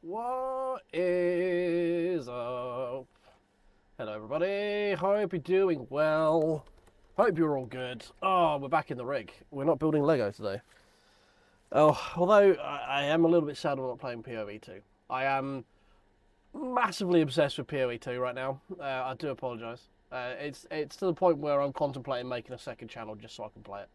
What is up? Hello, everybody. Hope you're doing well. Hope you're all good. Oh, we're back in the rig. We're not building Lego today. Oh, although I am a little bit sad I'm not playing PoE 2. I am massively obsessed with PoE 2 right now. I do apologise. It's to the point where I'm contemplating making a second channel just so I can play it,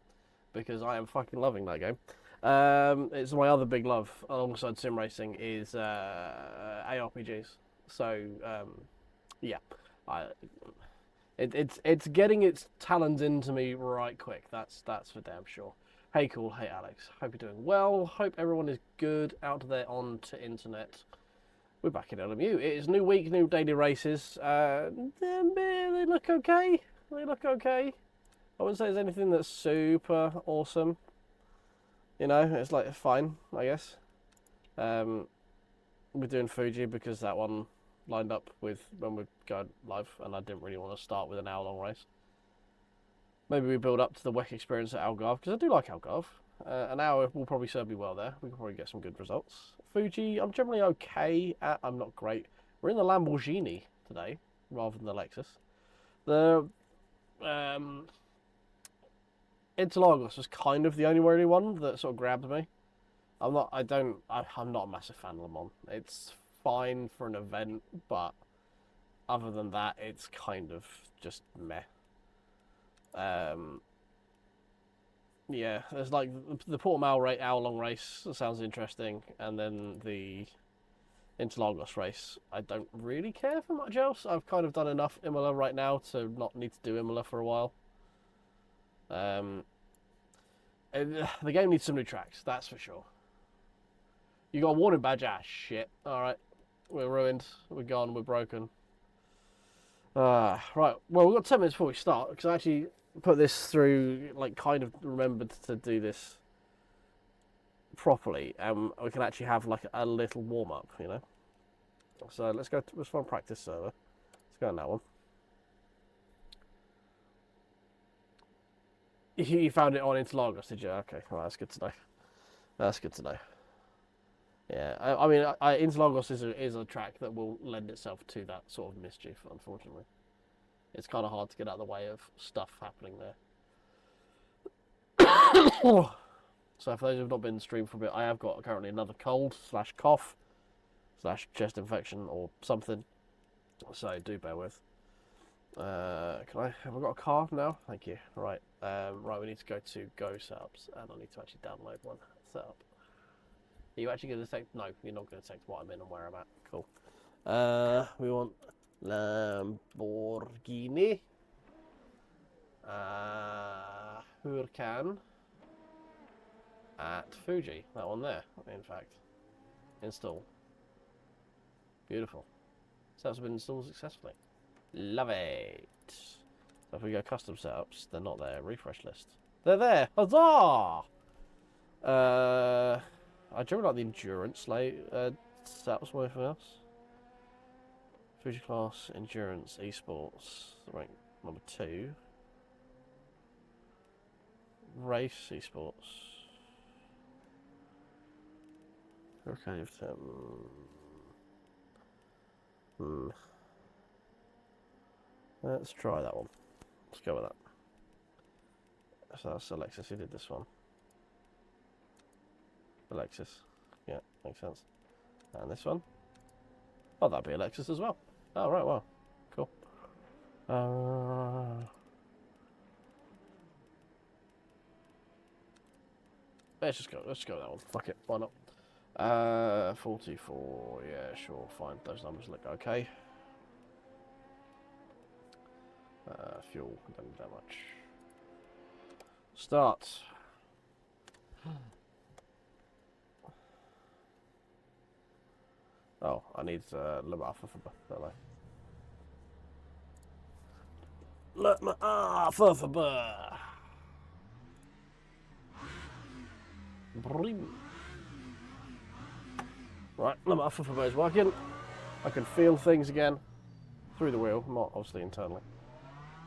because I am fucking loving that game. It's my other big love alongside sim racing is ARPGs. So yeah, I, it's getting its talons into me right quick. That's for damn sure. Hey, cool. Hey, Alex. Hope you're doing well. Hope everyone is good out there on to internet. We're back in LMU. It is new week, new daily races. They look okay. They look okay. I wouldn't say there's anything that's super awesome. You know, it's like fine, I guess. We're doing Fuji because that one lined up with when we go live, and I didn't really want to start with an hour-long race. Maybe we build up to the WEC experience at Algarve, because I do like Algarve. An hour will probably serve me well there. We can probably get some good results. Fuji, I'm generally okay at. I'm not great. We're in the Lamborghini today, rather than the Lexus. The Interlagos was kind of the only one that sort of grabbed me. I'm not a massive fan of Le Mans. It's fine for an event, but other than that, it's kind of just meh. Yeah, there's like the Portimao hour-long race that sounds interesting, and then the Interlagos race. I don't really care for much else. I've kind of done enough Imola right now to not need to do Imola for a while. The game needs some new tracks, that's for sure. You got a warning badge? Ah, shit. Alright. We're ruined. We're gone. We're broken. Right. Well, we've got 10 minutes before we start, because I actually put this through, like, kind of remembered to do this properly, and we can actually have, like, a little warm-up, you know? So let's find practice server. Let's go on that one. You found it on Interlagos, did you? Okay, well, that's good to know. That's good to know. Yeah, I mean, Interlagos is a track that will lend itself to that sort of mischief, unfortunately. It's kind of hard to get out of the way of stuff happening there. So for those who've not been streamed for a bit, I have got currently another cold / cough / chest infection or something. So do bear with. Have I got a car now? Thank you. Right. Right, we need to go to Go Setups, and I need to actually download one. Setup. Are you actually going to detect? No, you're not going to detect what I'm in and where I'm at. Cool. We want Lamborghini. Huracan. At Fuji. That one there, in fact. Install. Beautiful. So that's been installed successfully. Love it. So if we go custom setups, they're not there. Refresh list. They're there. Huzzah! I generally like the endurance setups more than anything else. Fuji class, endurance, esports, rank number 2. Race, esports. Okay, let's try that one. Let's go with that. So that's Alexis who did this one. Alexis. Yeah, makes sense. And this one. Oh, that'd be Alexis as well. Oh, right, wow. Cool. Let's just go with that one. Fuck it, why not? 44, yeah, sure, fine. Those numbers look okay. Fuel, don't need that much. Start. Oh, I need Le Alpha for don't I? Le Alpha for Right, Le Alpha for is working. I can feel things again through the wheel, not obviously internally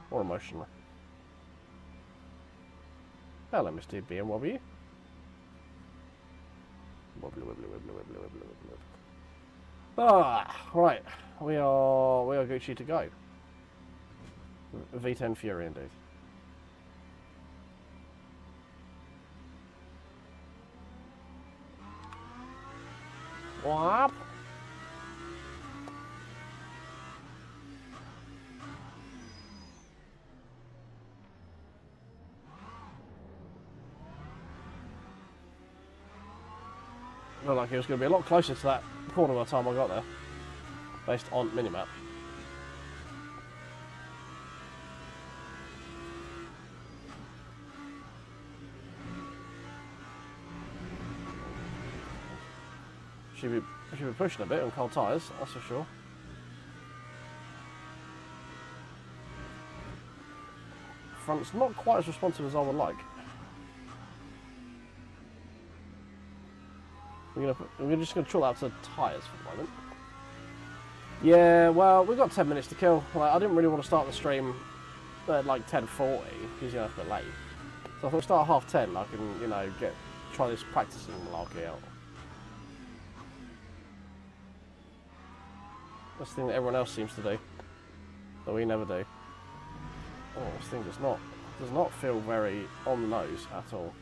or emotionally. Hello, Mr. BMW. Wobbly, wobbly, wobbly, wobbly, wobbly, wobbly. Right. We are Gucci to go. V10 Fury indeed. What? Looked like it was going to be a lot closer to that corner by the time I got there, based on minimap. Should be pushing a bit on cold tyres, that's for sure. Front's not quite as responsive as I would like. We're just going to chill out to tyres for the moment. Yeah, well, we've got 10 minutes to kill. Like, I didn't really want to start the stream at like 10:40 because it's a bit late. So I thought start at 10:30. I can, try this practicing malarkey out. That's the thing that everyone else seems to do, that we never do. Oh, this thing does not feel very on the nose at all.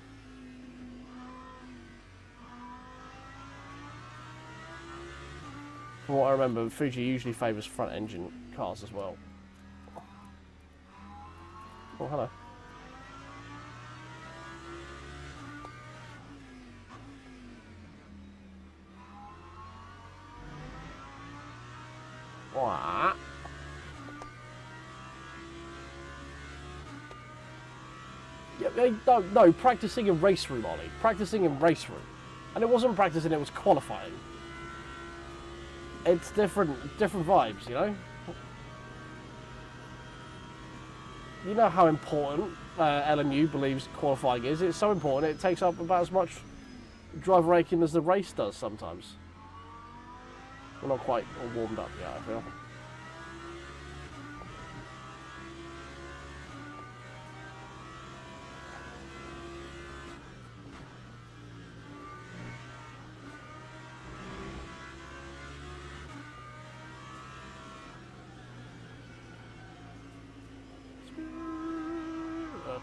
From what I remember, Fuji usually favours front engine cars as well. Oh, hello. What? Yeah, no, practicing in race room, Ollie. Practicing in race room. And it wasn't practicing, it was qualifying. It's different vibes, you know? You know how important LMU believes qualifying is. It's so important, it takes up about as much driver raking as the race does sometimes. We're not quite all warmed up yet, I feel.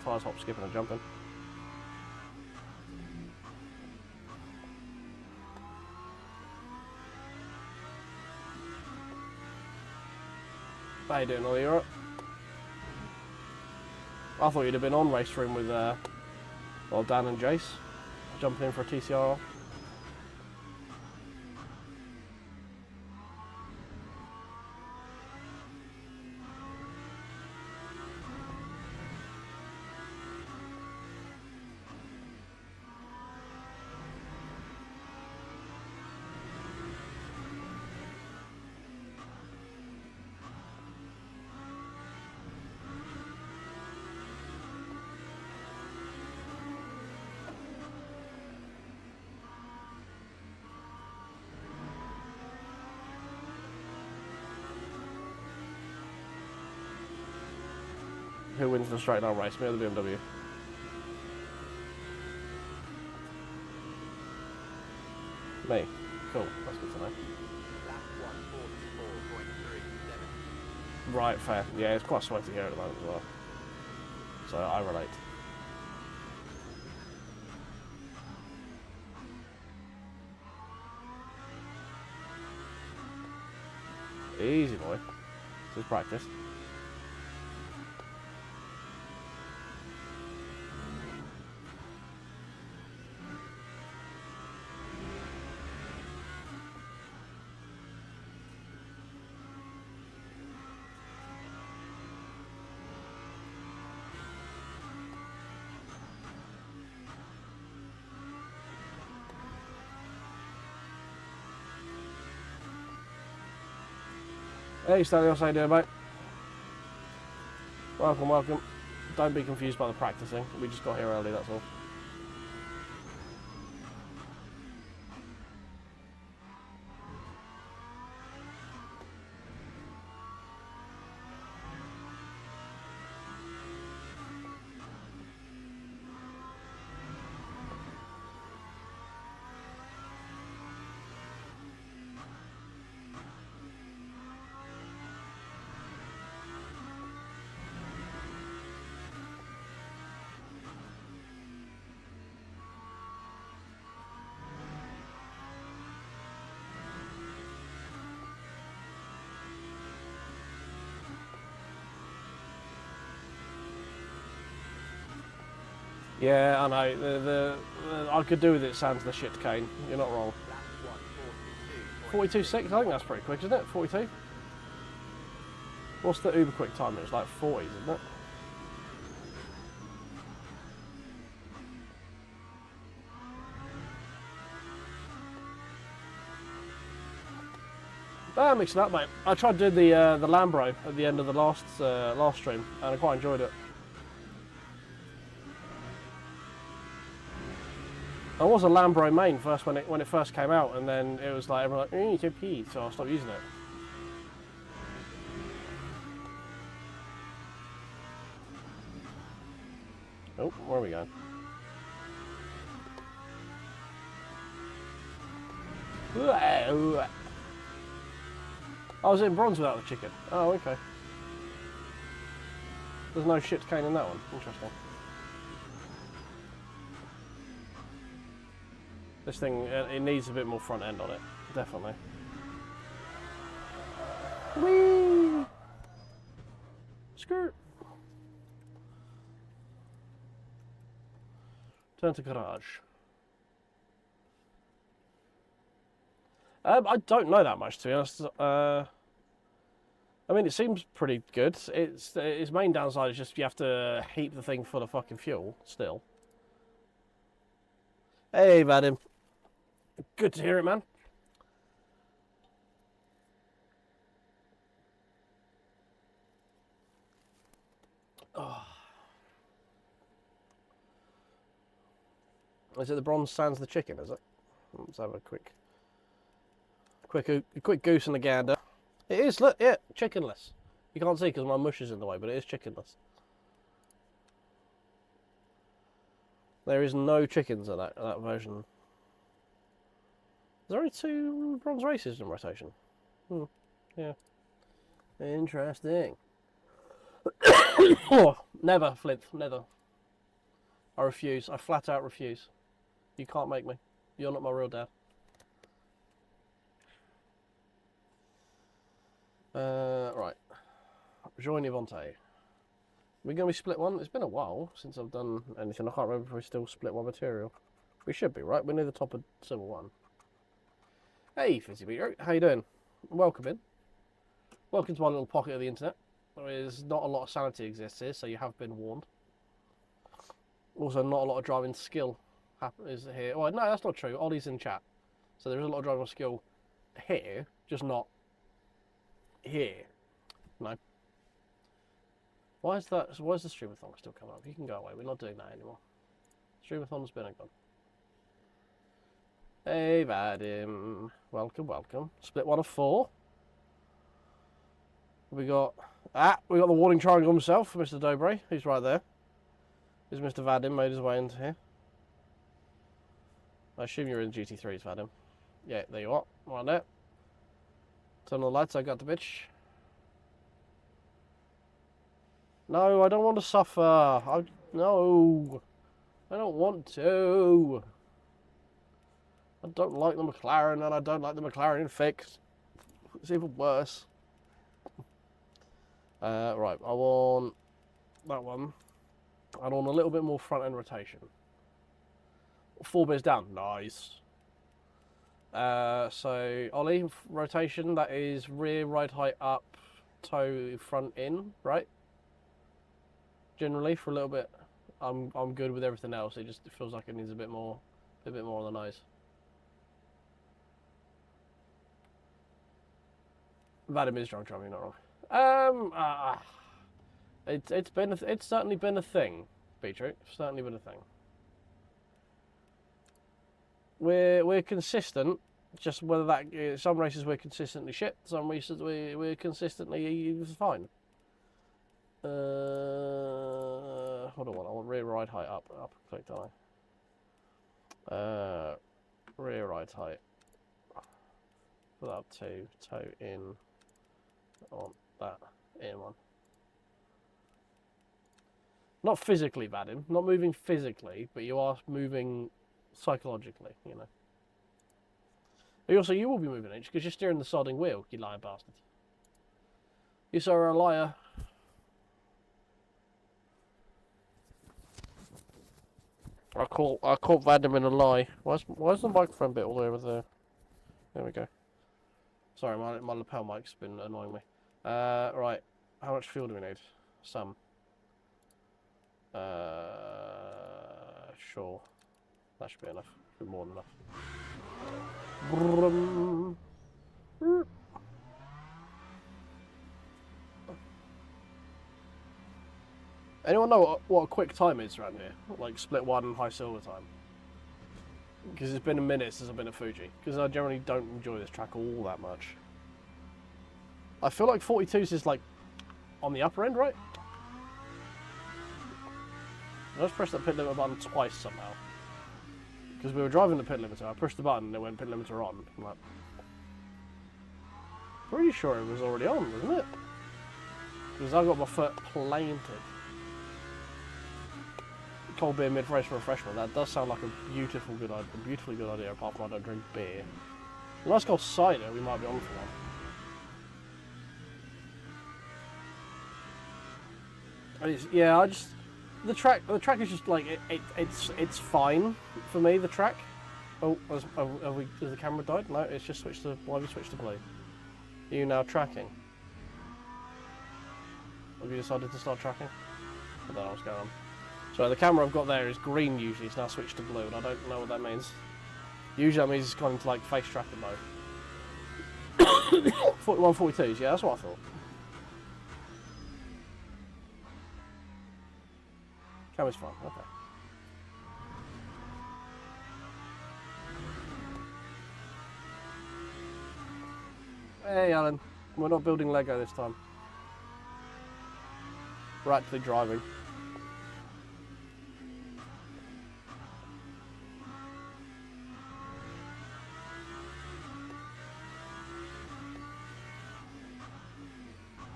Tyres hop, skipping and jumping. How you doing, Ollie? You alright? I thought you'd have been on race room with Dan and Jace, jumping in for a TCR. Who wins the straight down race, me or the BMW? Me. Cool, that's good to know. Right, fair. Yeah, it's quite sweaty here at the moment as well. So I relate. Easy boy. This is practice. Hey Stelios, how you doing, mate? Welcome, welcome. Don't be confused by the practicing. We just got here early, that's all. Yeah, I know. I could do with it sans the shit cane. You're not wrong. 42.6, I think that's pretty quick, isn't it? 42? What's the uber quick time? It's like 40s, isn't it? Ah, mixing up, mate. I tried doing the Lambro at the end of the last stream, and I quite enjoyed it. I was a Lambro main first when it first came out, and then it was like everyone like, it's OP, so I stopped using it. Oh, where are we going? I was in bronze without the chicken. Oh, okay. There's no shit cane in that one. Interesting. This thing, it needs a bit more front end on it. Definitely. Whee! Skirt. Turn to garage. I don't know that much, to be honest. I mean, it seems pretty good. Its main downside is just you have to heap the thing full of fucking fuel, still. Hey, Vadim. Good to hear it, man. Oh. Is it the bronze sans the chicken, is it? Let's have a quick goose and a gander. It is, look, yeah, chickenless. You can't see because my mush is in the way, but it is chickenless. There is no chickens in that version. Is there only 2 bronze races in rotation? Yeah. Interesting. Oh, never, Flint, never. I refuse. I flat out refuse. You can't make me. You're not my real dad. Right. Join Yvonte. We're going to be split one. It's been a while since I've done anything. I can't remember if we still split one material. We should be, right? We're near the top of Civil 1. Hey, Fizzy Beater. How you doing? Welcome in. Welcome to my little pocket of the internet. There is not a lot of sanity exists here, so you have been warned. Also, not a lot of driving skill is here. Oh, no, that's not true. Ollie's in chat. So there is a lot of driving skill here, just not here. No. Why is the streamathon still coming up? You can go away. We're not doing that anymore. Streamathon's been and gone. Hey, Vadim. Welcome, welcome. Split 1 of 4. We got the warning triangle himself, Mr. Dobre. He's right there. Is Mr. Vadim made his way into here? I assume you're in GT3s, Vadim. Yeah, there you are. Right there. Turn on the lights, I got the bitch. No, I don't want to suffer. No. I don't want to. I don't like the McLaren, and I don't like the McLaren fixed. It's even worse. Right, I want that one. I want a little bit more front end rotation. 4 bits down, nice. So Ollie, rotation, that is rear, ride height up, toe, front in, right? Generally, for a little bit. I'm good with everything else. It just feels like it needs a bit more on the nose. Vadim is drunk driving, not wrong. It's certainly been a thing, Beatrix. Certainly been a thing. We're consistent. Just whether that some races we're consistently shit, some races we're consistently fine. Hold on, I want rear ride height up. Click, don't I? Rear ride height. Put that up to toe in. I want that in one. Not physically, Vadim. Not moving physically, but you are moving psychologically, you know. Also, you will be moving inch because you're steering the sodding wheel, you lying bastard. You sir are a liar. I caught Vadim in a lie. Why's the microphone bit all the way over there? There we go. Sorry, my lapel mic's been annoying me. Right. How much fuel do we need? Some. Sure. That should be enough. Should be more than enough. Brum. Anyone know what a quick time is around here? Like split one high silver time? Because it's been a minute since I've been at Fuji. Because I generally don't enjoy this track all that much. I feel like 42's is like on the upper end, right? I just pressed that pit limiter button twice somehow. Because we were driving the pit limiter, I pushed the button and it went pit limiter on. I'm like, pretty sure it was already on, wasn't it? Because I got my foot planted. Cold beer mid-race refreshment. That does sound like a beautifully good idea. Apart from I don't drink beer. A nice cold cider. We might be on for one. Yeah, the track is just like it's fine for me. The track. Oh, has the camera died? No, it's just switched to. Why have you switched to blue? Are you now tracking? Have you decided to start tracking? I don't know what's going on. So the camera I've got there is green usually, it's now switched to blue, and I don't know what that means. Usually that means it's gone into like face tracking mode. 41, 42s, yeah, that's what I thought. Camera's fine, okay. Hey Alan, we're not building Lego this time. We're actually driving.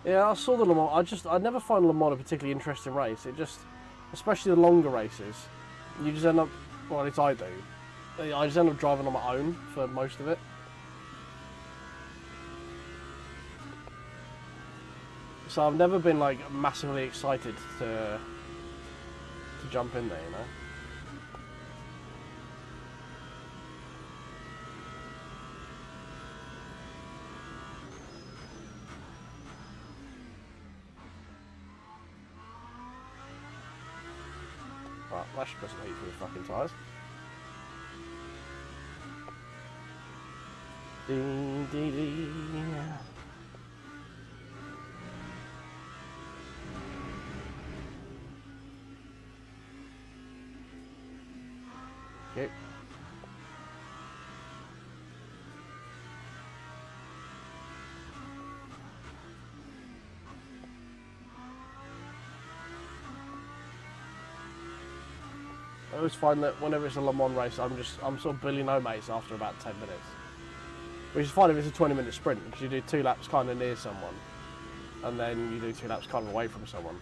Yeah, I saw the Le Mans. I never find Le Mans a particularly interesting race. It just, especially the longer races, you just end up, well at least I do, I just end up driving on my own for most of it. So I've never been like massively excited to jump in there, you know. Right, that should put some heat through the fucking tyres. Ding, ding, ding. Okay. I always find that whenever it's a Le Mans race, I'm sort of Billy No Mates after about 10 minutes. Which is fine if it's a 20-minute sprint, because you do 2 laps kind of near someone, and then you do 2 laps kind of away from someone.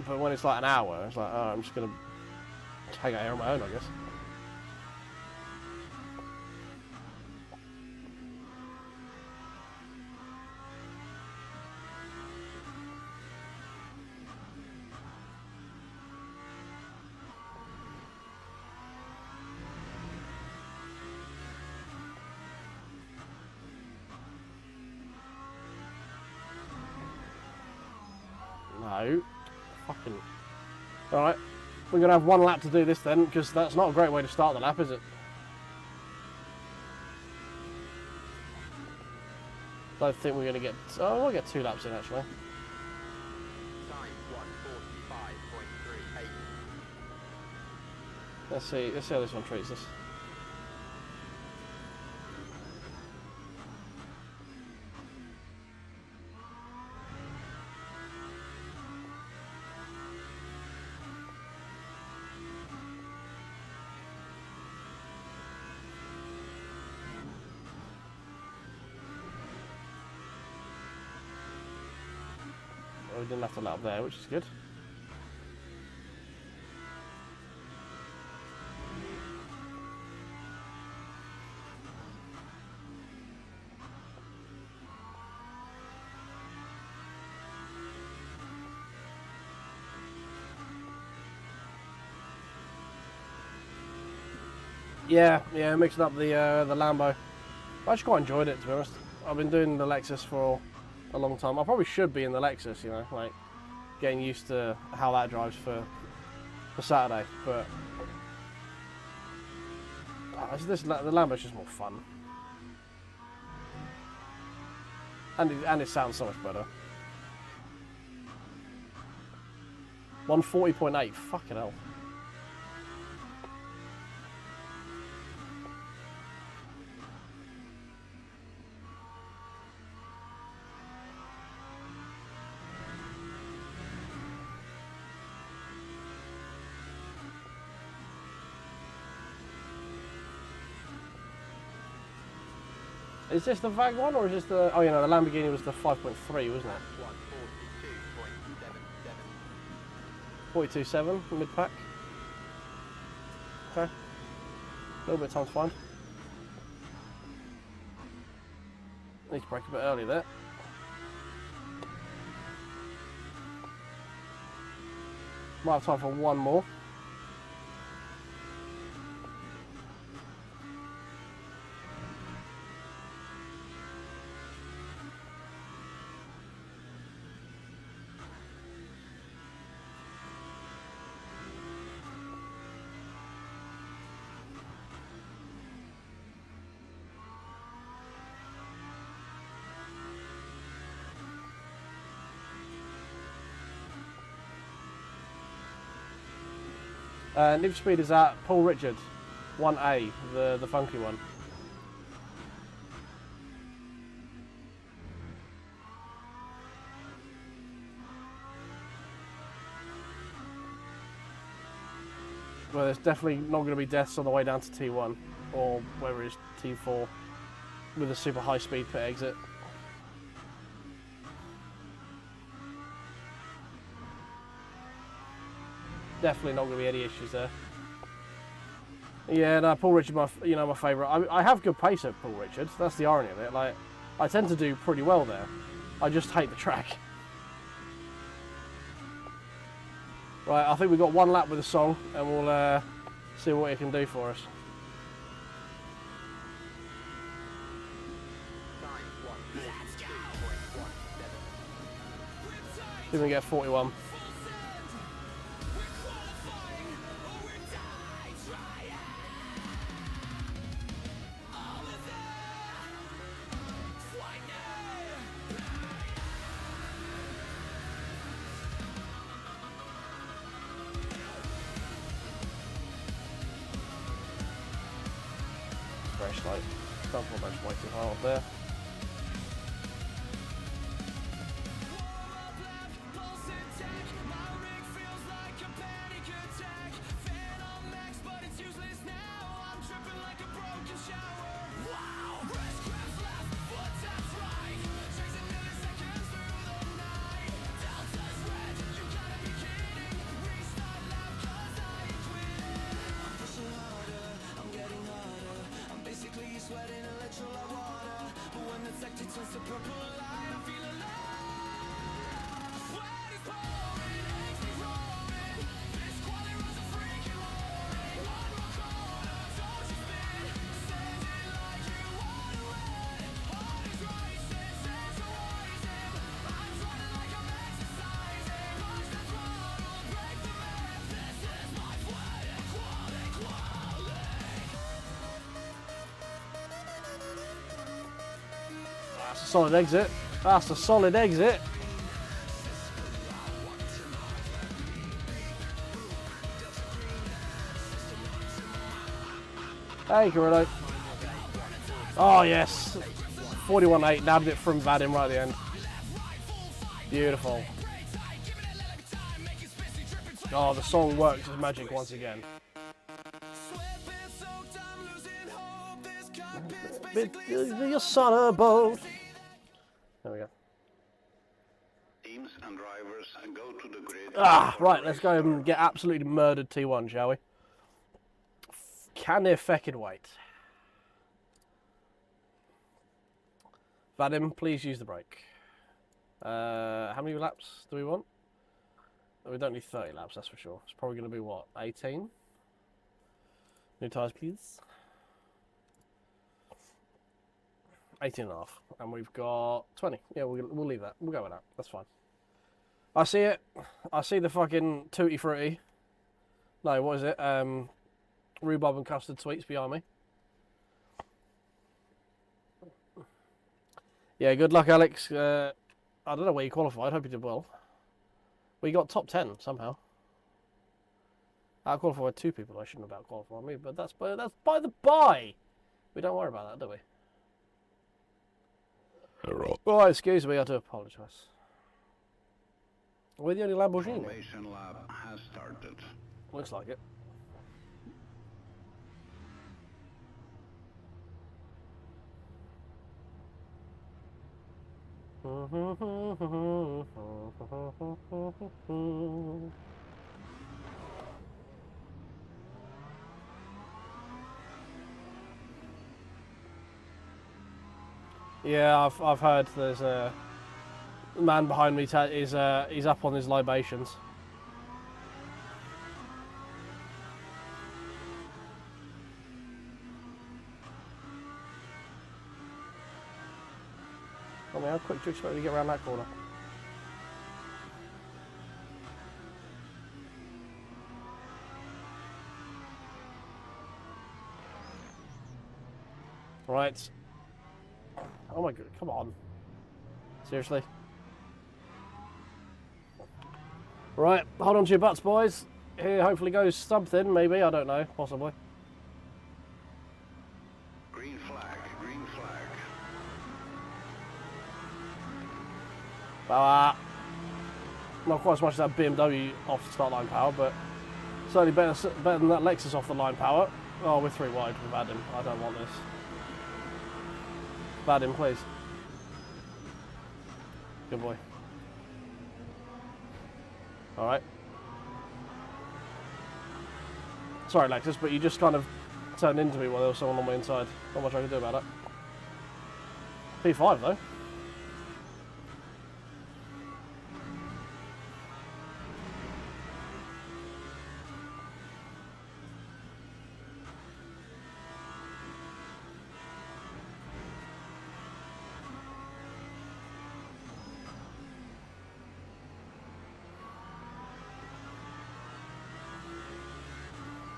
But when it's like an hour, it's like, oh, I'm just going to hang out here on my own, I guess. No. Fucking... Alright. We're going to have 1 lap to do this then, because that's not a great way to start the lap, is it? Don't think we're going to get... Oh, we'll get 2 laps in, actually. Time 1:45.38. Let's see how this one treats us. We didn't have to let up there, which is good. Yeah, mixing up the Lambo. I actually quite enjoyed it, to be honest. I've been doing the Lexus for a long time. I probably should be in the Lexus, you know, like getting used to how that drives for Saturday. But the Lambo's just more fun, and it sounds so much better. 140.8, fucking hell. Is this the VAG one, or is this the... Oh, you know, the Lamborghini was the 5.3, wasn't it? 142.77. 42.7 mid-pack. Okay. A little bit of time to find. Need to brake a bit early there. Might have time for one more. Need for Speed is at Paul Richard, 1A, the funky one. Well, there's definitely not going to be deaths on the way down to T1, or whether it's T4, with a super high speed pit exit. Definitely not going to be any issues there. Yeah, no, Paul Richard, my favourite. I have good pace at Paul Richard. That's the irony of it. Like, I tend to do pretty well there. I just hate the track. Right, I think we've got one lap with the song, and we'll see what it can do for us. See if we can get 41. Very slight. Don't feel much way too hard up there. That's a solid exit. That's a solid exit. Hey, Carrillo. Oh, yes. 41.8. Nabbed it from Vadim right at the end. Beautiful. Oh, the song works as magic once again. Your son of a boat. There we go. Teams and drivers go to the grid. Right, let's go and get absolutely murdered T1, shall we? Can it feckin' wait? Vadim, please use the brake. How many laps do we want? We don't need 30 laps, that's for sure. It's probably going to be, what, 18? New tyres, please. 18 and a half. And we've got 20. Yeah, we'll leave that. We'll go with that. That's fine. I see it. I see the fucking Tutti Frutti. No, what is it? Rhubarb and custard sweets behind me. Yeah, good luck, Alex. I don't know where you qualified. Hope you did well. We got top 10 somehow. I qualified 2 people. I shouldn't have qualified me, but that's by the by. We don't worry about that, do we? Oh, excuse me. I do apologise. We're the only Lamborghini. Formation lab has started. Looks like it. Yeah, I've heard there's a man behind me. He's up on his libations. I mean, how quick do you expect to get around that corner? Right. Oh my god, come on. Seriously? Right, hold on to your butts, boys. Here hopefully goes something, maybe, I don't know, possibly. Green flag, green flag. Not quite as much as that BMW off the start line power, but certainly better than that Lexus off the line power. Oh, we're 3 wide with Adam. I don't want this. Vadim, please. Good boy. Alright. Sorry, Lexus, but you just kind of turned into me while there was someone on my inside. Not much I can do about it. P5, though.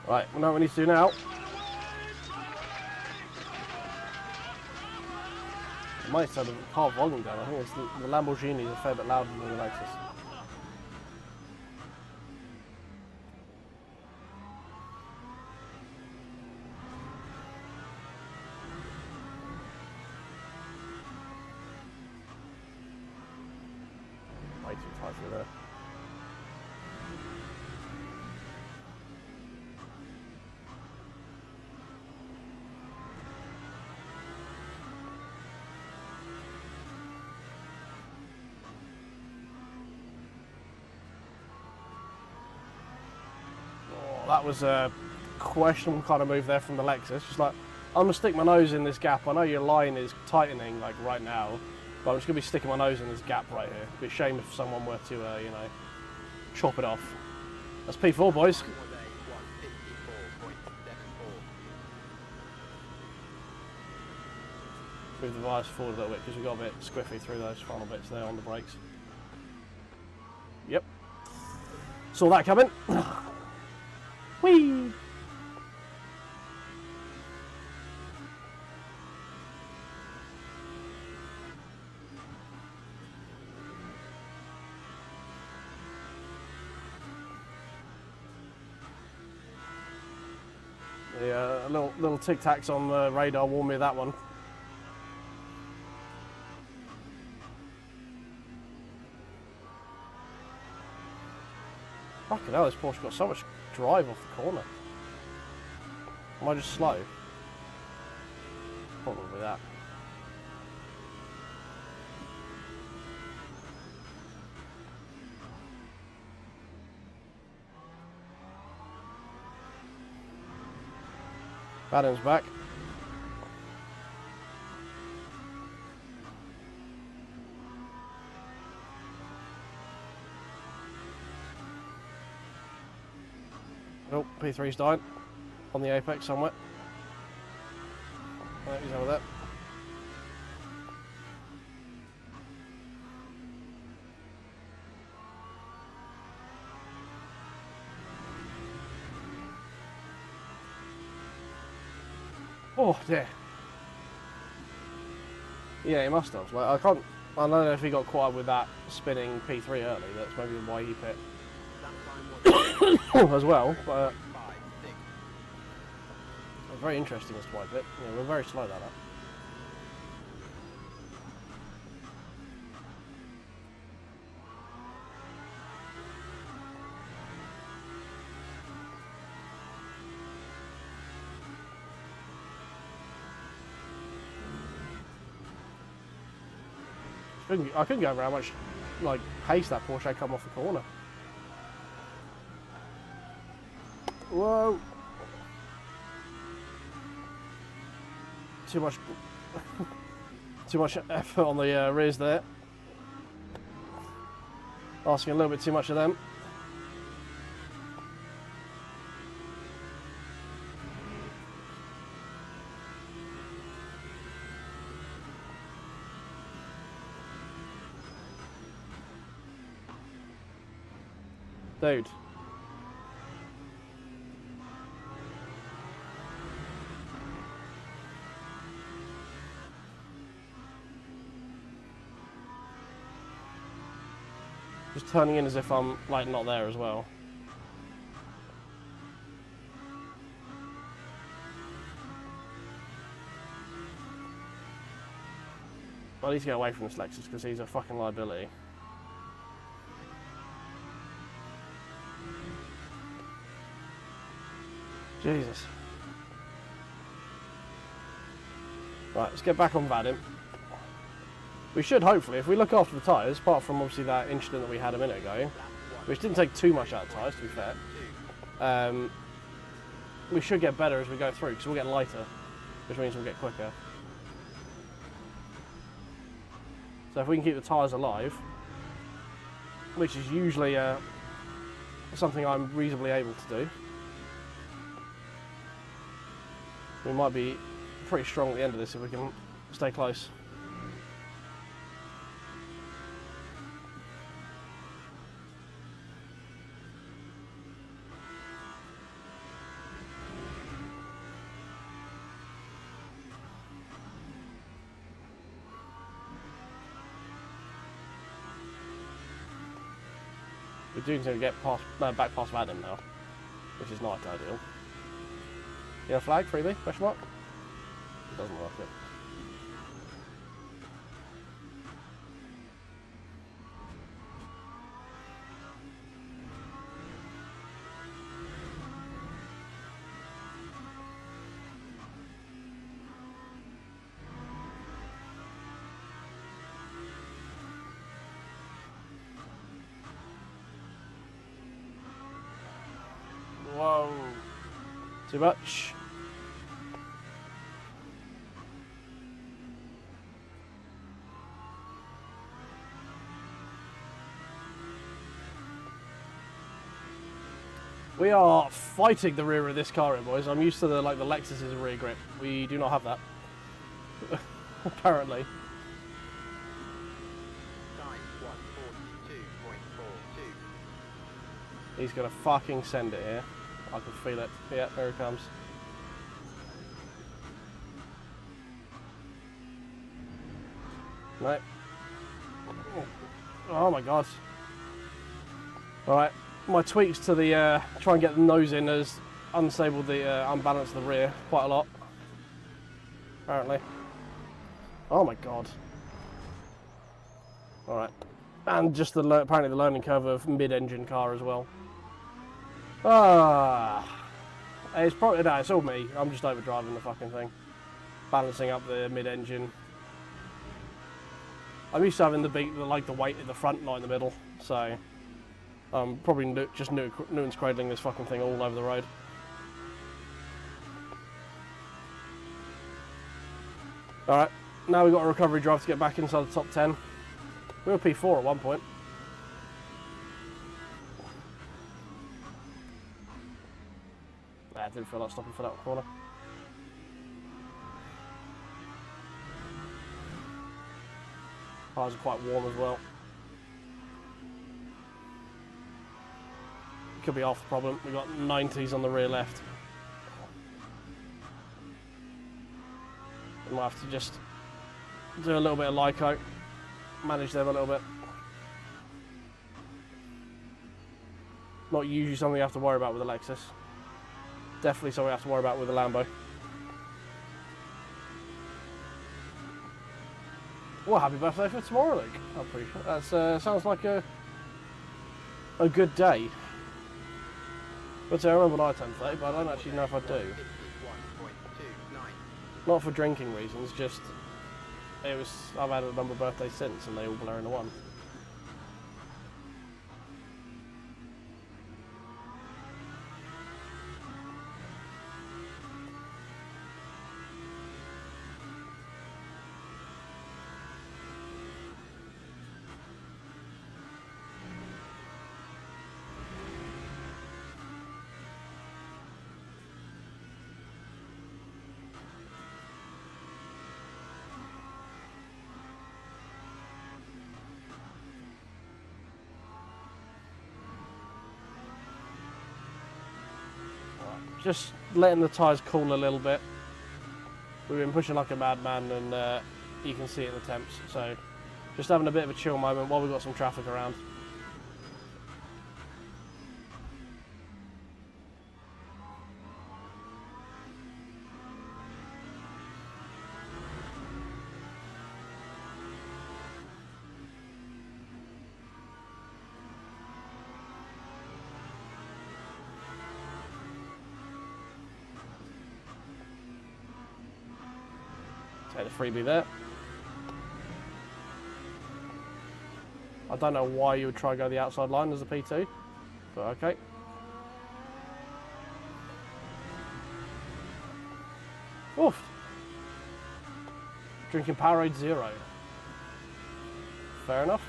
Right, we know what we need to do now. I might turn the car volume down. I think it's the Lamborghini is a fair bit louder than the Lexus. Way too tight through there. That was a questionable kind of move there from the Lexus. Just like, I'm going to stick my nose in this gap. I know your line is tightening like right now, but I'm just going to be sticking my nose in this gap right here. It'd be a shame if someone were to, you know, chop it off. That's P4, boys. Move the bias forward a little bit because we got a bit squiffy through those final bits there on the brakes. Yep. Saw that coming. Whee! Yeah, a little tic tacs on the radar warned me of that one. Fucking hell, this Porsche got so much drive off the corner. Am I just slow? Probably that. Badham's back. Oh, P3's died on the apex somewhere. Right, he's over there. Oh dear. Yeah, he must have. Like, I don't know if he got caught up with that spinning P3 early. That's maybe why he pit That time was as well. But 5, 6. very interesting as to why pit. Yeah, we're very slow that up. I couldn't go over how much like pace that Porsche had come off the corner. Whoa! Too much, too much effort on the rears there. Asking a little bit too much of them. Dude. Just turning in as if I'm like not there as well. I need to get away from this Lexus because he's a fucking liability. Jesus. Right, let's get back on Vadim. We should hopefully, if we look after the tyres, apart from obviously that incident that we had a minute ago, which didn't take too much out of tyres to be fair, we should get better as we go through because we'll get lighter, which means we'll get quicker. So if we can keep the tyres alive, which is usually something I'm reasonably able to do, we might be pretty strong at the end of this if we can stay close. We're doing to get past, back past Vadim now, which is not ideal. You have a flag, freebie? Question mark? It doesn't work it. Whoa. Too much. We are fighting the rear of this car, boys. I'm used to the Lexus's rear grip. We do not have that. Apparently. Time 142.42. He's gonna fucking send it here. I can feel it. Yeah, there it comes. No. Oh my god. Alright. My tweaks to the try and get the nose in has unstable the unbalanced the rear quite a lot. Apparently. Oh my god. Alright. And just apparently the learning curve of mid-engine car as well. It's probably no, it's all me. I'm just overdriving the fucking thing. Balancing up the mid-engine. I'm used to having the weight at the front, not in the middle, so I'm probably just Newton's cradling this fucking thing all over the road. Alright, now we've got a recovery drive to get back inside the top 10. We were P4 at one point. Nah, it didn't feel like stopping for that corner. Tires are quite warm as well. Could be half the problem. We've got 90s on the rear left. We might have to just do a little bit of Lyco, manage them a little bit. Not usually something you have to worry about with a Lexus. Definitely something you have to worry about with a Lambo. Well, happy birthday for tomorrow, Luke. I'm pretty sure. That sounds like a good day. But I remember when I turned 30, but I don't actually know if I do. 51.29. Not for drinking reasons, just I've had a number of birthdays since, and they all blur into one. Just letting the tyres cool a little bit. We've been pushing like a madman, and you can see it in the temps. So just having a bit of a chill moment while we've got some traffic around. Take the freebie there. I don't know why you would try to go the outside line as a P2, but okay. Oof. Drinking Powerade Zero. Fair enough.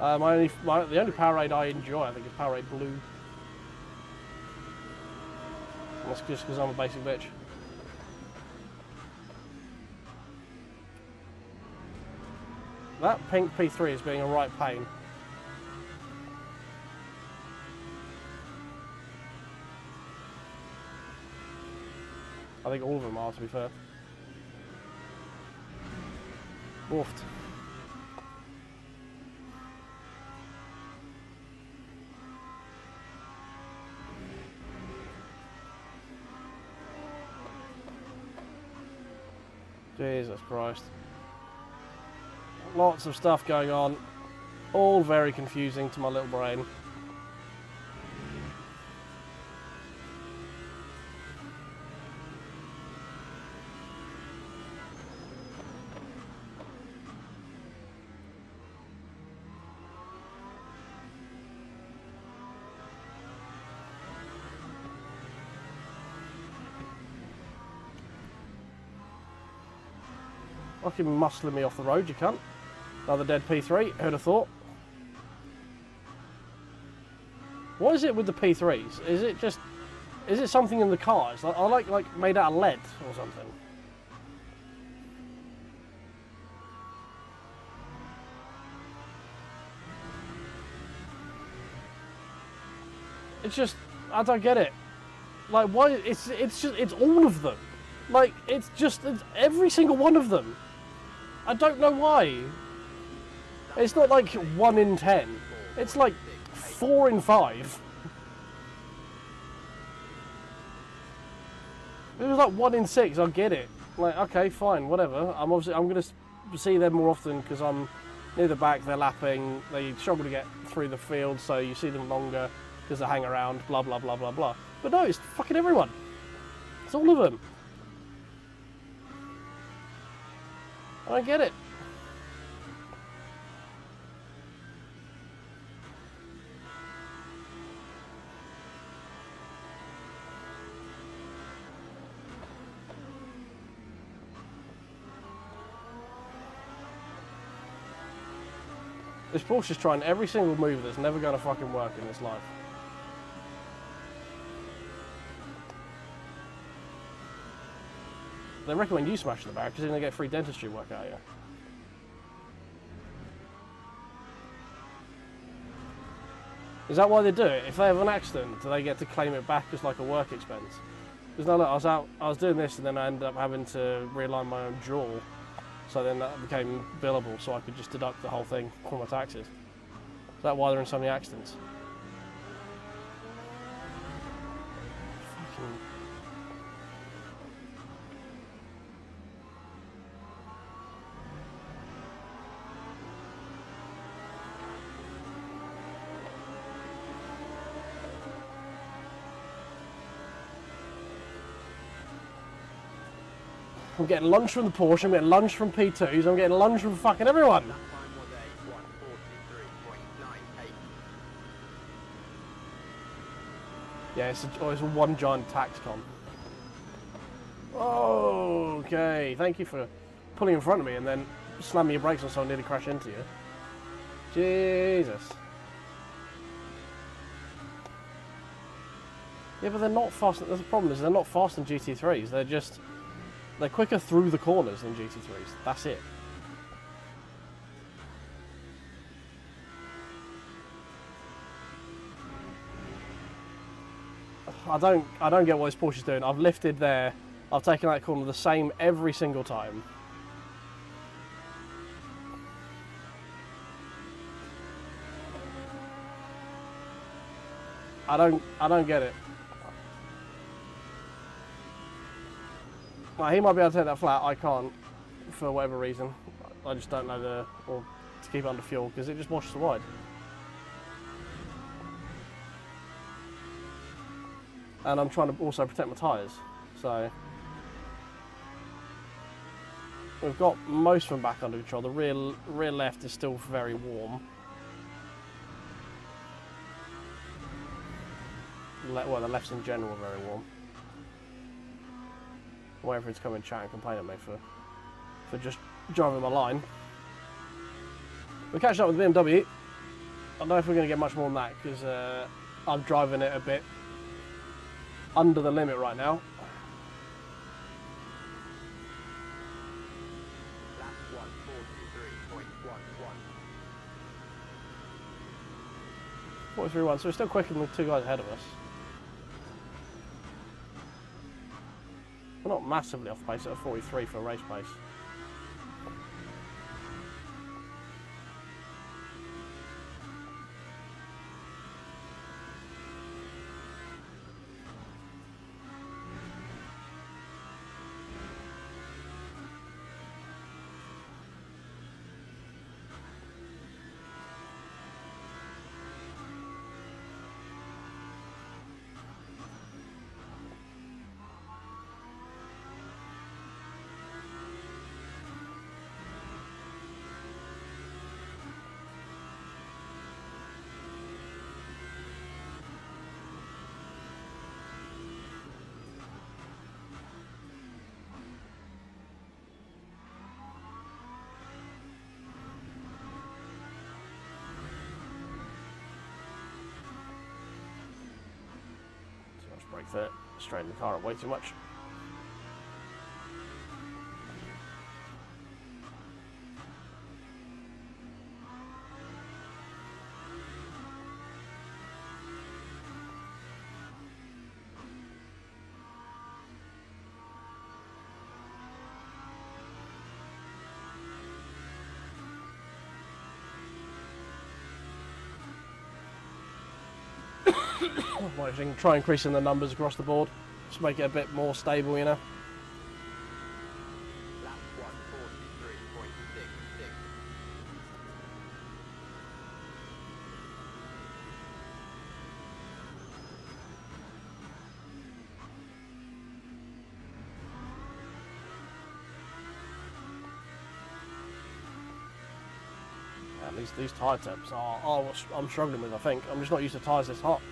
Time 1. The only Powerade I enjoy, I think, is Powerade Blue. That's just because I'm a basic bitch. That pink P3 is being a right pain. I think all of them are, to be fair. Woofed. Jesus Christ. Lots of stuff going on. All very confusing to my little brain. Fucking muscling me off the road, you cunt. Another dead P3, who'd have thought? What is it with the P3s? Is it something in the car? It's like made out of lead or something. It's just, I don't get it. Like, why? It's all of them. Like, it's every single one of them. I don't know why. It's not like 1 in 10. It's like 4 in 5. If it was like 1 in 6, I'll get it. Like, okay, fine, whatever. I'm going to see them more often because I'm near the back, they're lapping, they struggle to get through the field, so you see them longer because they hang around, blah, blah, blah, blah, blah. But no, it's fucking everyone. It's all of them. I don't get it. This Porsche's trying every single move that's never going to fucking work in this life. They recommend you smash the barrier because then they get free dentistry work out of you. Is that why they do it? If they have an accident, do they get to claim it back as like a work expense? Because no, look, I was doing this and then I ended up having to realign my own jaw. So then that became billable, so I could just deduct the whole thing from my taxes. Is that why they're in so many accidents? Fucking... I'm getting lunch from the Porsche, I'm getting lunch from P2s, I'm getting lunch from fucking everyone! Lap time was a 1:43.98. Yeah, it's a one giant tax con. Oh, okay. Thank you for pulling in front of me and then slamming your brakes on so I nearly crash into you. Jesus. Yeah, but they're not fast. The problem is they're not fast than GT3s. They're quicker through the corners than GT3s. That's it. I don't get what this Porsche's doing. I've lifted there. I've taken that corner the same every single time. I don't get it. Like, he might be able to take that flat, I can't, for whatever reason. I just don't know or to keep it under fuel, because it just washes the wide. And I'm trying to also protect my tyres, so... We've got most of them back under control. The rear left is still very warm. Well, the left's in general very warm. I'm waiting for him to come and chat and complain at me for just driving my line. We're catching up with the BMW. I don't know if we're going to get much more than that because I'm driving it a bit under the limit right now. Lap 1:43.11. 43.1, so we're still quicker than the two guys ahead of us. We're not massively off pace at a 43 for a race pace. Brake foot, straighten the car up way too much. Well, you can try increasing the numbers across the board, just make it a bit more stable, you know. Lap 1:43.66. And these tyre temps are what I'm struggling with, I think. I'm just not used to tyres this hot.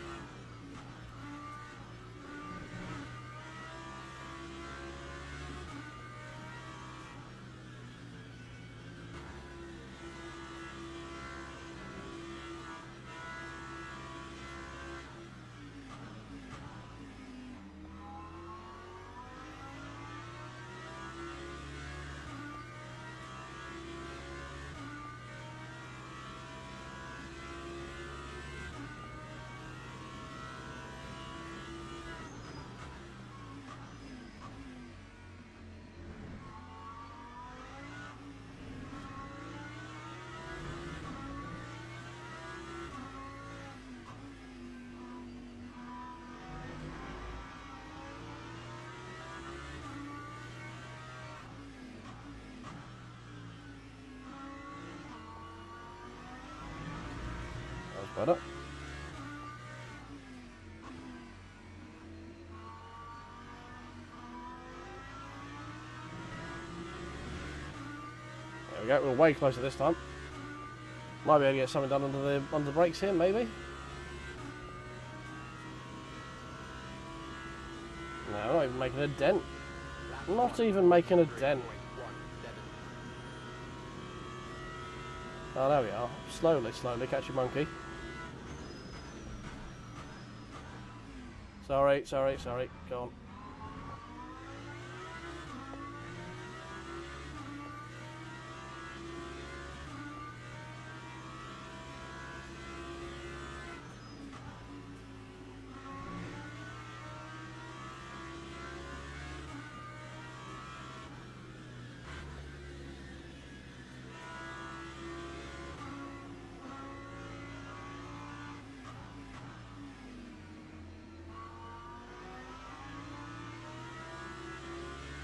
better. There we go, we're way closer this time. Might be able to get something done under the brakes here, maybe. No, not even making a dent. Not even making a dent. Oh, there we are. Slowly, slowly, catch your monkey. Sorry, sorry, sorry. Go on.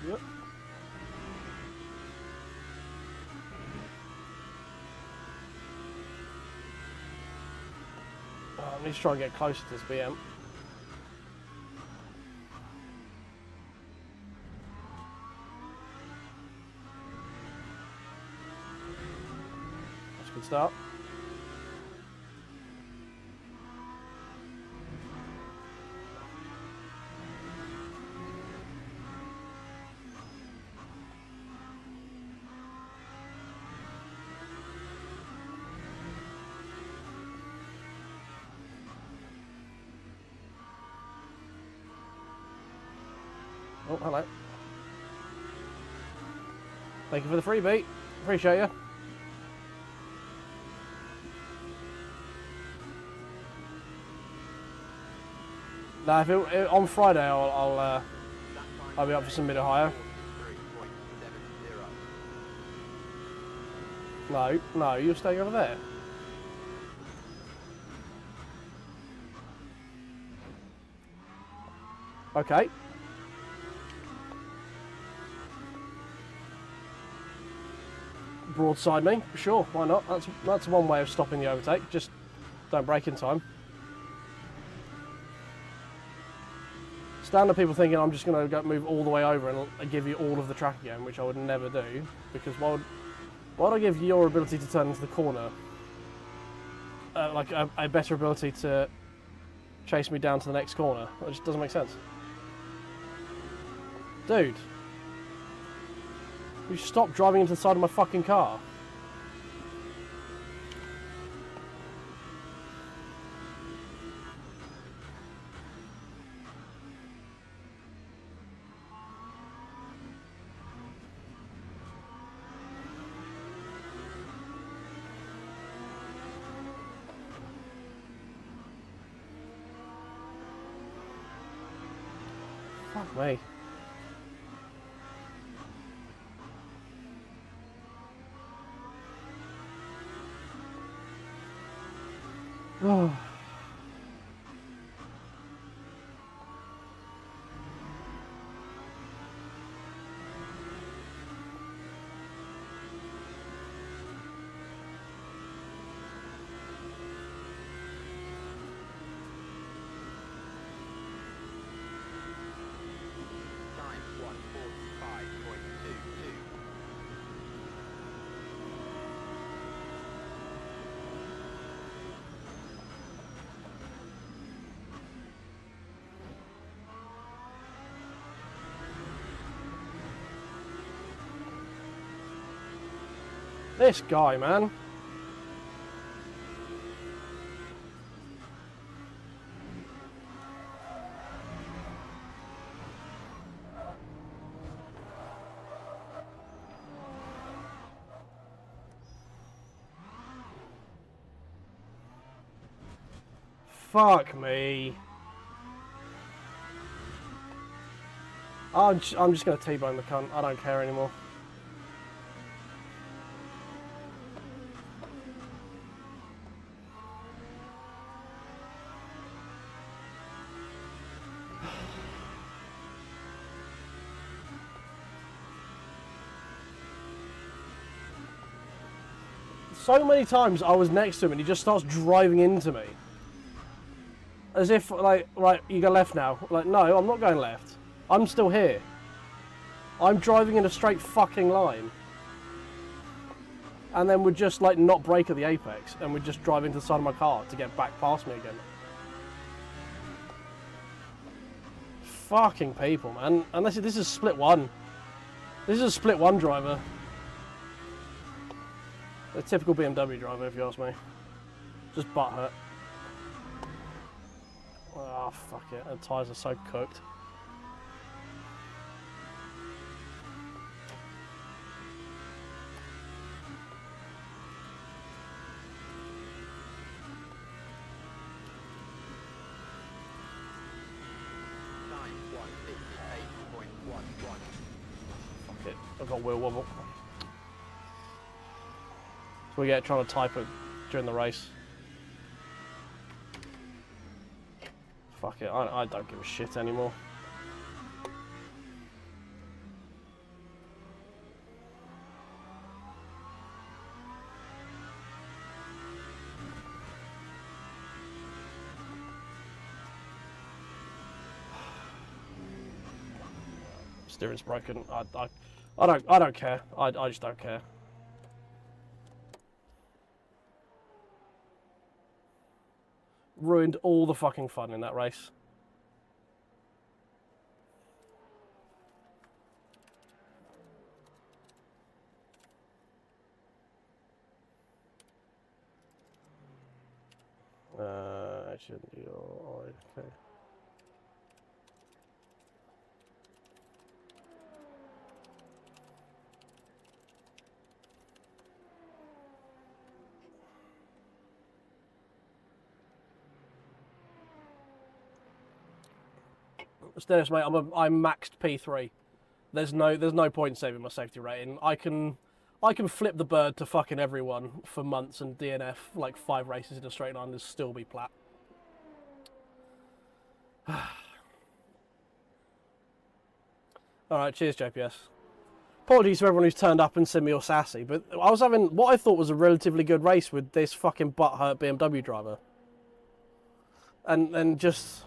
Yep. I need to try and get closer to this BM. That's a good start. Oh, hello. Thank you for the freebie. Appreciate you. Nah, if on Friday I'll be up for some mid Ohio. No, no, you're staying over there. Okay. Broadside me, sure, why not? That's one way of stopping the overtake. Just don't brake in time. Standard people thinking I'm just going to move all the way over and give you all of the track again, which I would never do, because why would I give your ability to turn into the corner like a better ability to chase me down to the next corner? That just doesn't make sense. Dude. You stop driving into the side of my fucking car. Fuck me. Oh. Time 1:45.22. This guy, man. Fuck me. I'm just going to T-bone the cunt. I don't care anymore. So many times I was next to him and he just starts driving into me. As if, like, right, you go left now. Like, no, I'm not going left. I'm still here. I'm driving in a straight fucking line. And then would just, like, not brake at the apex and would just drive into the side of my car to get back past me again. Fucking people, man. And this is split one. This is a split one driver. A typical BMW driver, if you ask me. Just butthurt. Oh, fuck it. The tyres are so cooked. Fuck it. I've got wheel wobble. So we get trying to type it during the race. Fuck it, I don't give a shit anymore. Steering's broken. I don't care. I just don't care. Ruined all the fucking fun in that race. I shouldn't do okay. Dennis, mate, I'm maxed P3. There's no point in saving my safety rating. I can flip the bird to fucking everyone for months and DNF like 5 races in a straight line and still be plat. Alright, cheers JPS. Apologies to everyone who's turned up and sent me all sassy, but I was having what I thought was a relatively good race with this fucking butthurt BMW driver. And just...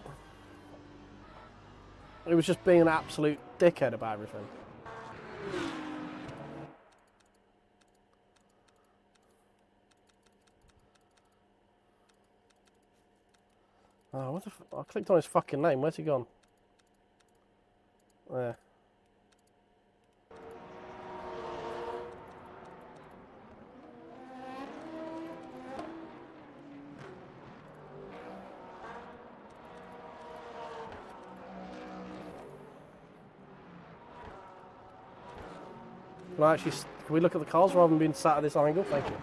He was just being an absolute dickhead about everything. Oh, what the f... I clicked on his fucking name. Where's he gone? There. Can I actually... Can we look at the cars rather than being sat at this angle? Thank you.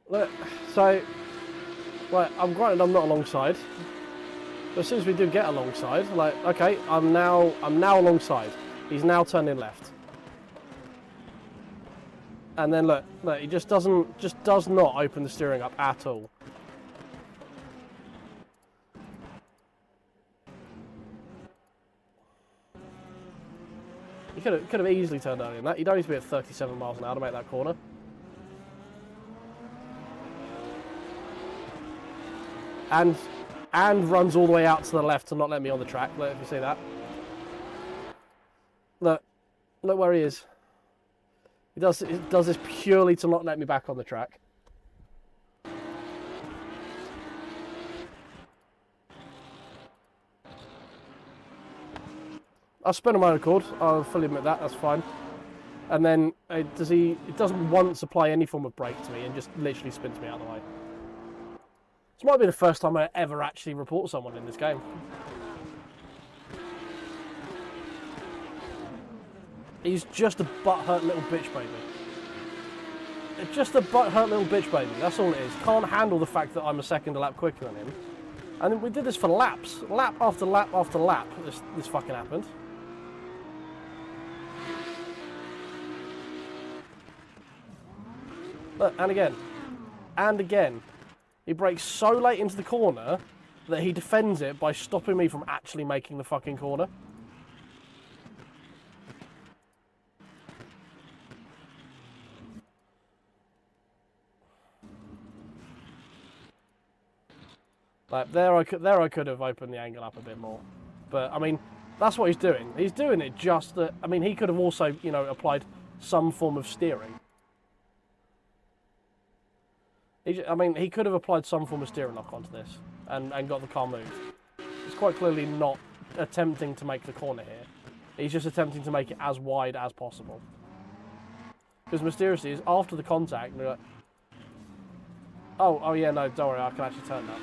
Look, so... Right, I'm granted I'm not alongside. But as soon as we do get alongside, like, okay, I'm now alongside. He's now turning left. And then look, he just does not open the steering up at all. You could have easily turned earlier than that. You don't need to be at 37 miles an hour to make that corner. And runs all the way out to the left to not let me on the track. Look, if you see that. Look where he is. He does this purely to not let me back on the track. I'll spin on my own accord. I'll fully admit that. That's fine. And then it doesn't once apply any form of brake to me and just literally spins me out of the way. This might be the first time I ever actually report someone in this game. He's just a butthurt little bitch baby. It's just a butthurt little bitch baby, that's all it is. Can't handle the fact that I'm a second a lap quicker than him. And we did this for laps. Lap after lap after lap, this fucking happened. Look, and again. and again. He brakes so late into the corner that he defends it by stopping me from actually making the fucking corner. Like there I could have opened the angle up a bit more. But I mean, that's what he's doing. He's doing it just that, I mean, he could have also, you know, applied some form of steering. I mean, he could have applied some form of steering lock onto this and got the car moved. He's quite clearly not attempting to make the corner here. He's just attempting to make it as wide as possible. Because mysteriously, is after the contact, and like, oh yeah, no, don't worry, I can actually turn now.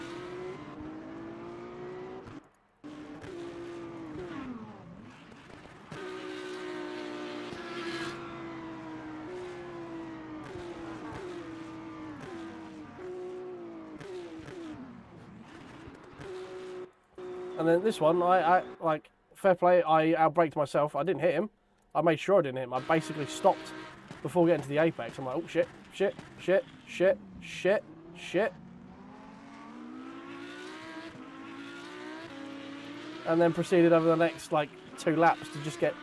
And then this one, I like, fair play, I outbraked myself. I didn't hit him. I made sure I didn't hit him. I basically stopped before getting to the apex. I'm like, oh shit, shit, shit, shit, shit, shit. And then proceeded over the next, like, 2 laps to just get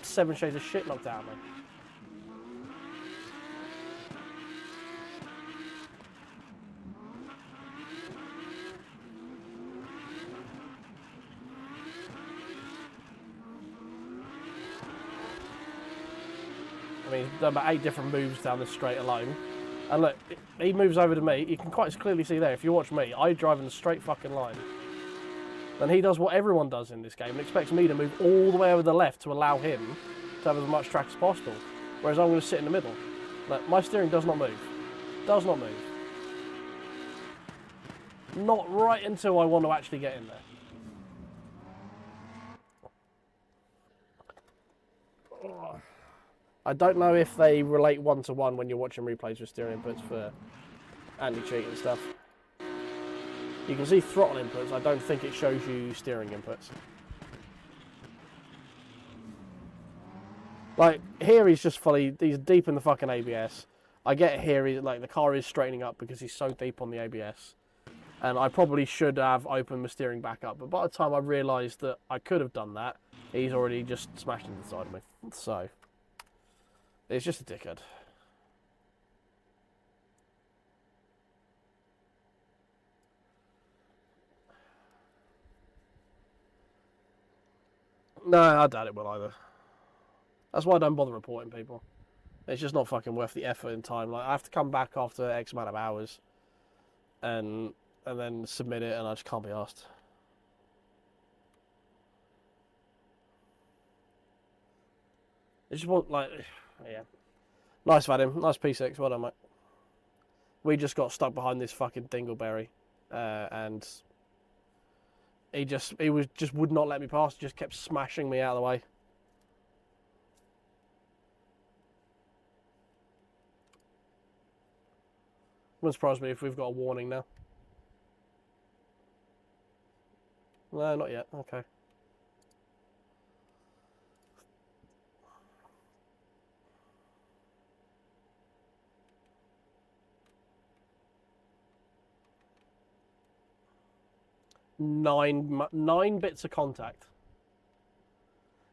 7 shades of shit knocked out of me. I mean, he's done about 8 different moves down this straight alone. And look, he moves over to me. You can quite clearly see there, if you watch me, I drive in a straight fucking line. And he does what everyone does in this game and expects me to move all the way over the left to allow him to have as much track as possible. Whereas I'm going to sit in the middle. Look, my steering does not move. Does not move. Not right until I want to actually get in there. I don't know if they relate one-to-one when you're watching replays with steering inputs for anti-cheat and stuff. You can see throttle inputs, I don't think it shows you steering inputs. Like, here he's just he's deep in the fucking ABS. I get here, like, the car is straightening up because he's so deep on the ABS. And I probably should have opened my steering back up, but by the time I realised that I could have done that, he's already just smashed into the side of me. So, it's just a dickhead. No, I doubt it will either. That's why I don't bother reporting people. It's just not fucking worth the effort and time. Like, I have to come back after X amount of hours and then submit it, and I just can't be asked. It's just what, like, yeah. Nice, Vadim. Nice P6. Well done, mate. We just got stuck behind this fucking dingleberry, and he just would not let me pass. Just kept smashing me out of the way. Wouldn't surprise me if we've got a warning now. No, not yet. Okay. Nine bits of contact.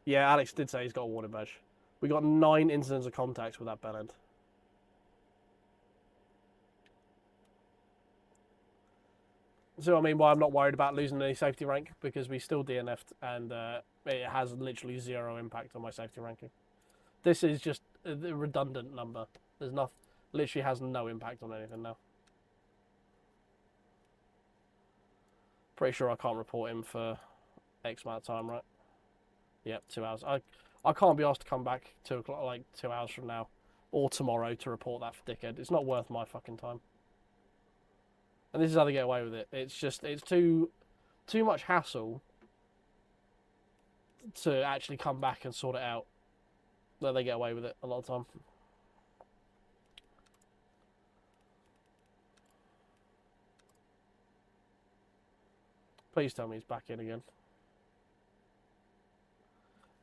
Yeah, Alex did say he's got a warning badge. We got 9 incidents of contacts with that bell end. So I mean, why I'm not worried about losing any safety rank, because we still DNF'd and it has literally 0 impact on my safety ranking. This is just a redundant number. There's nothing, literally has no impact on anything now. Pretty sure I can't report him for X amount of time, right? Yep, 2 hours. I can't be asked to come back 2 o'clock, like 2 hours from now, or tomorrow to report that for dickhead. It's not worth my fucking time. And this is how they get away with it. It's just, it's too much hassle to actually come back and sort it out. That they get away with it a lot of time. Please tell me he's back in again.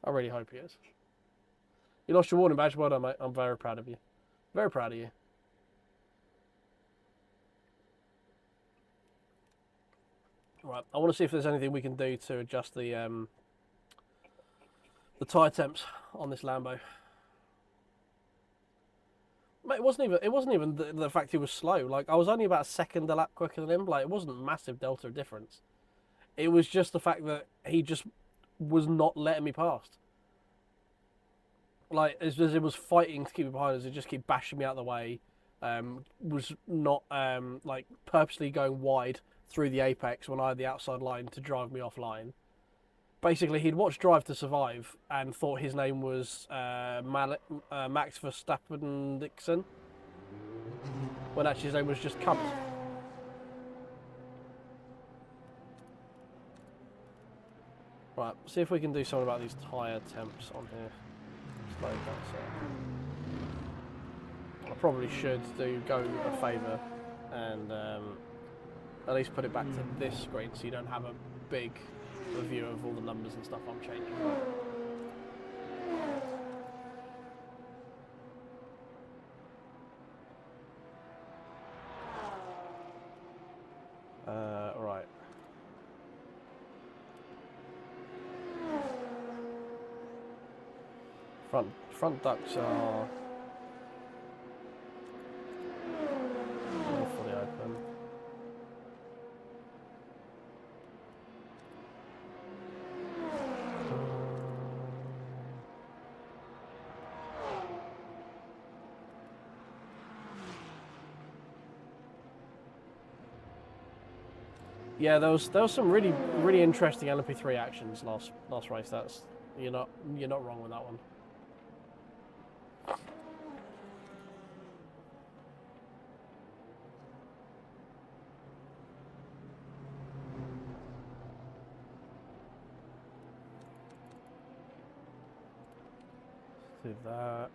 I really hope he is. You lost your warning badge. Well done, mate. I'm very proud of you. Very proud of you. Right, I want to see if there's anything we can do to adjust the tyre temps on this Lambo. Mate, it wasn't even the fact he was slow. Like, I was only about a second a lap quicker than him. Like, it wasn't a massive delta of difference. It was just the fact that he just was not letting me past. Like, as it was fighting to keep me behind us, it just kept bashing me out of the way. Was not like purposely going wide through the apex when I had the outside line to drive me offline. Basically, he'd watched Drive to Survive and thought his name was Max Verstappen Dixon, when actually his name was just Cunt. Right, see if we can do something about these tyre temps on here. Slow that up. I probably should go a favour and at least put it back to this screen so you don't have a big review of all the numbers and stuff I'm changing. Right. Front ducts are fully open. Yeah, there was some really interesting LMP3 actions last race. You're not wrong with that one. Do that.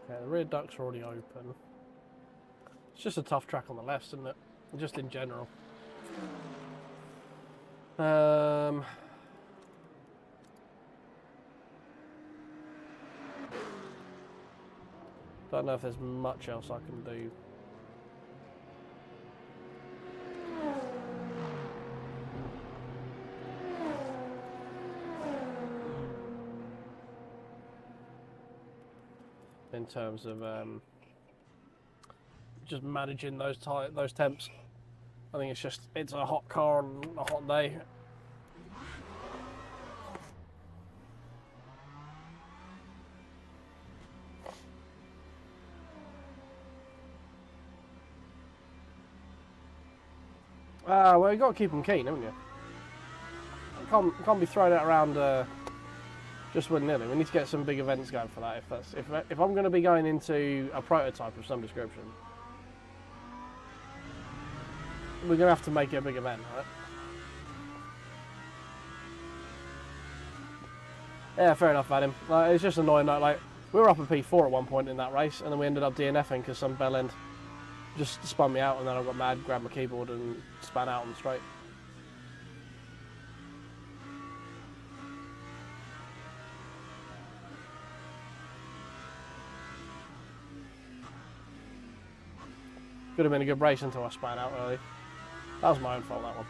Okay, the rear ducts are already open. It's just a tough track on the left, isn't it? Just in general. Don't know if there's much else I can do. In terms of just managing those temps. I think it's a hot car on a hot day. Well, you got to keep them keen, haven't you? Can't be throwing it around just willy-nilly. We need to get some big events going for that. If I'm going to be going into a prototype of some description, we're going to have to make it a big event, right? Yeah, fair enough, Vadim. Like, it's just annoying that, like, we were up a P4 at one point in that race, and then we ended up DNFing because some bell end just spun me out, and then I got mad, grabbed my keyboard, and span out on the straight. Could have been a good race until I span out early. That was my own fault, that one.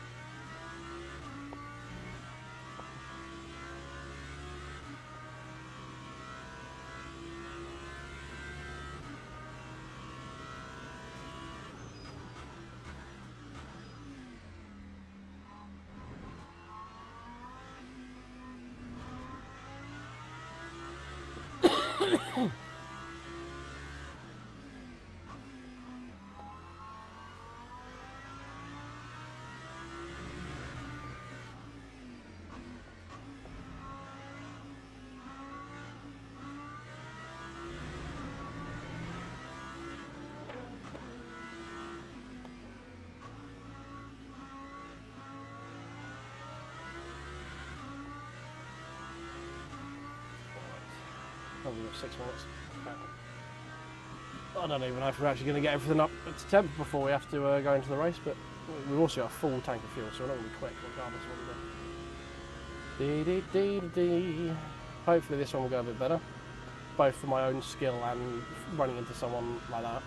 Probably got 6 minutes. I don't even know if we're actually going to get everything up to temp before we have to go into the race, but we've also got a full tank of fuel, so we're not going to be quick regardless of what we do. Hopefully this one will go a bit better. both for my own skill and running into someone like that.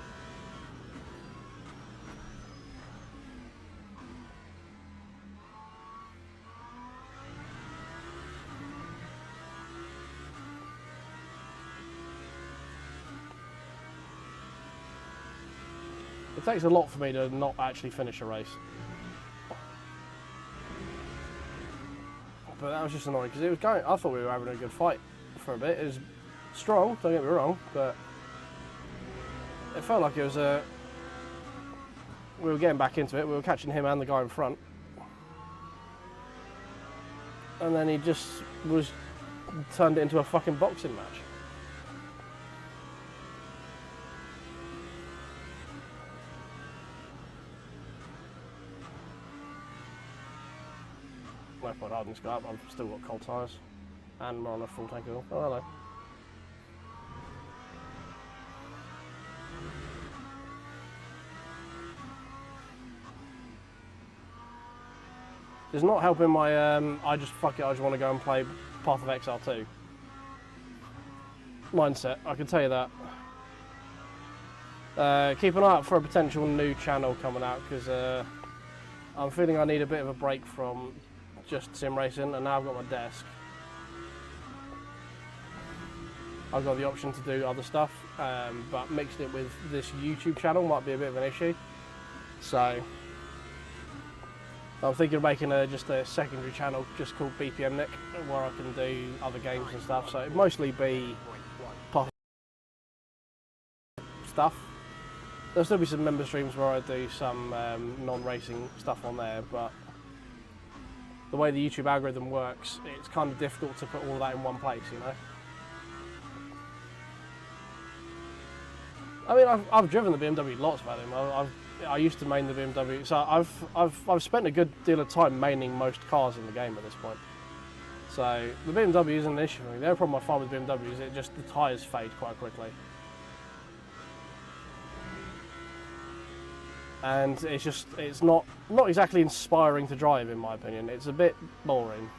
It takes a lot for me to not actually finish a race. But that was just annoying because it was going. I thought we were having a good fight for a bit. It was strong, don't get me wrong, but it felt like it was a. We were getting back into it. We were catching him and the guy in front, and then he just turned it into a fucking boxing match. No point harding this guy up, I've still got cold tyres and we're on a full tank of oil. Oh, hello. It's not helping my, I just want to go and play Path of Exile 2 mindset, I can tell you that. Keep an eye out for a potential new channel coming out because I'm feeling I need a bit of a break from just sim racing, and now I've got my desk. I've got the option to do other stuff, but mixed it with this YouTube channel might be a bit of an issue. So I'm thinking of making just a secondary channel just called BPM Nick, where I can do other games and stuff. So it'd mostly be stuff. There'll still be some member streams where I do some non-racing stuff on there, but the way the YouTube algorithm works, it's kind of difficult to put all of that in one place, you know? I mean, I've driven the BMW lots about them. I used to main the BMW, so I've spent a good deal of time maining most cars in the game at this point. So the BMW isn't an issue for me. The only problem I find with BMW is it just the tyres fade quite quickly. And it's not exactly inspiring to drive, in my opinion. It's a bit boring.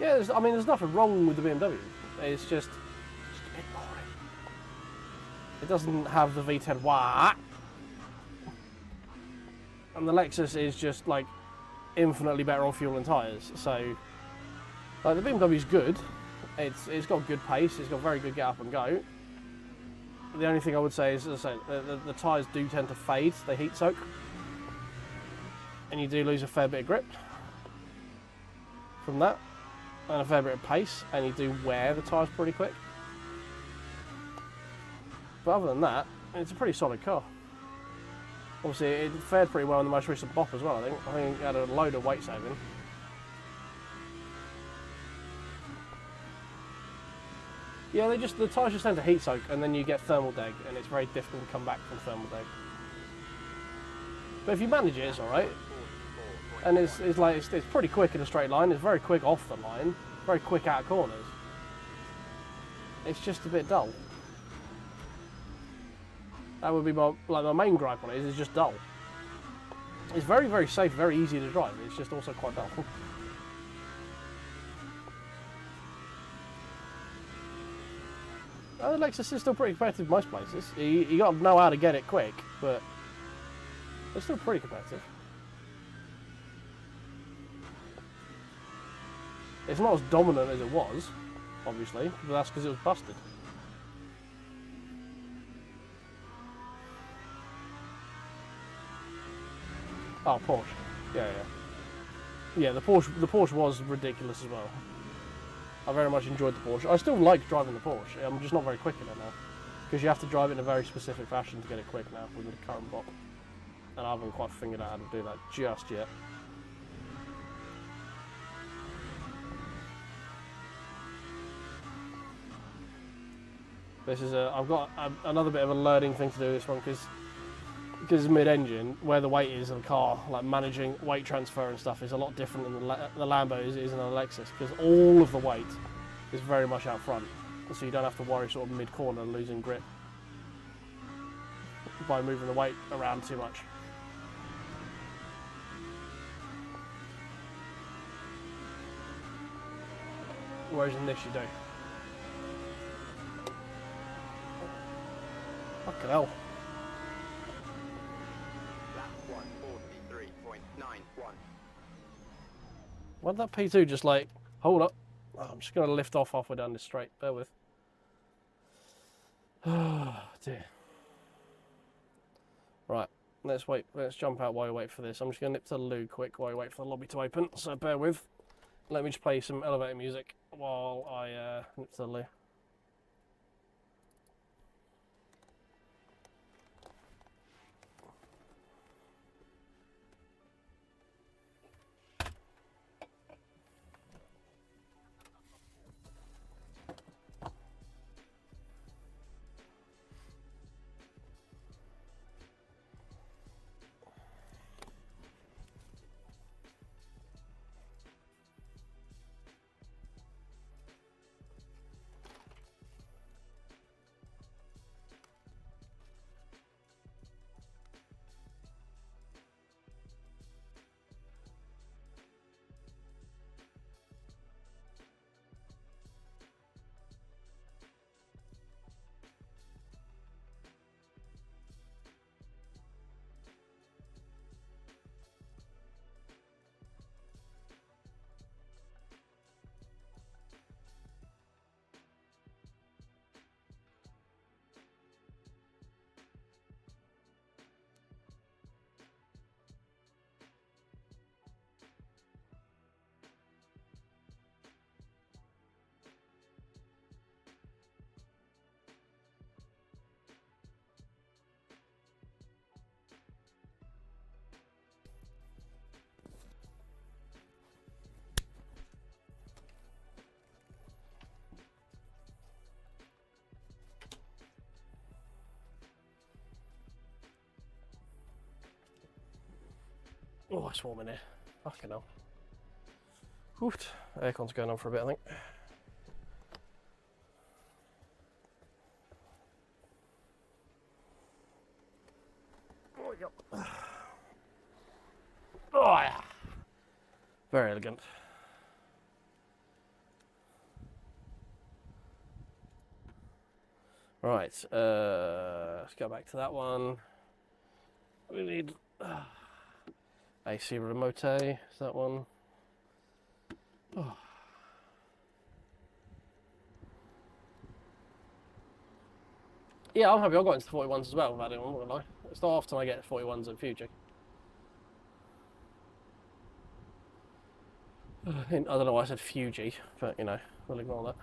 Yeah, there's nothing wrong with the BMW. It's just a bit boring. It doesn't have the V10 wah, and the Lexus is just like infinitely better on fuel and tyres. So, like, the BMW's good. It's got good pace, it's got very good get up and go. The only thing I would say is, as I say, the tyres do tend to fade, they heat soak. And you do lose a fair bit of grip from that, and a fair bit of pace, and you do wear the tyres pretty quick. But other than that, it's a pretty solid car. Obviously, it fared pretty well in the most recent BOP as well, I think. I think it had a load of weight saving. Yeah, the tyres just tend to heat soak, and then you get thermal deg, and it's very difficult to come back from thermal deg. But if you manage it, it's alright. And it's pretty quick in a straight line, it's very quick off the line, very quick out of corners. It's just a bit dull. That would be my main gripe on it, is it's just dull. It's very, very safe, very easy to drive, it's just also quite dull. The Lexus is still pretty competitive in most places. You got to know how to get it quick, but it's still pretty competitive. It's not as dominant as it was, obviously, but that's because it was busted. Oh, Porsche. Yeah. Yeah, the Porsche was ridiculous as well. I very much enjoyed the Porsche. I still like driving the Porsche. I'm just not very quick in it now, because you have to drive it in a very specific fashion to get it quick now with the current BOP, and I haven't quite figured out how to do that just yet. This is I've got another bit of a learning thing to do this one, because it's mid-engine, where the weight is of the car, like managing weight transfer and stuff is a lot different in the Lambo is in a Lexus, because all of the weight is very much out front, so you don't have to worry sort of mid-corner losing grip by moving the weight around too much. Whereas in this you do. Fucking hell. Lap 143.91. Why did that P2 just like, hold up? Oh, I'm just going to lift off halfway down this straight. Bear with. Oh, dear. Right, let's wait. Let's jump out while we wait for this. I'm just going to nip to the loo quick while we wait for the lobby to open. So bear with. Let me just play some elevator music while I nip to the loo. Oh, it's warm in here. Fucking hell. Oofed. Aircon's going on for a bit, I think. Oh, yeah. Very elegant. Right, let's go back to that one. We need AC remote, is that one? Oh. Yeah, I'm happy I got into 41s as well, without it on, wouldn't I? It's not often I get 41s at Fuji. I don't know why I said Fuji, but you know, we'll ignore that.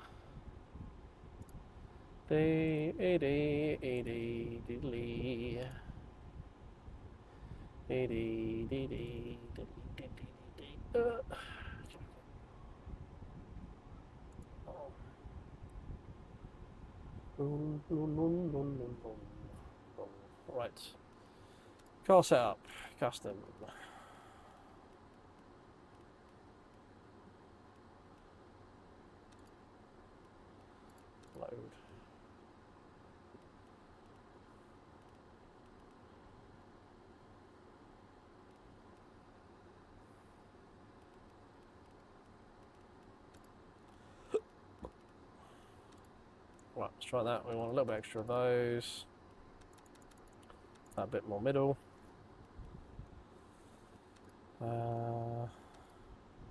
Right. Car setup, custom. Load. Right, let's try that. We want a little bit extra of those. A bit more middle.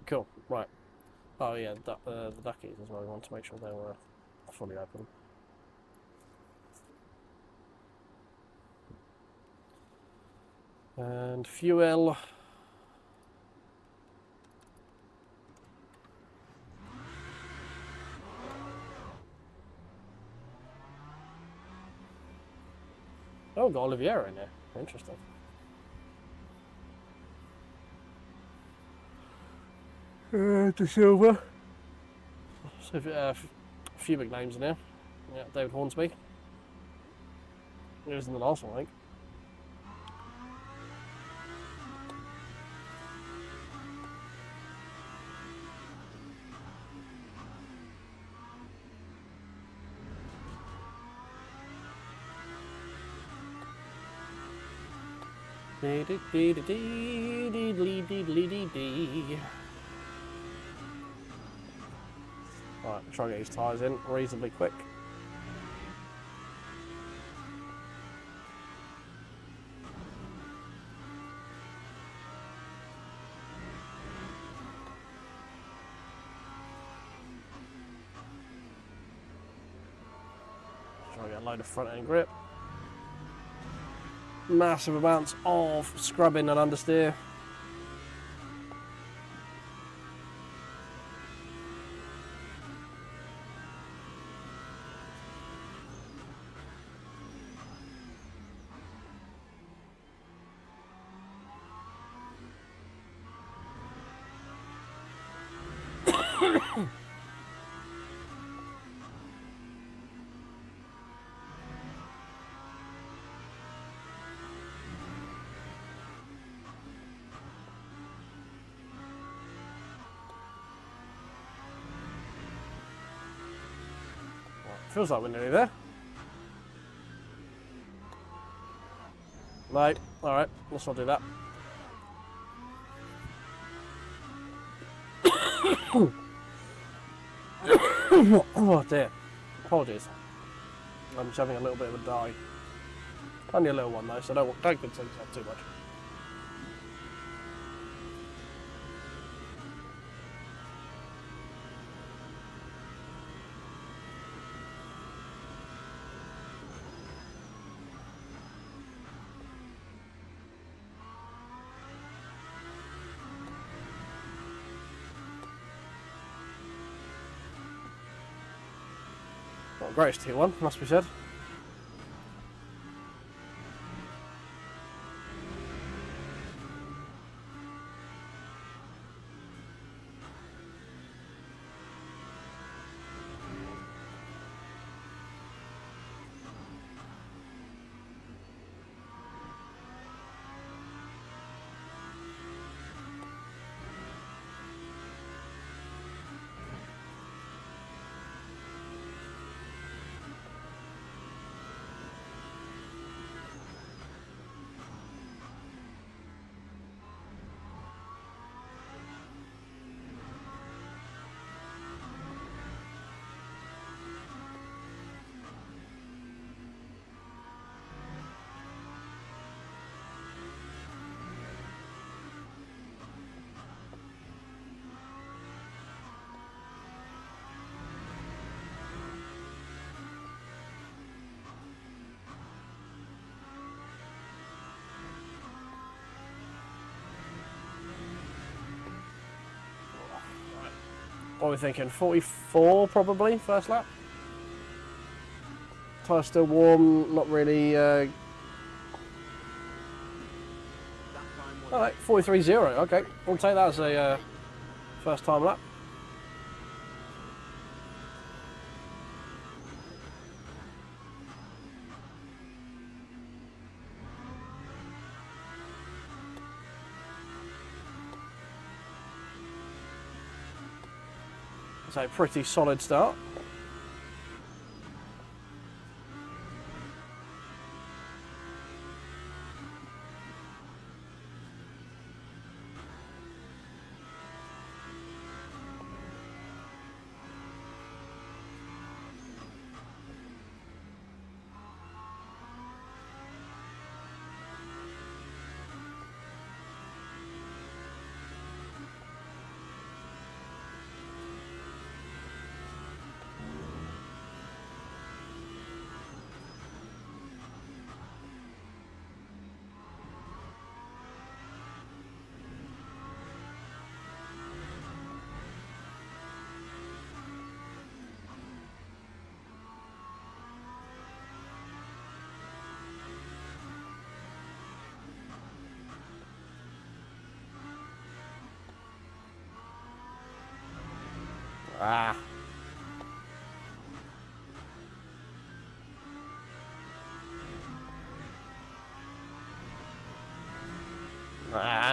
Cool, right. Oh yeah, the duckies as well. We want to make sure they were fully open. And fuel. Oh, got Oliviera in there. Interesting. De Silva. So a few big names in there. Yeah, David Hornsby. He was in the last one, I think. Right, Try and get his tyres in reasonably quick. Try and get a load of front end grip. Massive amounts of scrubbing and understeer. Feels like we're nearly there. No, alright, let's not do that. Oh dear. Apologies. I'm just having a little bit of a die. Only a little one though, so don't concern yourself too much. Not the greatest tier one, must be said. What are we thinking? 44 probably, first lap? Tyre's still warm, not really... That time was Alright, 43.0, okay. We'll take that as a first time lap. So pretty solid start. Ah.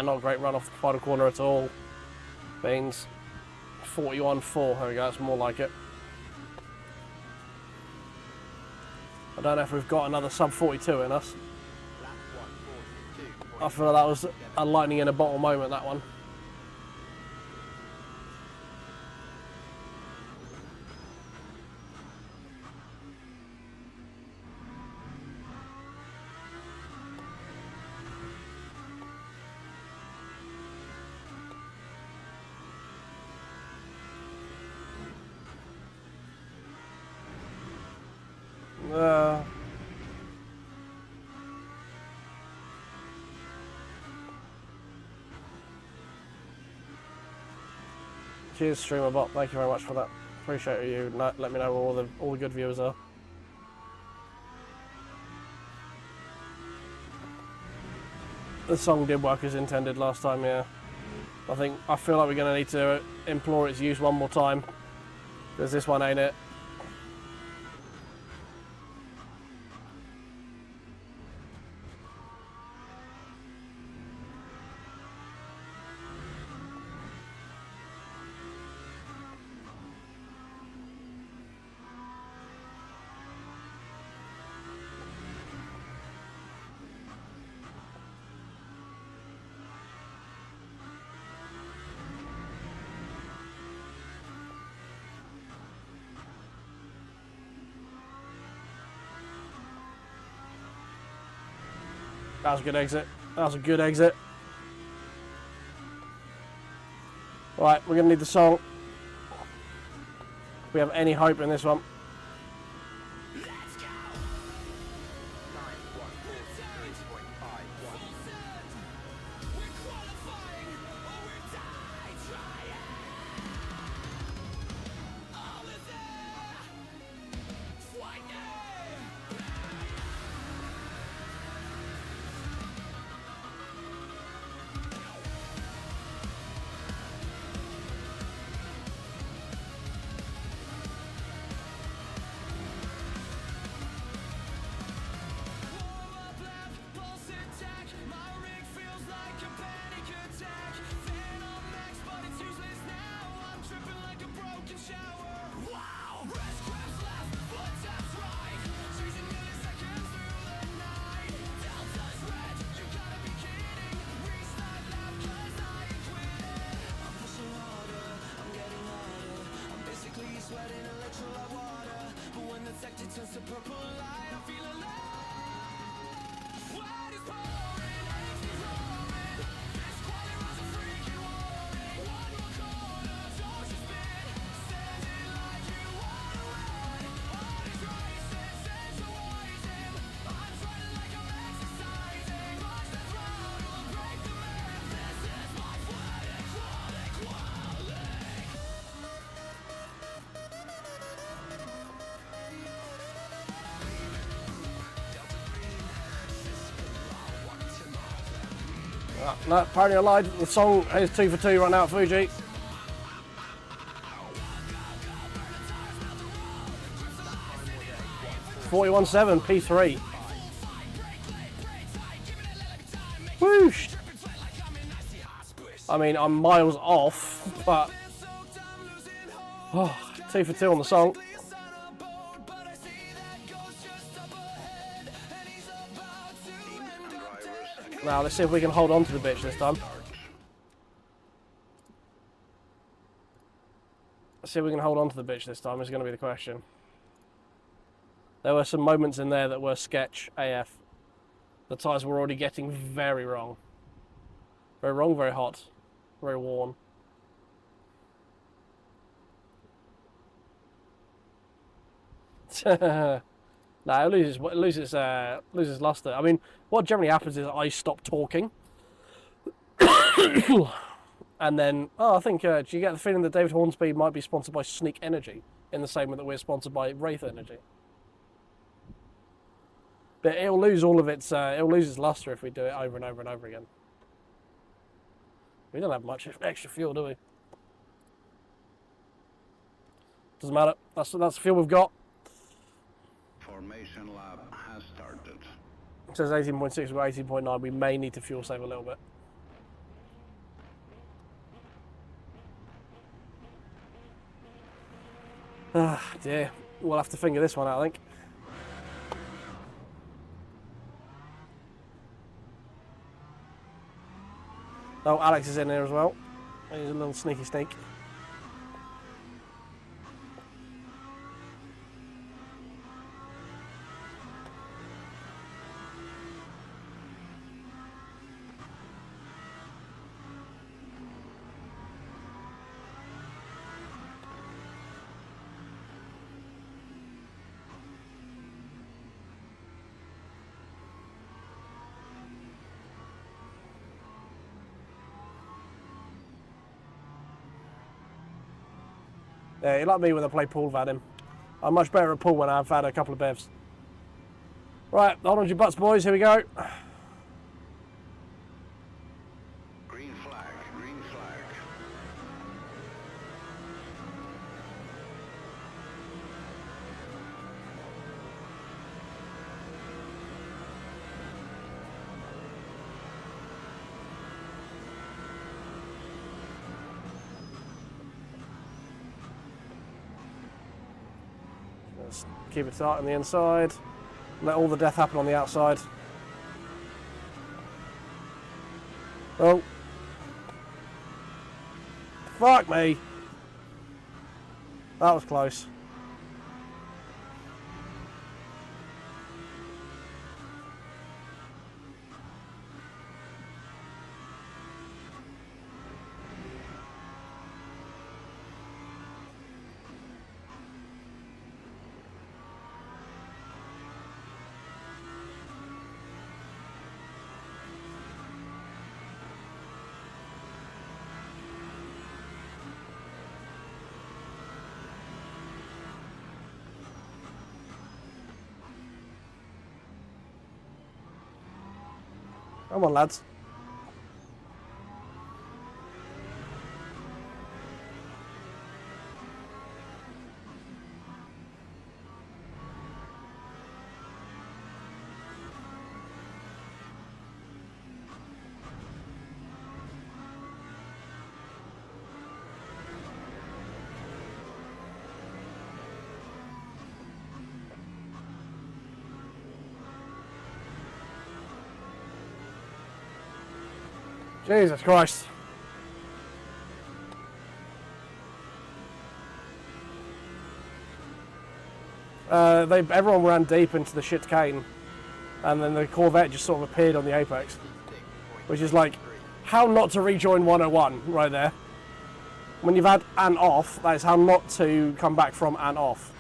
Not a great run off the final corner at all. Beans. 41.4, there we go, that's more like it. I don't know if we've got another sub 42 in us. lap 142. I feel like that was a lightning in a bottle moment, that one. Cheers, StreamerBot. Thank you very much for that. Appreciate you. Let me know where all the good viewers are. The song did work as intended last time, yeah. I feel like we're going to need to implore its use one more time, because this one ain't it. That was a good exit. That was a good exit. Right, we're going to need the song. If we have any hope in this one. 9143.51. No, apparently I lied. The song is 2 for 2 right now at Fuji. .41.7 P3. Whoosh! I mean, I'm miles off, but 2 for 2 on the song. Now let's see if we can hold on to the bitch this time. Let's see if we can hold on to the bitch this time is going to be the question. There were some moments in there that were sketch AF. The tyres were already getting very wrong. Very wrong, very hot, very worn. Nah, it loses luster. I mean, what generally happens is I stop talking, and then I think do you get the feeling that David Hornsby might be sponsored by Sneak Energy in the same way that we're sponsored by Wraith Energy? But it'll lose all of its luster if we do it over and over and over again. We don't have much extra fuel, do we? Doesn't matter. That's the fuel we've got. Formation lab has started. It says 18.6, we're 18.9. We may need to fuel save a little bit. Ah, dear. We'll have to figure this one out, I think. Oh, Alex is in here as well. He's a little sneaky sneak. Yeah, you're like me when I play pool Vadim. I'm much better at pool when I've had a couple of bevs. Right, hold on to your butts, boys. Here we go. Green flag, green flag. Let's keep it tight on the inside. Let all the death happen on the outside. Oh. Fuck me. That was close. Come on, lads. Jesus Christ. Everyone ran deep into the shit cane, and then the Corvette just sort of appeared on the apex, which is like, how not to rejoin 101 right there. When you've had an off, that is how not to come back from an off.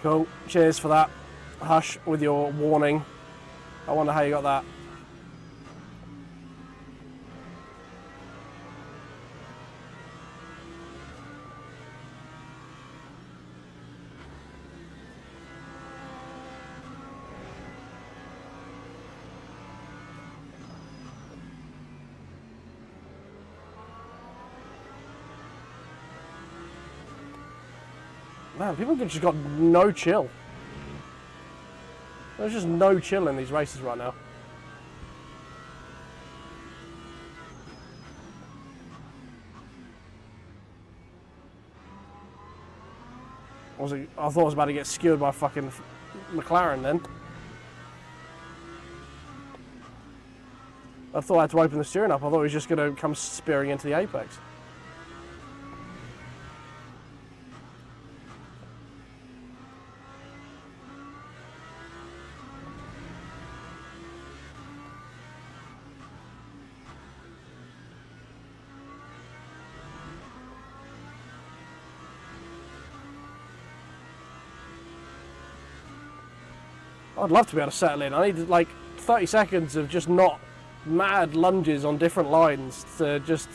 Cool, cheers for that. Hush with your warning. I wonder how you got that. Man, people have just got no chill. There's just no chill in these races right now. I thought I was about to get skewered by fucking McLaren then. I thought I had to open the steering up. I thought it was just going to come spearing into the apex. I'd love to be able to settle in. I need like 30 seconds of just not mad lunges on different lines to just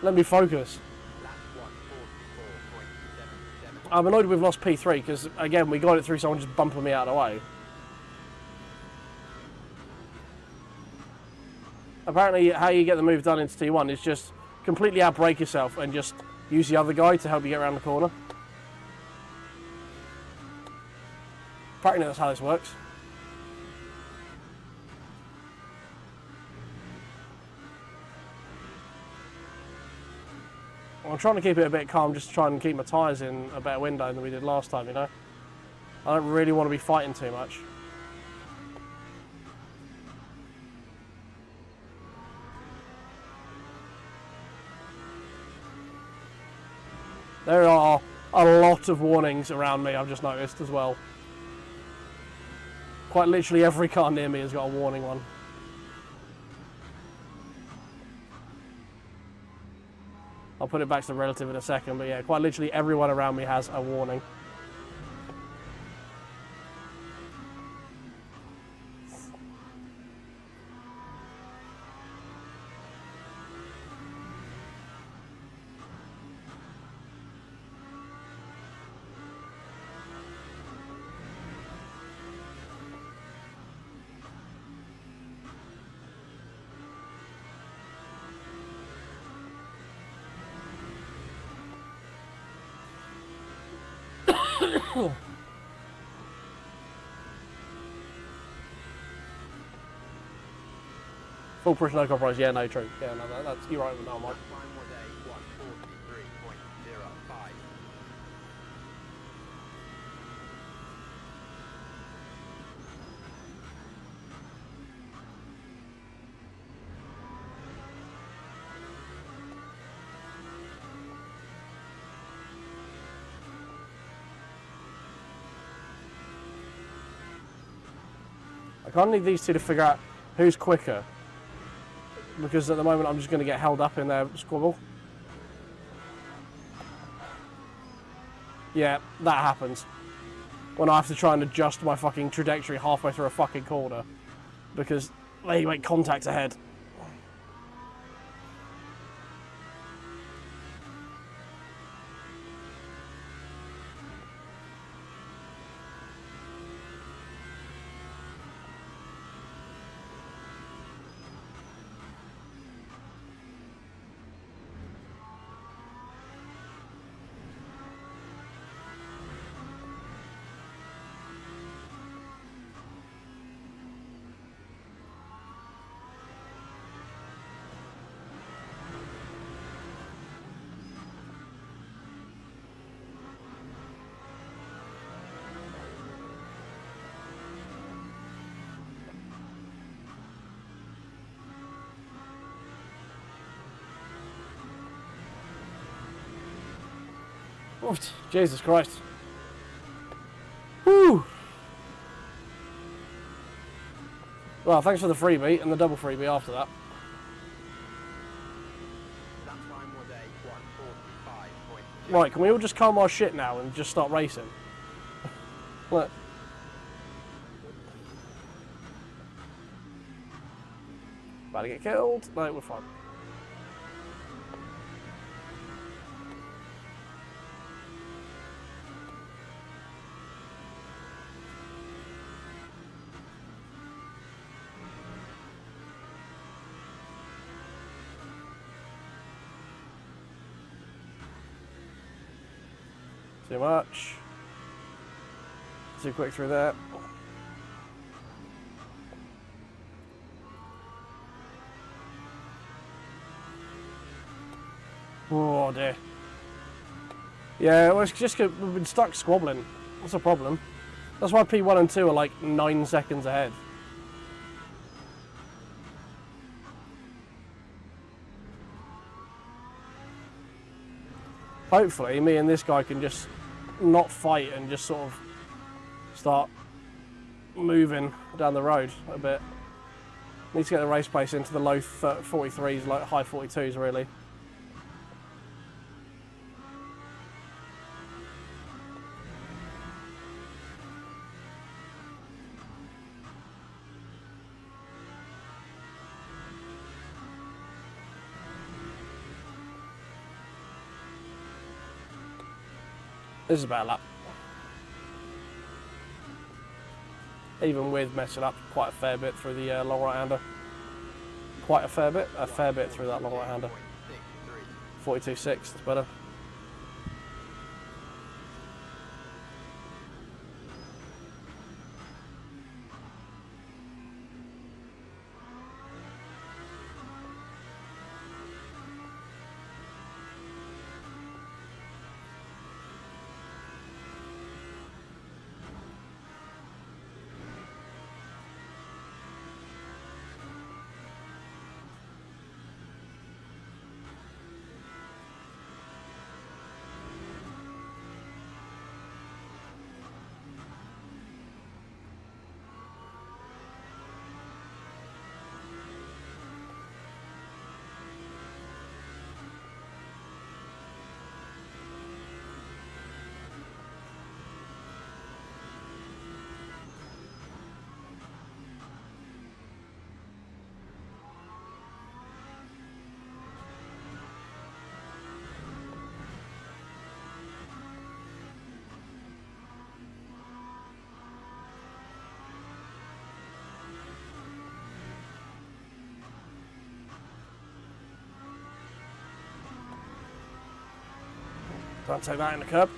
let me focus. Lap 144.77. I'm annoyed we've lost P3 because, again, we got it through someone just bumping me out of the way. Apparently, how you get the move done into T1 is just completely outbrake yourself and just use the other guy to help you get around the corner. Apparently that's how this works. Well, I'm trying to keep it a bit calm, just to try and keep my tyres in a better window than we did last time, you know? I don't really want to be fighting too much. There are a lot of warnings around me, I've just noticed as well. Quite literally every car near me has got a warning one. I'll put it back to the relative in a second, but yeah, quite literally everyone around me has a warning. Full push, no compromise. Yeah, no, true. Yeah, no, that's you're right with that, Mike. Lap time was a 1:43.05. I kind of need these two to figure out who's quicker, because at the moment I'm just going to get held up in their squabble. Yeah, that happens. When I have to try and adjust my fucking trajectory halfway through a fucking corner, because they make contact ahead. Oof, Jesus Christ. Woo! Well, thanks for the freebie and the double freebie after that. Lap time was a 1:45.0. Right, can we all just calm our shit now and just start racing? Look. About to get killed? No, we're fine. Too much. Too quick through that. Oh dear. Yeah, well, it's just 'cause we've been stuck squabbling. That's a problem. That's why P1 and 2 are like 9 seconds ahead. Hopefully, me and this guy can just not fight and just sort of start moving down the road a bit. Need to get the race pace into the low 43s, like high 42s, really. This is about a lap. Even with messing up quite a fair bit through the long right-hander. Quite a fair bit through that long right-hander. 42.6, that's better. Don't take that in the curb.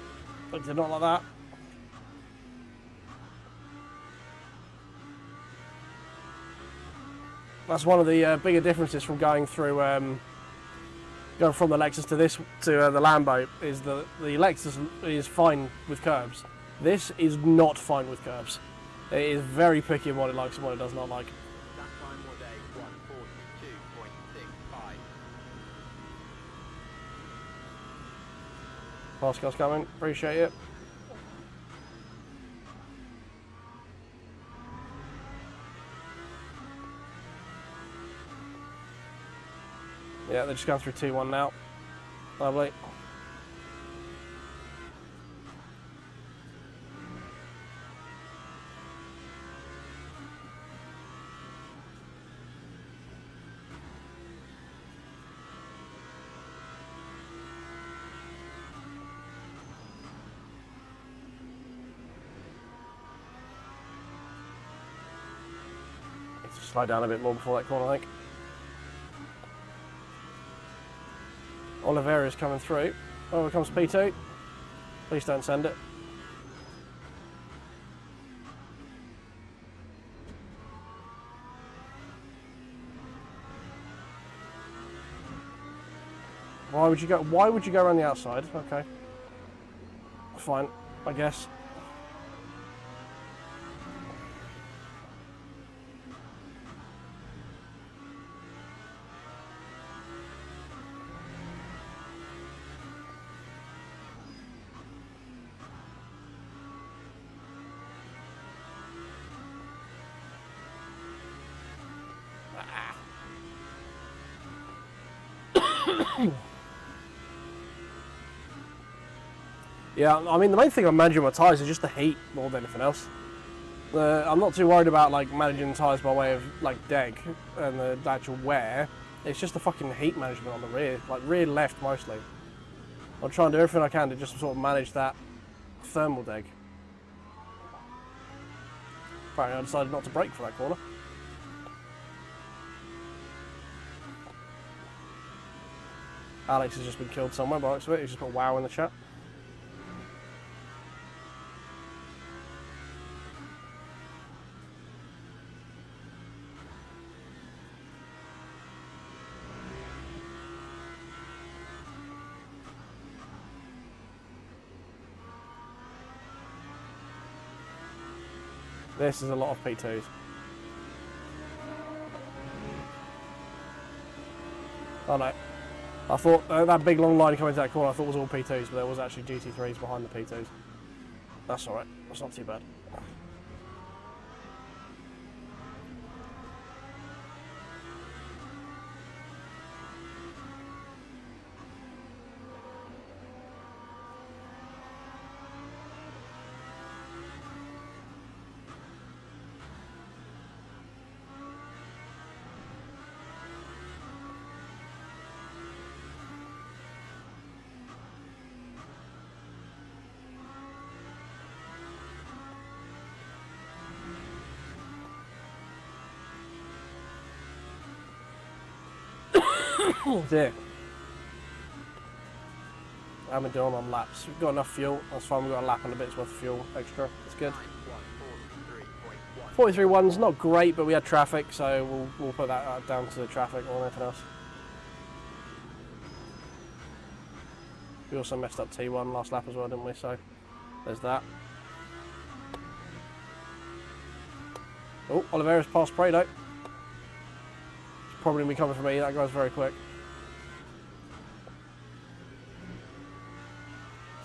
I did not like that. That's one of the bigger differences from going through, going from the Lexus to this to the Lambo, is the Lexus is fine with curbs. This is not fine with curbs. It is very picky in what it likes and what it does not like. That time was a 142.65. Fast cars coming, appreciate it. Yeah, they're just going through T1 now. Lovely. Need to slow down a bit more before that corner, I think. Oliveira's coming through. Oh, here comes P2. Please don't send it. Why would you go around the outside? Okay. Fine, I guess. Yeah, I mean, the main thing I'm managing my tyres is just the heat more than anything else. I'm not too worried about like managing the tyres by way of like deg and the actual wear. It's just the fucking heat management on the rear, like rear left mostly. I'll try and do everything I can to just sort of manage that thermal deg. Apparently I decided not to brake for that corner. Alex has just been killed somewhere by the looks of it. He's just put wow in the chat. This is a lot of P2s. Oh no. I thought that big long line coming to that corner I thought was all P2s, but there was actually GT3s behind the P2s. That's alright. That's not too bad. Oh dear. How am I doing on laps? We've got enough fuel. That's fine. We've got a lap and a bit's worth of fuel extra. That's good. 43.1's not great, but we had traffic, so we'll put that down to the traffic or anything else. We also messed up T1 last lap as well, didn't we? So there's that. Oh, Oliveira's past Prado. It's probably going to be coming for me. That guy's very quick.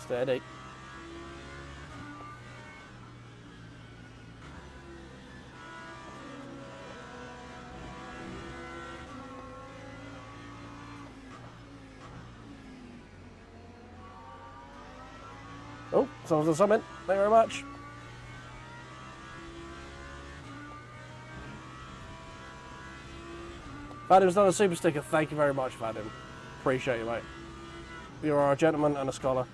Steady. Oh, someone's done something. Thank you very much. Vadim's done a super sticker. Thank you very much, Vadim. Appreciate you, mate. You are a gentleman and a scholar.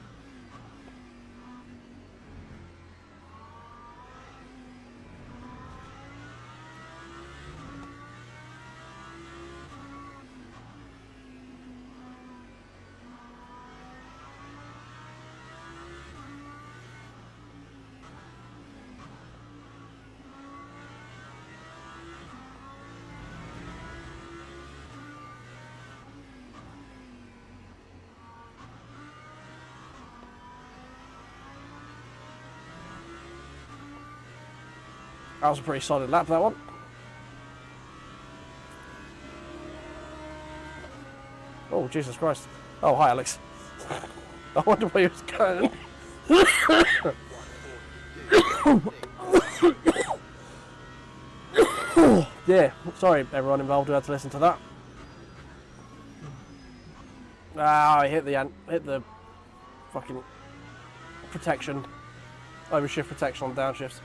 That was a pretty solid lap, that one. Oh, Jesus Christ. Oh, hi, Alex. I wonder where he was going. Yeah, sorry everyone involved who had to listen to that. Ah, I hit the fucking protection, overshift protection on downshifts.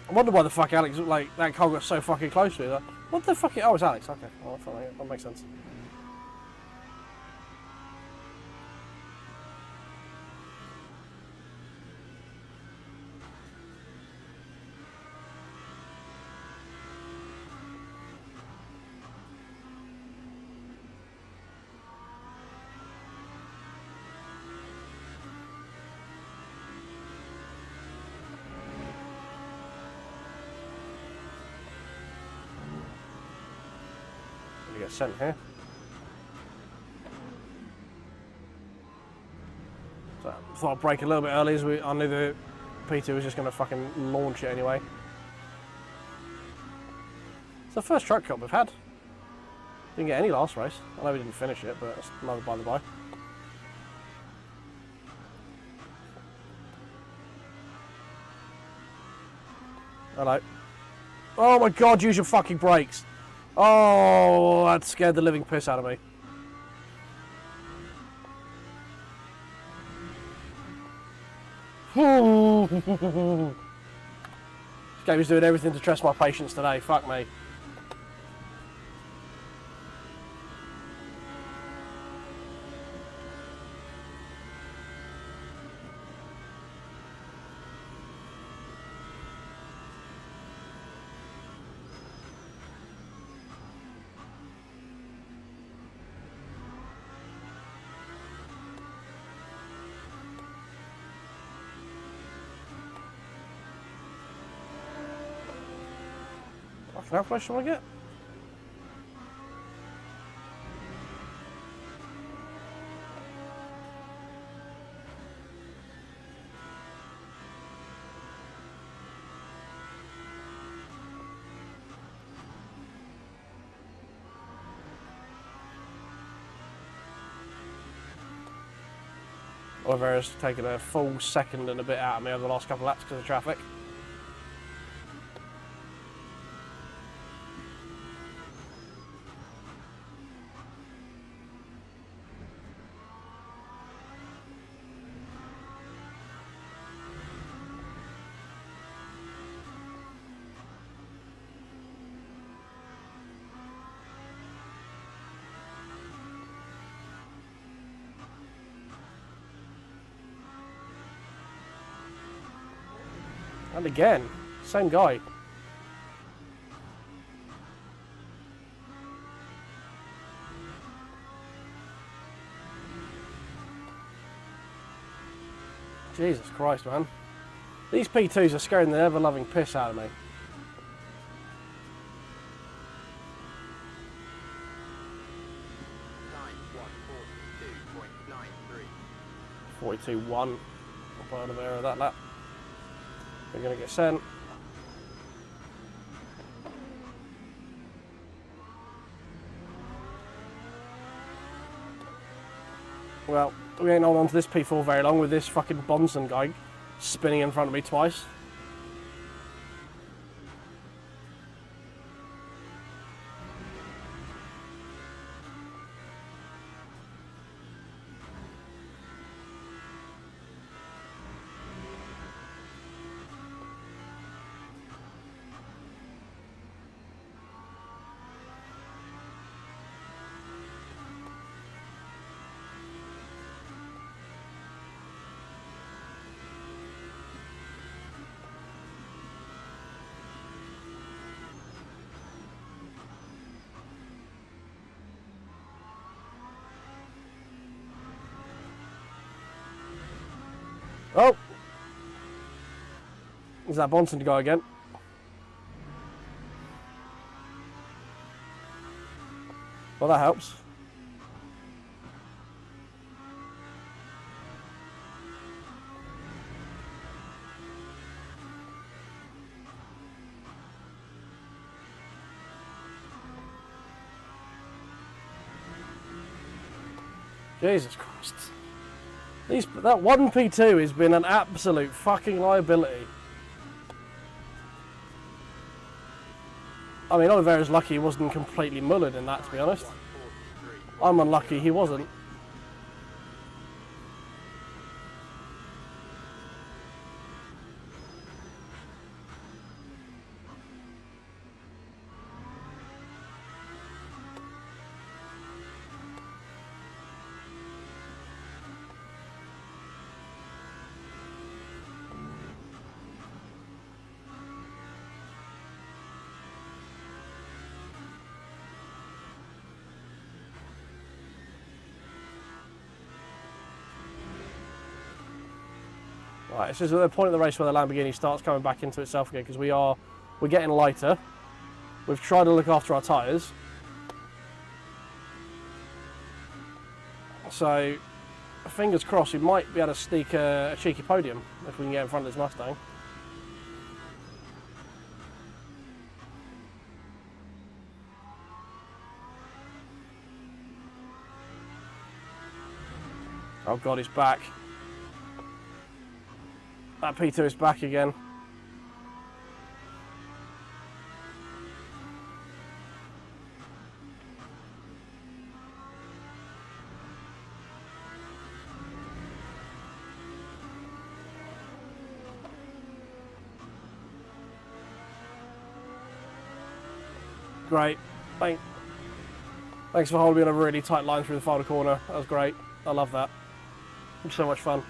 I wonder why the fuck Alex, like, that car got so fucking close to me. Like, what the fuck? Oh, it's Alex. Okay, well, that makes sense. You get sent here. So I thought I'd break a little bit early as I knew the P2 was just going to fucking launch it anyway. It's the first truck cut we've had. Didn't get any last race. I know we didn't finish it, but it's another by the by. Hello. Oh my god, use your fucking brakes. Oh, that scared the living piss out of me. This game is doing everything to test my patience today. Fuck me. How close shall I get? Oliveira's taken a full second and a bit out of me over the last couple of laps because of traffic. And again, same guy. Jesus Christ, man. These P2s are scaring the ever-loving piss out of me. Time 142.93. 42.1. I'll put an error of that lap. We're going to get sent. Well, we ain't holding on to this P4 very long with this fucking Bonson guy spinning in front of me twice. Oh! There's that Bonson guy again. Well, that helps. Jesus Christ. That one P2 has been an absolute fucking liability. I mean, Oliveira's lucky he wasn't completely mullered in that, to be honest. 143. I'm unlucky he wasn't. Right, it's just at the point of the race where the Lamborghini starts coming back into itself again because we're getting lighter. We've tried to look after our tyres. So, fingers crossed, we might be able to sneak a cheeky podium if we can get in front of this Mustang. Oh God, he's back. That P2 is back again. Great. Thanks for holding me on a really tight line through the final corner. That was great. I love that. It was so much fun.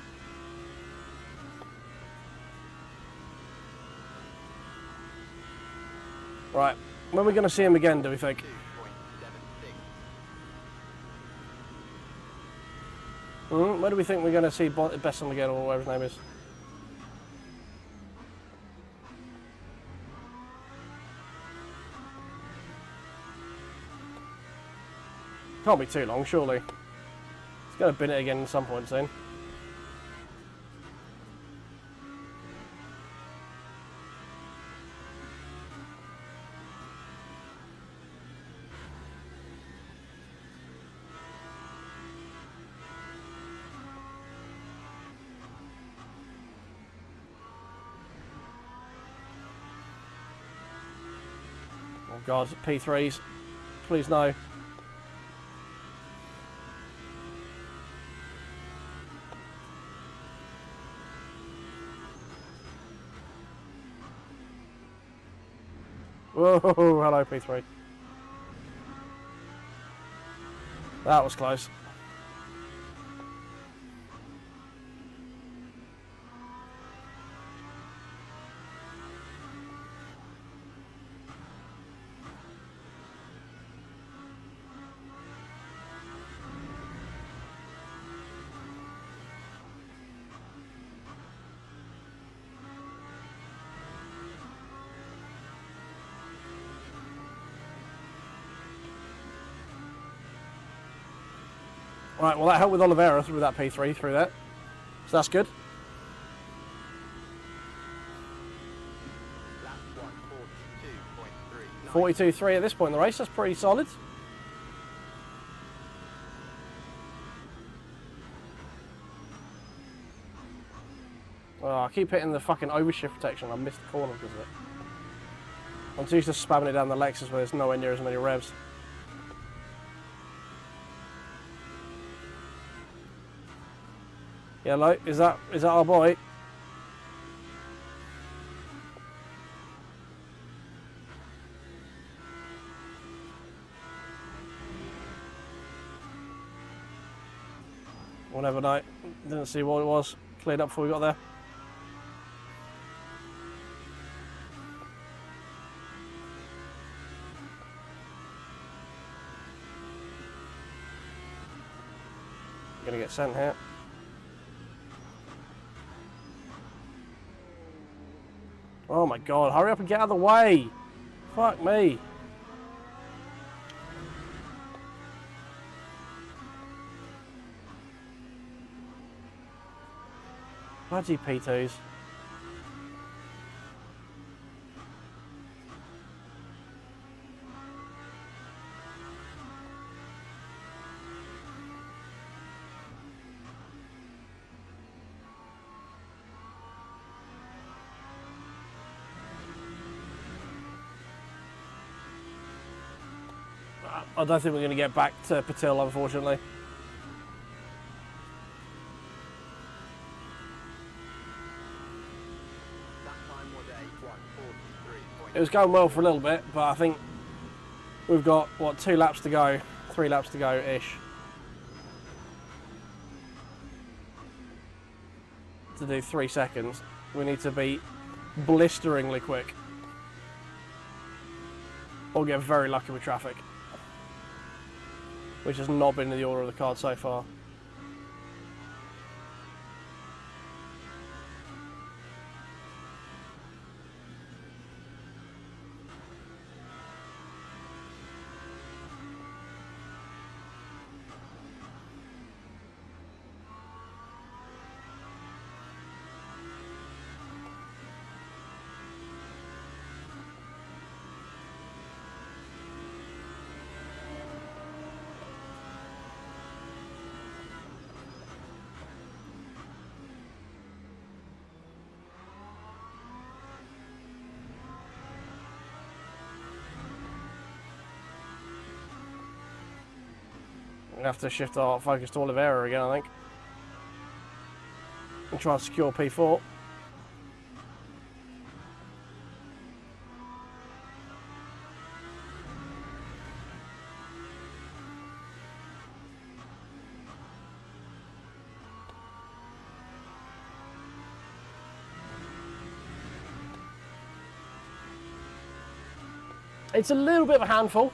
Right, when are we going to see him again, do we think? 2.76. When do we think we're going to see Besson again, or whatever his name is? Can't be too long, surely. He's going to bin it again at some point soon. Oh God, P3s. Please no. Whoa, hello P3. That was close. Right, well that helped with Oliveira through that P3 through that. So that's good. Lap 142.39. 42.3 at this point in the race, that's pretty solid. Oh, I keep hitting the fucking overshift protection, I missed the corner because of it. I'm too used to spamming it down the Lexus where there's nowhere near as many revs. Hello, is that our boy? We'll never know. Didn't see what it was. Cleared up before we got there. Gonna get sent here. Oh my God, hurry up and get out of the way. Fuck me. Bloody P2s. I don't think we're going to get back to Patil, unfortunately. That time was a 1:43.9. It was going well for a little bit, but I think we've got, what, 2 laps to go, 3 laps to go-ish. To do 3 seconds. We need to be blisteringly quick. Or get very lucky with traffic. Which has not been in the order of the card so far. We have to shift our focus to Oliveira again, I think. And try and secure P4. It's a little bit of a handful.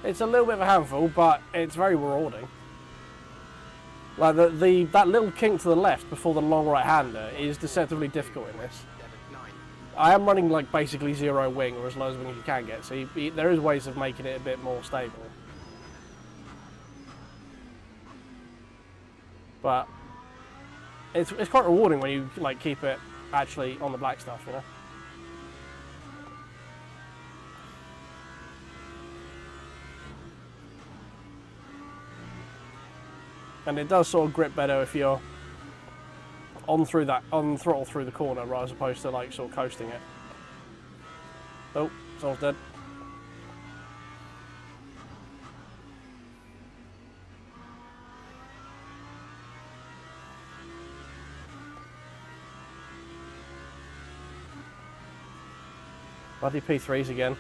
It's a little bit of a handful, but it's very rewarding. Like that little kink to the left before the long right-hander is deceptively difficult in this. 7.9. I am running like basically 0 wing, or as low as wing as you can get, so there is ways of making it a bit more stable. But it's quite rewarding when you like keep it actually on the black stuff, you know. And it does sort of grip better if you're on throttle through the corner, rather as opposed to like sort of coasting it. Oh, someone's dead. Bloody P3s again.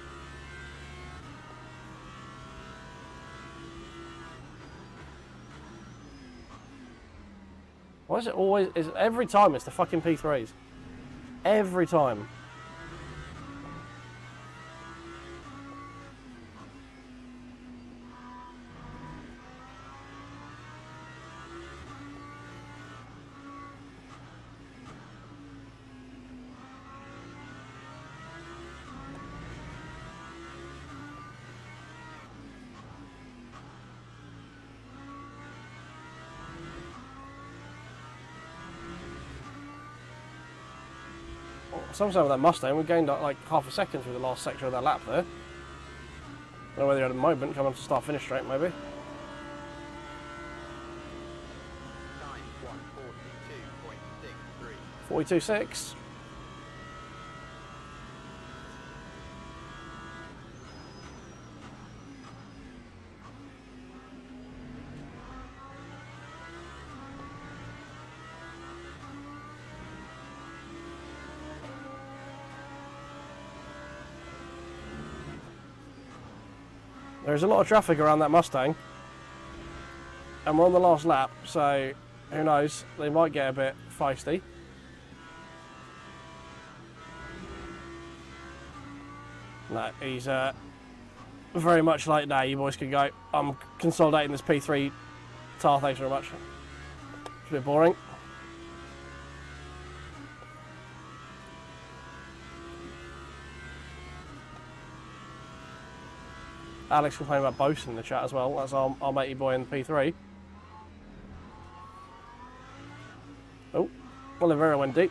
Why is it always... every time it's the fucking P3s. Every time. Sometimes with that Mustang, we gained like half a second through the last section of that lap there. I don't know whether you had a moment coming to start finish straight, maybe. Time 1:42.63. 42.6. There's a lot of traffic around that Mustang, and we're on the last lap, so who knows, they might get a bit feisty. No, he's very much like, nah, you boys can go. I'm consolidating this P3 tar, thanks very much. It's a bit boring. Alex complaining about boasting in the chat as well. That's our matey boy in the P3. Oh, Oliveira went deep.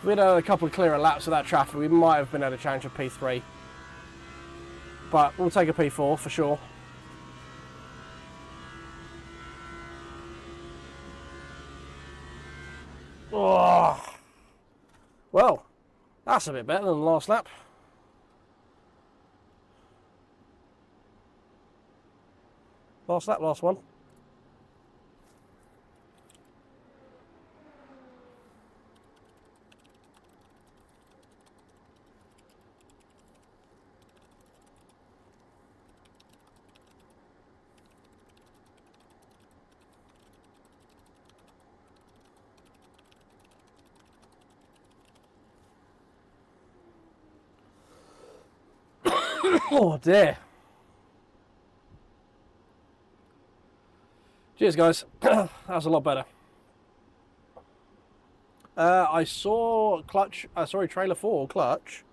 we'd had a couple of clearer laps of that traffic, we might have been able to challenge a P3. But we'll take a P4 for sure. Oh. Well, that's a bit better than the last lap. Last lap, last one. Oh dear. Cheers, guys. That was a lot better. I saw Trailer 4 Clutch.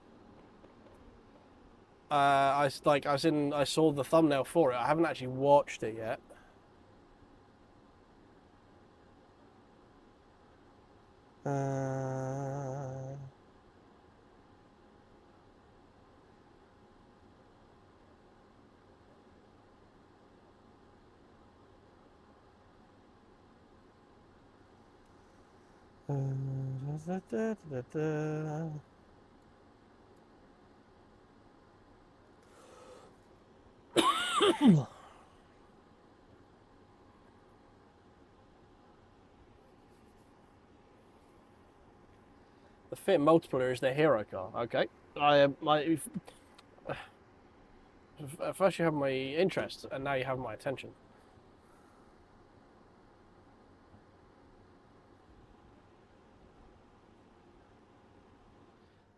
I saw the thumbnail for it. I haven't actually watched it yet. The Fit Multiplier is their hero car. Okay. First you have my interest, and now you have my attention.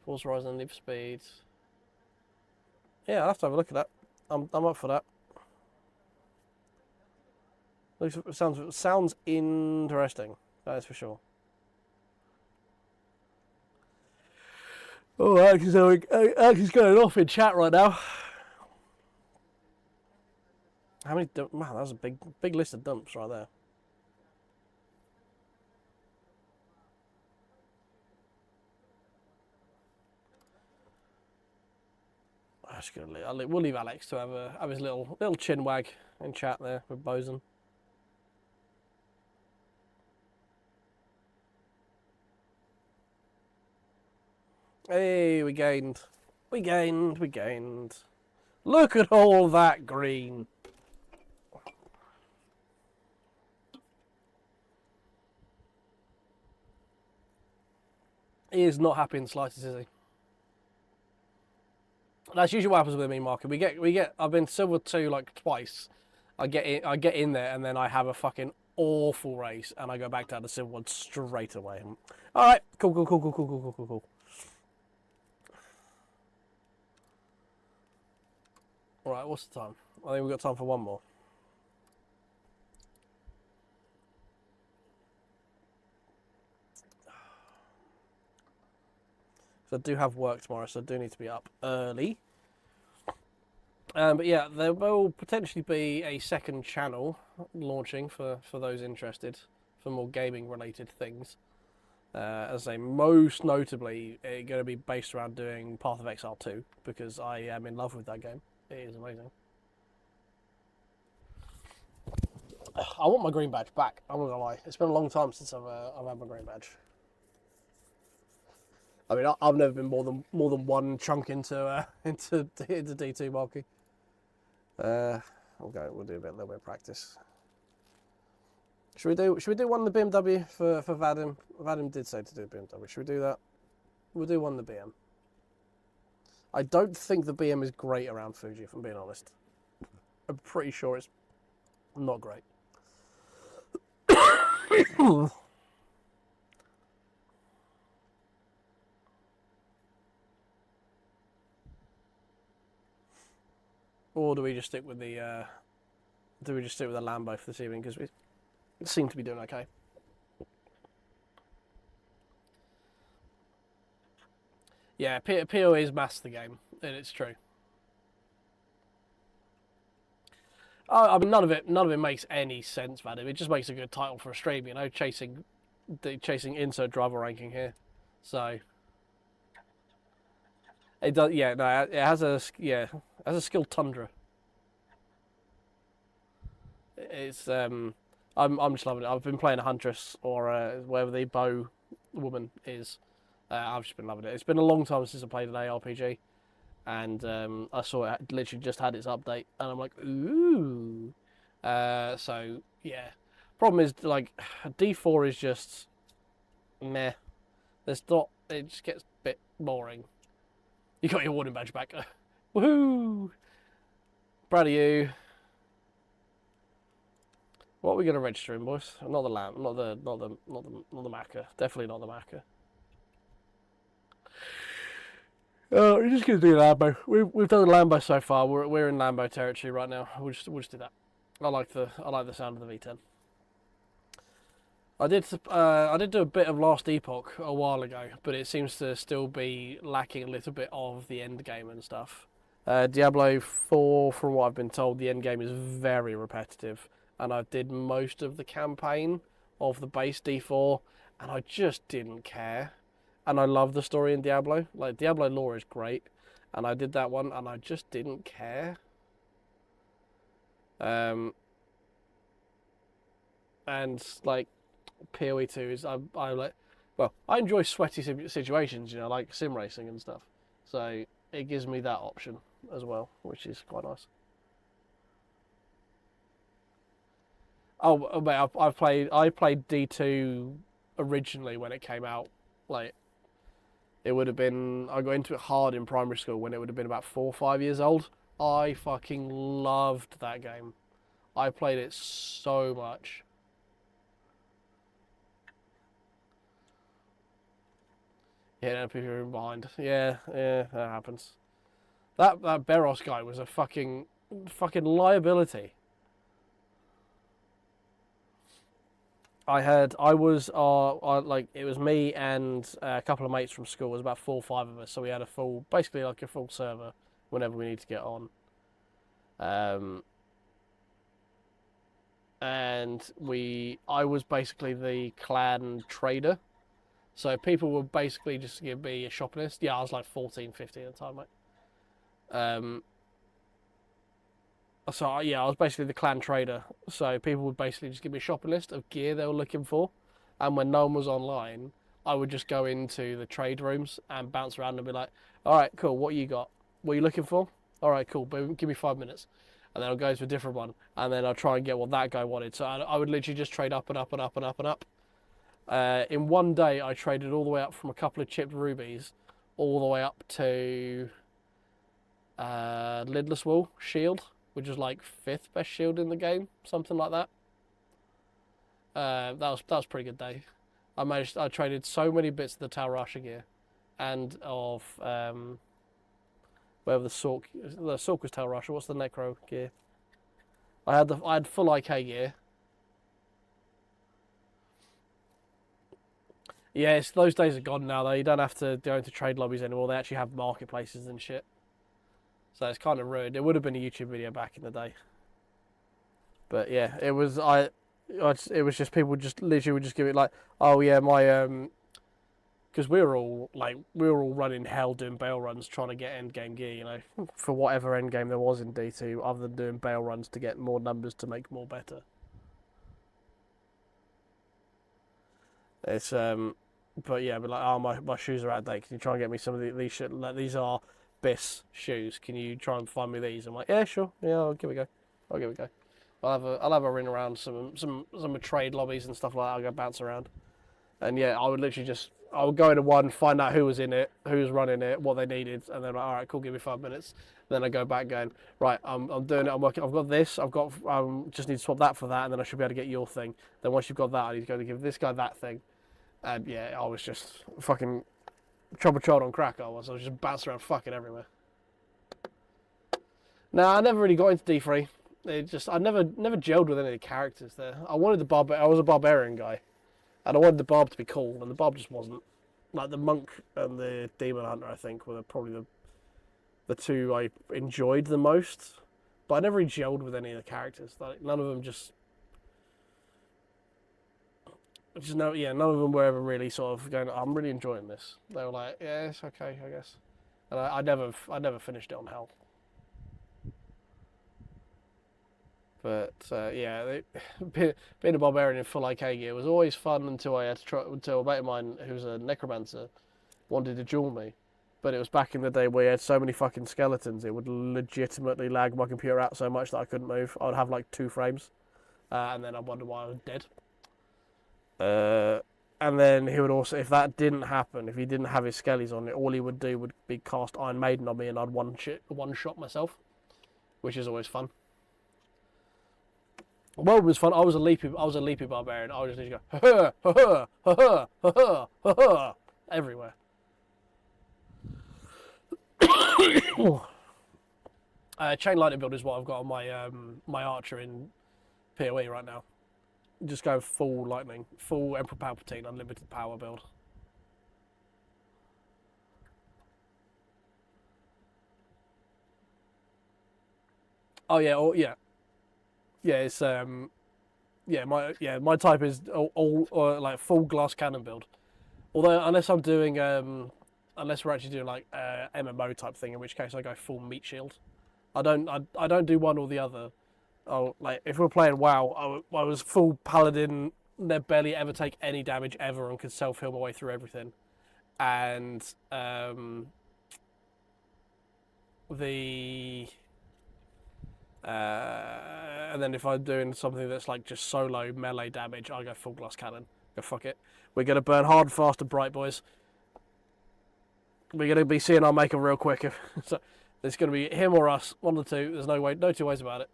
Forza Horizon Need for Speed. Yeah, I'll have to have a look at that. I'm up for that. Sounds interesting. That is for sure. Oh, Alex is going off in chat right now. How many? Man, that was a big list of dumps right there. I'm just gonna we'll leave Alex to have his little chin wag in chat there with Bosun. Hey, we gained. Look at all that green. He is not happy in the slightest, is he? That's usually what happens with me, Mark. We get. I've been Silver 2 like twice. I get in there, and then I have a fucking awful race, and I go back down to Silver 1 straight away. All right, cool. All right, what's the time? I think we've got time for one more. So I do have work tomorrow, so I do need to be up early. But yeah, there will potentially be a second channel launching for those interested, for more gaming-related things. As I say, most notably, it's going to be based around doing Path of Exile 2, because I am in love with that game. It is amazing. I want my green badge back, I'm not going to lie. It's been a long time since I've had my green badge. I mean, I've never been more than one chunk into D2 marking. We'll do a little bit of practice. Should we do one in the BMW for Vadim? Vadim did say to do a BMW. Should we do that? We'll do one in the BM. I don't think the BM is great around Fuji, if I'm being honest. I'm pretty sure it's not great. Or do we just stick with the Lambo for this evening, because we seem to be doing okay. Yeah, PoE is masked the game, and it's true. I mean, none of it makes any sense, Vadim. It just makes a good title for a stream, you know, chasing insert driver ranking here. So it does. Yeah, no, it has a skilled tundra. It's I'm just loving it. I've been playing a huntress or whatever the bow woman is. I've just been loving it. It's been a long time since I played an ARPG, and I saw it literally just had its update, and I'm like, ooh. So yeah. Problem is like D4 is just meh. There's not. It just gets a bit boring. You got your warning badge back. Woohoo! Proud of you. What are we gonna register in, boys? Not the lamb. Not the Macca. Definitely not the Macca. Oh, we're just gonna do Lambo. We've done Lambo so far. We're in Lambo territory right now. We'll just do that. I like the sound of the V10. I did do a bit of Last Epoch a while ago, but it seems to still be lacking a little bit of the end game and stuff. Diablo 4, from what I've been told, the end game is very repetitive, and I did most of the campaign of the base D4, and I just didn't care. And I love the story in Diablo. Like, Diablo lore is great, and I did that one, and I just didn't care. And like PoE 2 is I like, well, I enjoy sweaty situations, you know, like sim racing and stuff. So it gives me that option as well, which is quite nice. Oh, mate, I played D2 originally when it came out. Like, it would have been, I got into it hard in primary school when it would have been about 4 or 5 years old. I fucking loved that game. I played it so much. Yeah, no, people are behind. Yeah, that happens. That Beros guy was a fucking liability. I was like, it was me and a couple of mates from school. It was about 4 or 5 of us, so we had basically like a full server whenever we need to get on. And I was basically the clan trader, so people would basically just give me a shopping list. Yeah, I was like 14, 15 at the time, mate. So yeah, I was basically the clan trader. So people would basically just give me a shopping list of gear they were looking for, and when no one was online, I would just go into the trade rooms and bounce around and be like, "All right, cool. What you got? What are you looking for? All right, cool. Boom. Give me 5 minutes." And then I'll go to a different one, and then I'll try and get what that guy wanted. So I would literally just trade up and up and up and up and up. In one day, I traded all the way up from a couple of chipped rubies, all the way up to Lidless Wool Shield, which was like 5th best shield in the game, something like that. That was a pretty good day. I traded so many bits of the Tal Rasha gear, and of whatever the Sork was Tal Rasha. What's the Necro gear? I had full IK gear. Yeah, those days are gone now though. You don't have to go into trade lobbies anymore. They actually have marketplaces and shit. So it's kind of ruined. It would have been a YouTube video back in the day. But yeah, it was it was just people just literally would just give it like, oh yeah, my because we were all running hell doing bail runs trying to get end game gear, you know, for whatever end game there was in D2, other than doing bail runs to get more numbers to make more better. It's but yeah, but like, oh my shoes are out of date. Can you try and get me some of these shit? Like, these are BIS shoes. Can you try and find me these? I'm like, yeah, sure. Yeah, I'll give it a go. I'll have a ring around some trade lobbies and stuff like that. I'll go bounce around. And yeah, I would literally I would go into one, find out who was in it, who was running it, what they needed, and then like, all right, cool, give me 5 minutes. Then I go back going, right, I'm doing it, I'm working, I've got this, just need to swap that for that, and then I should be able to get your thing. Then once you've got that, I need to go to give this guy that thing. And yeah, I was just fucking chopper child on crack. I was just bouncing around fucking everywhere. No, I never really got into D3. I never gelled with any of the characters there. I was a barbarian guy, and I wanted the barb to be cool, and the barb just wasn't. Like the monk and the demon hunter, I think, were probably the two I enjoyed the most. But I never really gelled with any of the characters. Like, none of them just Just no, yeah, none of them were ever really sort of going, I'm really enjoying this. They were like, yeah, it's okay, I guess. And I never finished it on Hell. But yeah, being a barbarian in full AK gear was always fun until until a mate of mine who's a necromancer wanted to duel me. But it was back in the day where you had so many fucking skeletons, it would legitimately lag my computer out so much that I couldn't move. I would have like 2 frames, and then I'd wonder why I was dead. And then he would also, if that didn't happen, if he didn't have his skellies on it, all he would do would be cast Iron Maiden on me, and I'd one shot myself, which is always fun. Well, it was fun. I was a leapy barbarian. I would just go ha ha ha ha ha ha ha ha ha everywhere. Chain lightning build is what I've got on my my archer in PoE right now. Just go full lightning, full Emperor Palpatine, unlimited power build. Oh yeah, yeah. It's my type is all like full glass cannon build. Although unless I'm doing unless we're actually doing like MMO type thing, in which case I go full meat shield. I don't do one or the other. Oh, like if we're playing WoW, I was full paladin, that barely ever take any damage ever, and could self heal my way through everything. And and then if I'm doing something that's like just solo melee damage, I go full glass cannon. Go fuck it. We're gonna burn hard, fast, and bright, boys. We're gonna be seeing our maker real quick. So it's gonna be him or us, one of the two. There's no 2 ways about it.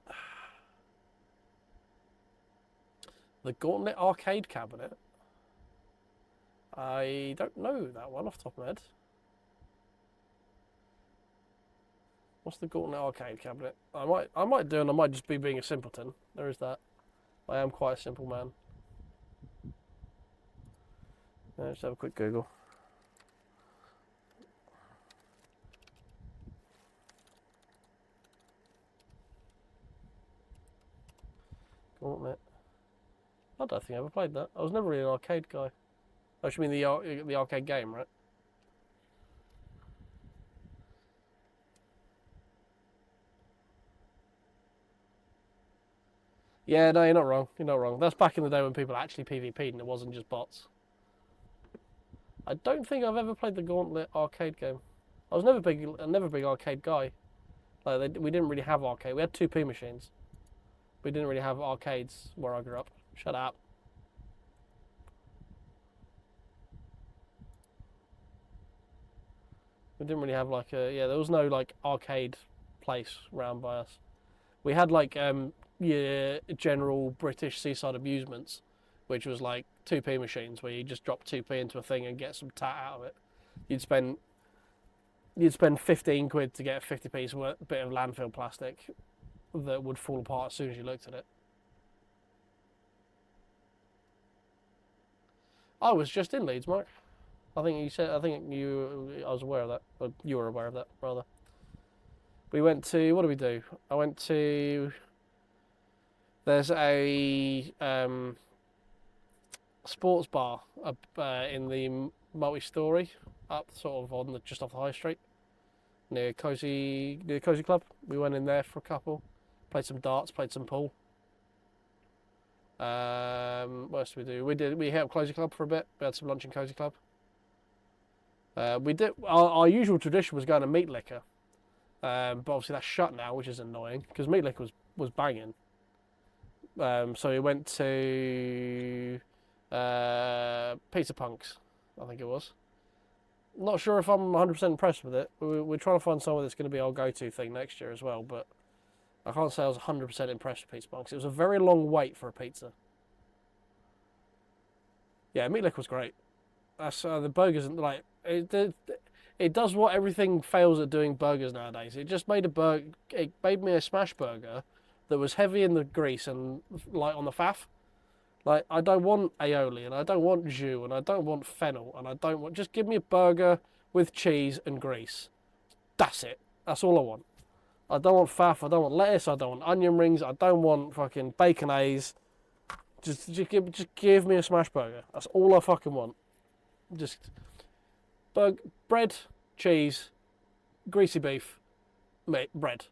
The Gauntlet arcade cabinet. I don't know that one off the top of my head. What's the Gauntlet arcade cabinet? I might do, and I might just be being a simpleton. There is that. I am quite a simple man. Let's have a quick Google. Gauntlet. I don't think I ever played that. I was never really an arcade guy. I should mean the arcade game, right? Yeah, no, you're not wrong. You're not wrong. That's back in the day when people actually PvP'd and it wasn't just bots. I don't think I've ever played the Gauntlet arcade game. I was never a big arcade guy. Like we didn't really have arcade. We had 2P machines. We didn't really have arcades where I grew up. Shut up. We didn't really have like there was no like arcade place round by us. We had like general British seaside amusements, which was like 2P machines where you just drop 2P into a thing and get some tat out of it. You'd spend 15 quid to get a 50p bit of landfill plastic that would fall apart as soon as you looked at it. I was just in Leeds, Mike. I was aware of that. Or you were aware of that, rather. We went to, what did we do? I went to, there's a sports bar up in the multi-story, up sort of on just off the high street, near Cozy Club. We went in there for a couple, played some darts, played some pool. What else did we do? We hit up Cozy Club for a bit. We had some lunch in Cozy Club. We did our usual tradition was going to Meat Liquor, but obviously that's shut now, which is annoying because Meat Liquor was banging. So we went to Pizza Punks, I think it was. Not sure if I'm 100% impressed with it. We're trying to find somewhere that's going to be our go-to thing next year as well, but I can't say I was 100% impressed with Pizza Punks. It was a very long wait for a pizza. Yeah, Meat Liquor was great. That's the burgers, like it does what everything fails at doing burgers nowadays. It just made it made me a smash burger that was heavy in the grease and light on the faff. Like, I don't want aioli, and I don't want jus, and I don't want fennel, and I don't want... Just give me a burger with cheese and grease. That's it. That's all I want. I don't want faff, I don't want lettuce, I don't want onion rings, I don't want fucking baconaise. Just give me a smash burger. That's all I fucking want. Just bread, cheese, greasy beef, bread.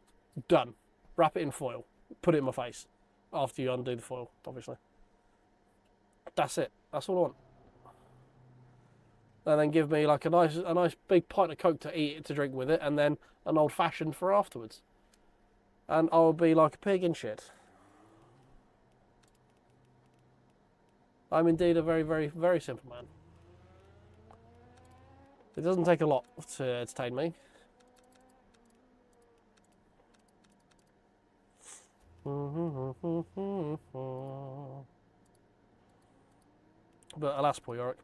Done. Wrap it in foil. Put it in my face. After you undo the foil, obviously. That's it. That's all I want. And then give me like a nice big pint of Coke to eat, to drink with it, and then an old fashioned for afterwards. And I'll be like a pig in shit. I'm indeed a very, very, very simple man. It doesn't take a lot to entertain me. But alas, poor Yorick.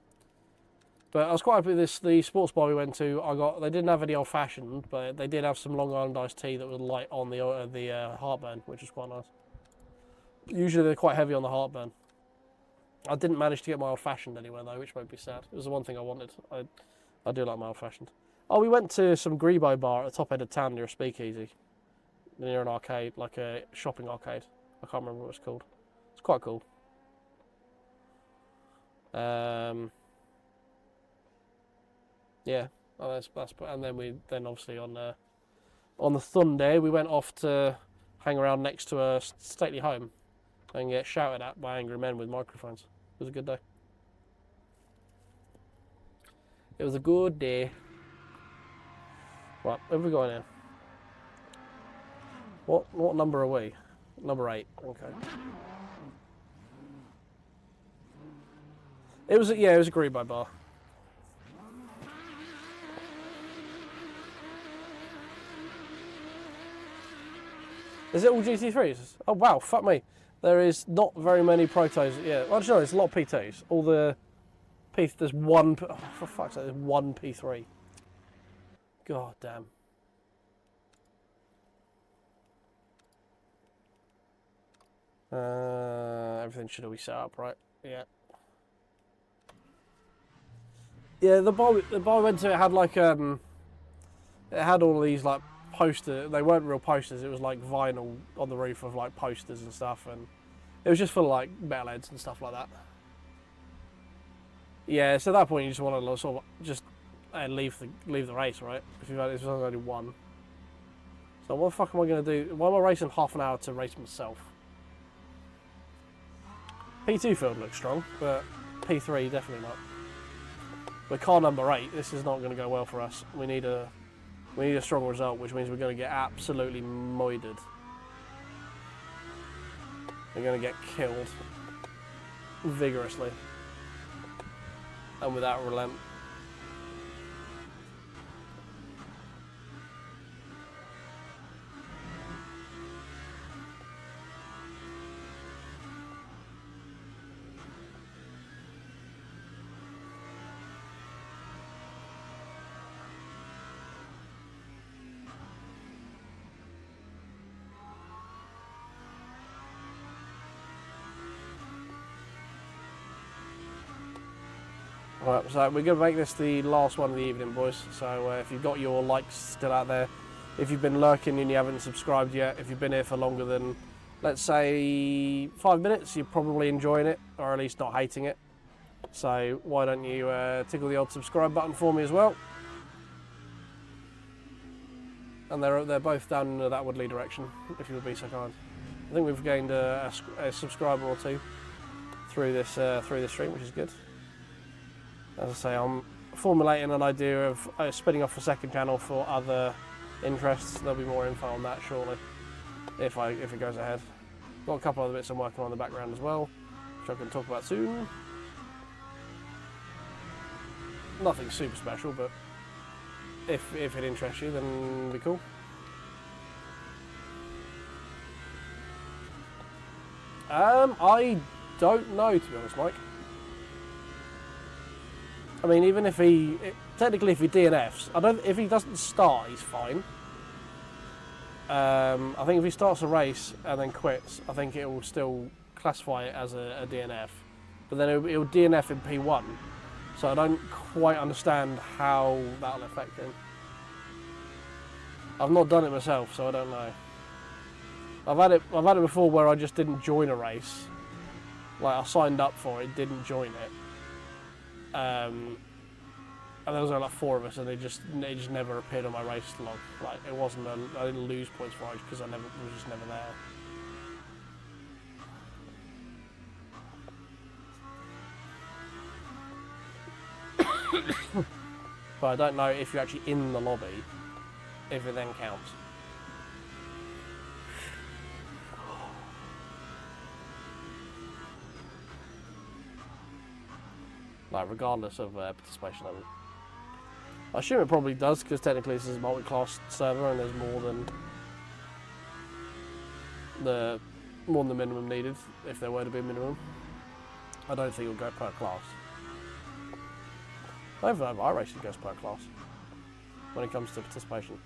But I was quite happy with the sports bar we went to. They didn't have any old fashioned, but they did have some Long Island iced tea that was light on the heartburn, which was quite nice. Usually they're quite heavy on the heartburn. I didn't manage to get my old fashioned anywhere though, which made me sad. It was the one thing I wanted. I do like my old fashioned. Oh, we went to some Grebo bar at the top end of town near a speakeasy, near an arcade, like a shopping arcade. I can't remember what it's called. It's quite cool. Yeah, and then obviously on the Sunday we went off to hang around next to a stately home and get shouted at by angry men with microphones. It was a good day. It was a good day. Right, where have we got in here? What number are we? Number 8. Okay. It was a Grebo bar. Is it all GT3s? Oh wow, fuck me. There is not very many Protos. Yeah, well, no, there's a lot of P2s. All the there's one. Oh, for fuck's sake, there's one P3. God damn. Everything should all be set up, right? Yeah. Yeah, the bar I went to, it had like it had all these like posters. They weren't real posters. It was like vinyl on the roof of like posters and stuff, and it was just full of like metalheads and stuff like that. Yeah, so at that point you just want to sort of just leave the race, right? If there's only one. So what the fuck am I going to do? Why am I racing half an hour to race myself? P2 field looks strong, but P3 definitely not. We're car number 8. This is not going to go well for us. We need a strong result, which means we're going to get absolutely moided. We're going to get killed vigorously and without relent. Right, so we're going to make this the last one of the evening, boys. So if you've got your likes still out there, if you've been lurking and you haven't subscribed yet, if you've been here for longer than, let's say, 5 minutes, you're probably enjoying it, or at least not hating it. So why don't you tickle the old subscribe button for me as well? And they're both down in that Woodley direction, if you would be so kind. I think we've gained a subscriber or two through this stream, which is good. As I say, I'm formulating an idea of spinning off a second channel for other interests. There'll be more info on that shortly, if it goes ahead. Got a couple other bits I'm working on in the background as well, which I can talk about soon. Nothing super special, but if it interests you, then it'll be cool. I don't know, to be honest, Mike. I mean, even if technically if he DNFs, if he doesn't start, he's fine. I think if he starts a race and then quits, I think it will still classify it as a DNF. But then it will DNF in P1, so I don't quite understand how that'll affect him. I've not done it myself, so I don't know. I've had it before where I just didn't join a race, Like, I signed up for it, didn't join it. And there was only like 4 of us, and it just never appeared on my race log. Like, it wasn't I didn't lose points for it because I was just never there. But I don't know if you're actually in the lobby, if it then counts. Like, regardless of participation level. I assume it probably does, because technically this is a multi-class server and there's more than the minimum needed, if there were to be a minimum. I don't think it'll go per class. I don't even know if iRacing goes per class when it comes to participation.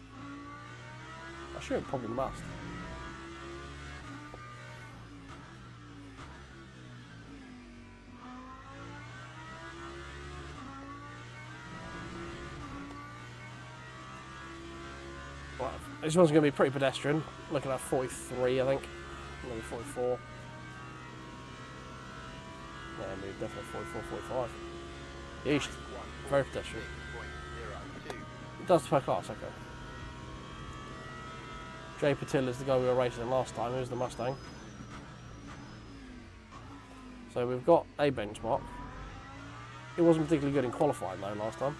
I assume it probably must. Right, this one's going to be pretty pedestrian. Looking at 43, I think. Maybe 44. Yeah, maybe definitely 44, 45. Yeesh. Very pedestrian. 6.02. It does per class, okay. Jay Patil is the guy we were racing last time, who's the Mustang. So we've got a benchmark. It wasn't particularly good in qualifying though last time.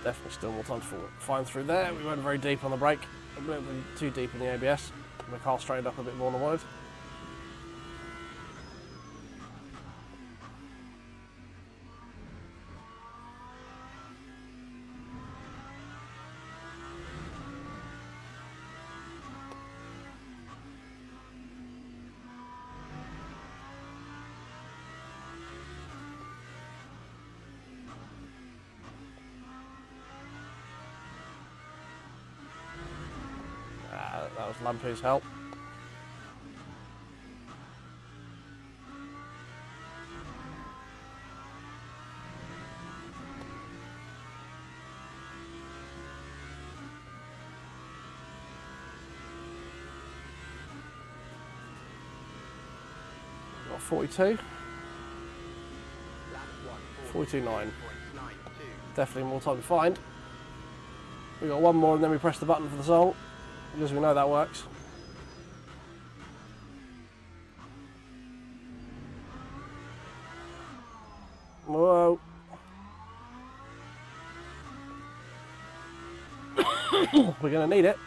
Definitely still more time to find through there. We went very deep on the brake, a little bit too deep in the ABS. The car straightened up a bit more than I wanted. That was Lampu's help. Got 42. Lap 1, 42.9. 42.92. Definitely more time to find. We got one more and then we press the button for the song, because we know that works. Whoa. We're going to need it.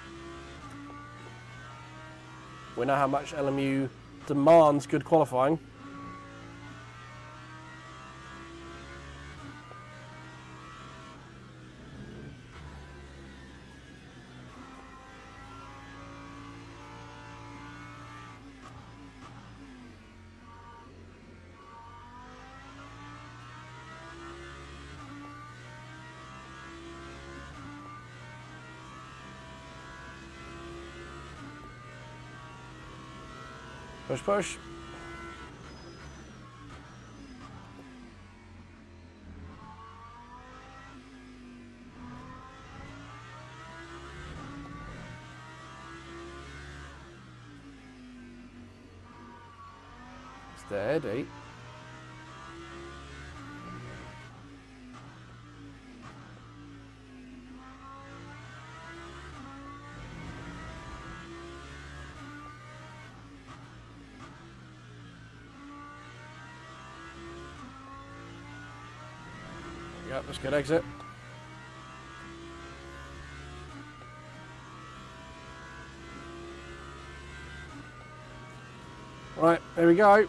We know how much LMU demands good qualifying. Push, push. Steady. Yep, that's good exit. Right, there we go. Lap 1, 44.94.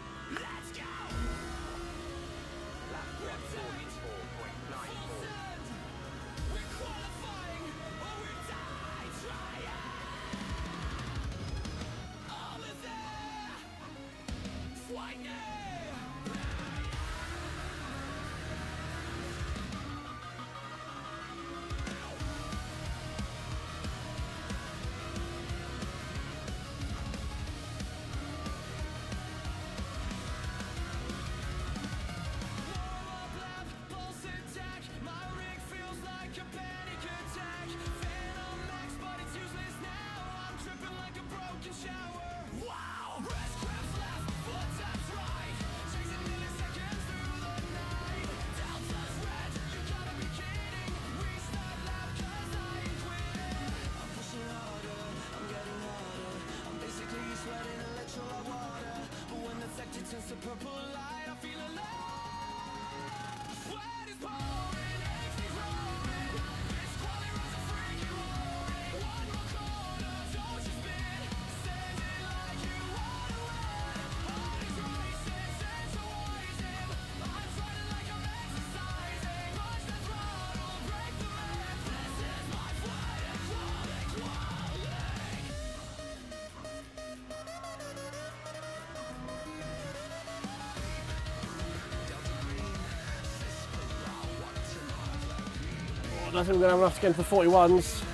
don't think we're going to have enough to get into the 41s.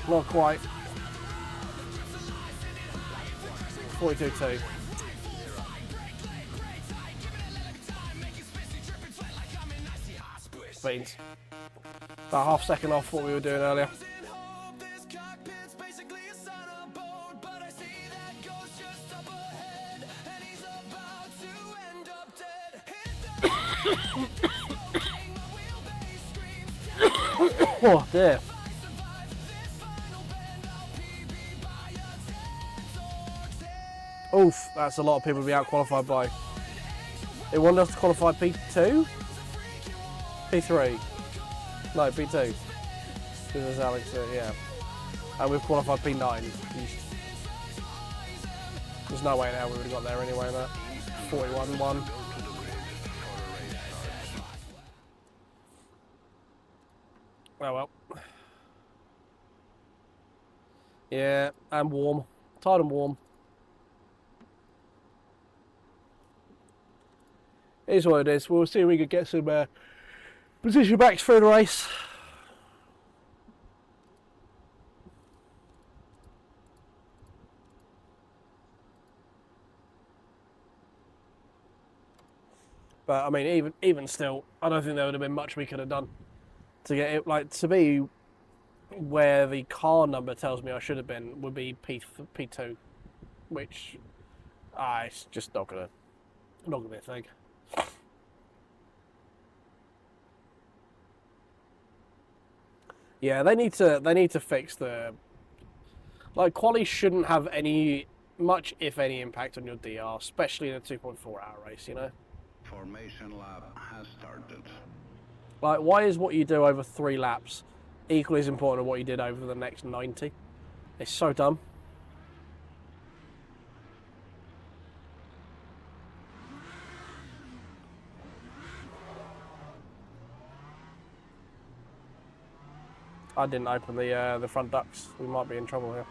Not quite. 42.2. Beans. About half second off what we were doing earlier. Oh dear. Oof, that's a lot of people to be out qualified by. They wanted us to qualify P2? P3? No, P2. This is Alex, yeah. And we've qualified P9. There's no way now we would have got there anyway, that. 41-1. Oh well. Yeah, and warm. Tired and warm. It is what it is. We'll see if we could get some position backs through the race. But I mean, even still, I don't think there would have been much we could have done to get it. Like, to be where the car number tells me I should have been would be P2, which it's just not gonna be a thing. Yeah, they need to fix the, like, quali shouldn't have much if any impact on your DR, especially in a 2.4 hour race, you know. Formation lap has started. Like, why is what you do over 3 laps equally as important as what you did over the next 90? It's so dumb. I didn't open the front ducts. We might be in trouble here.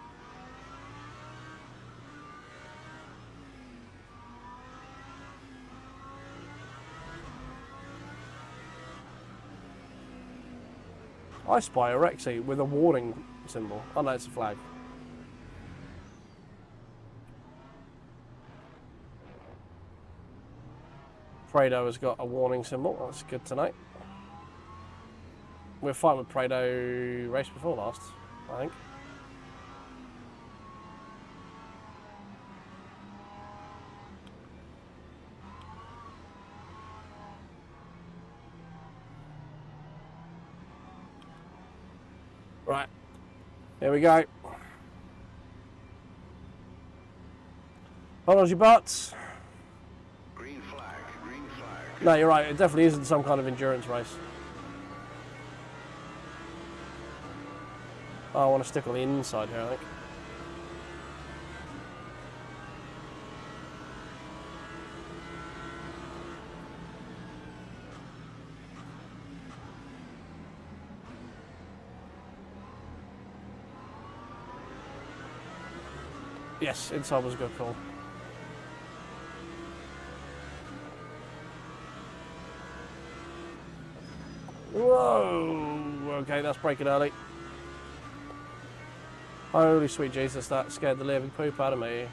I spy a Rexy with a warning symbol. Oh no, it's a flag. Prado has got a warning symbol. That's good to know. We were fighting with Prado race before last, I think. Right, here we go. Hold on to your butts. Green flag, green flag. No, you're right, it definitely isn't some kind of endurance race. Oh, I want to stick on the inside here, I think. Yes, inside was a good call. Whoa! Okay, that's braking early. Holy sweet Jesus, that scared the living poop out of me.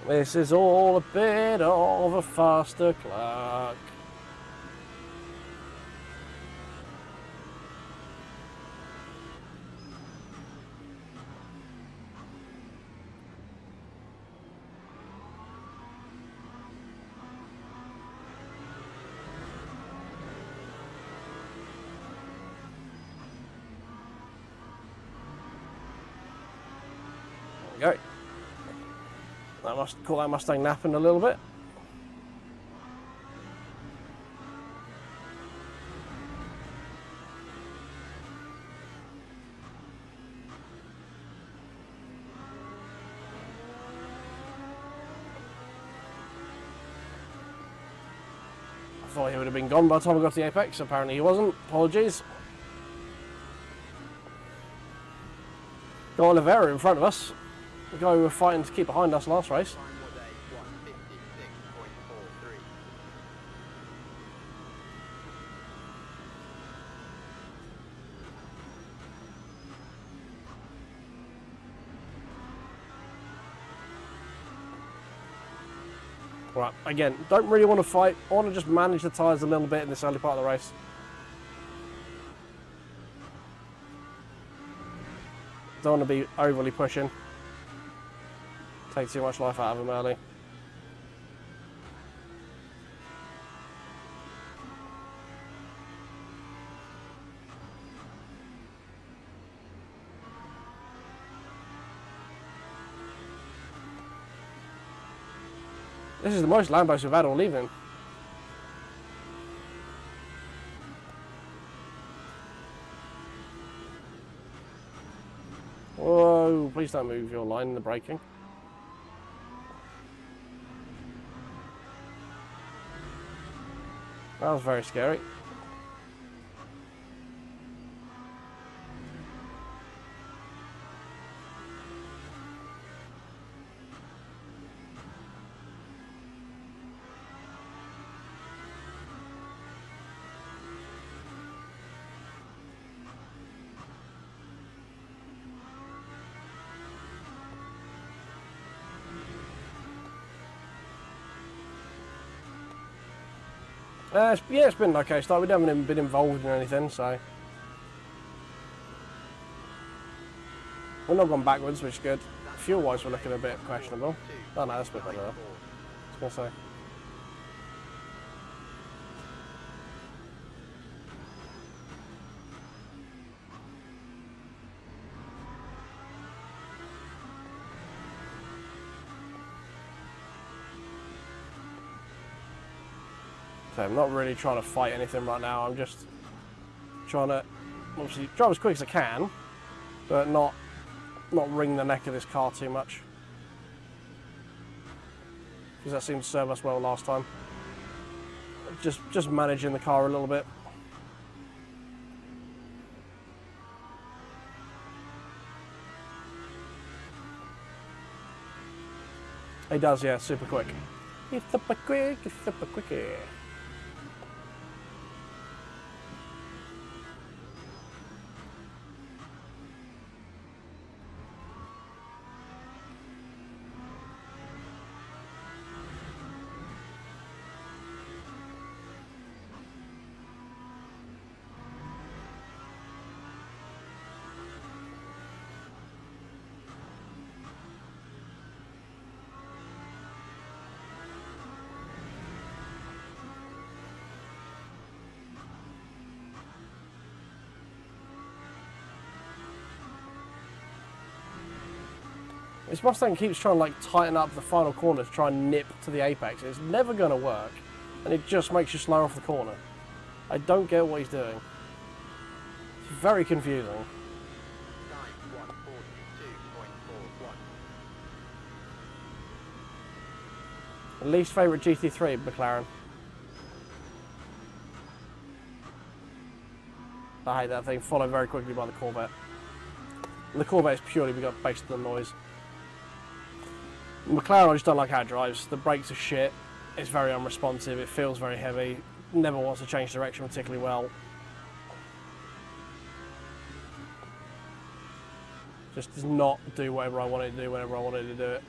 This is all a bit of a faster clock. There we go. I must call that Mustang napping a little bit. I Thought he would have been gone by the time we got to the apex. Apparently he wasn't. Apologies. Got Oliveira in front of us. The guy we were fighting to keep behind us last race. Time was a 156.43. Right, again, don't really want to fight. I want to just manage the tyres a little bit in this early part of the race. Don't want to be overly pushing. Take too much life out of them early. This is the most Lambos we've had all evening. Whoa, please don't move your line in the braking. That was very scary. Yeah, it's been an okay start. We haven't even been involved in anything, so we're not gone backwards, which is good. Fuel-wise, we're looking a bit questionable. Oh no, that's a bit better. I was going to say. So I'm not really trying to fight anything right now. I'm just trying to obviously drive as quick as I can, but not wring the neck of this car too much, because that seemed to serve us well last time. Just managing the car a little bit. He does, yeah, super quick. He's super quick, he's super quick. This Mustang keeps trying to like tighten up the final corner to try and nip to the apex. It's never going to work, and it just makes you slow off the corner. I don't get what he's doing. It's very confusing. Time 142.41. Least favourite GT3 McLaren. I hate that thing, followed very quickly by the Corvette. And the Corvette is purely based on the noise. McLaren, I just don't like how it drives. The brakes are shit. It's very unresponsive. It feels very heavy. Never wants to change direction particularly well. Just does not do whatever I want it to do whenever I want it to do it.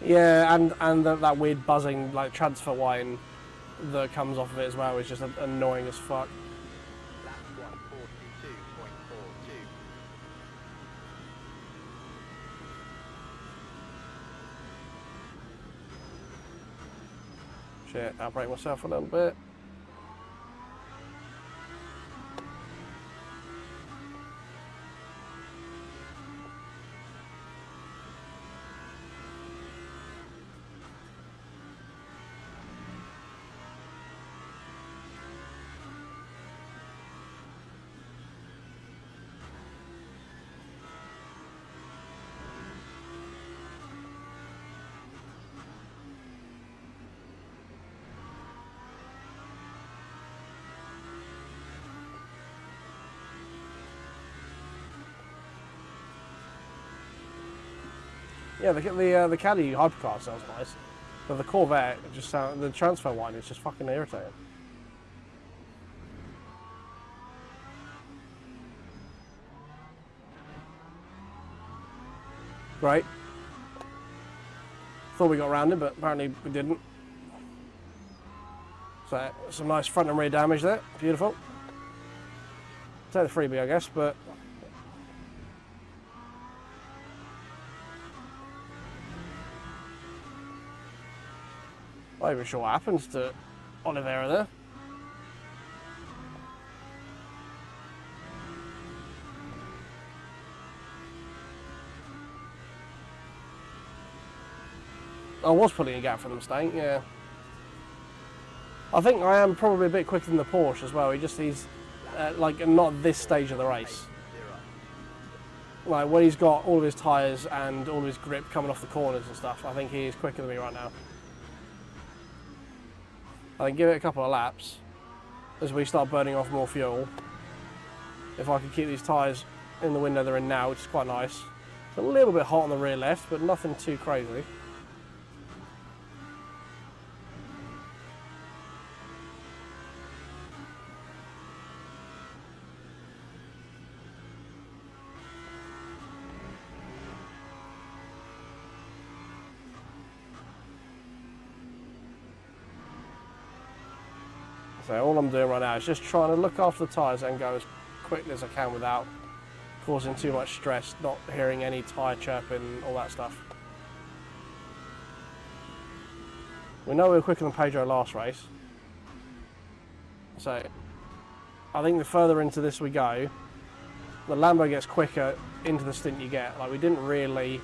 Yeah, and that weird buzzing, like, transfer whine that comes off of it as well is just annoying as fuck. Lap 142.42. Shit, I'll break myself a little bit. Yeah, the Caddy hypercar sounds nice, but the Corvette just the transfer whine is just fucking irritating. Great. Thought we got around it, but apparently we didn't. So some nice front and rear damage there. Beautiful. Take the freebie, I guess, but not even sure what happens to Oliveira there. I was pulling a gap for the Mustang, yeah. I think I am probably a bit quicker than the Porsche as well. He's like not at this stage of the race. Like when he's got all of his tyres and all of his grip coming off the corners and stuff, I think he is quicker than me right now. I think give it a couple of laps as we start burning off more fuel. If I can keep these tyres in the window they're in now, which is quite nice. It's a little bit hot on the rear left, but nothing too crazy. So all I'm doing right now is just trying to look after the tyres and go as quickly as I can without causing too much stress, not hearing any tyre chirping, all that stuff. We know we were quicker than Pedro last race. So I think the further into this we go, the Lambo gets quicker into the stint you get. Like we didn't really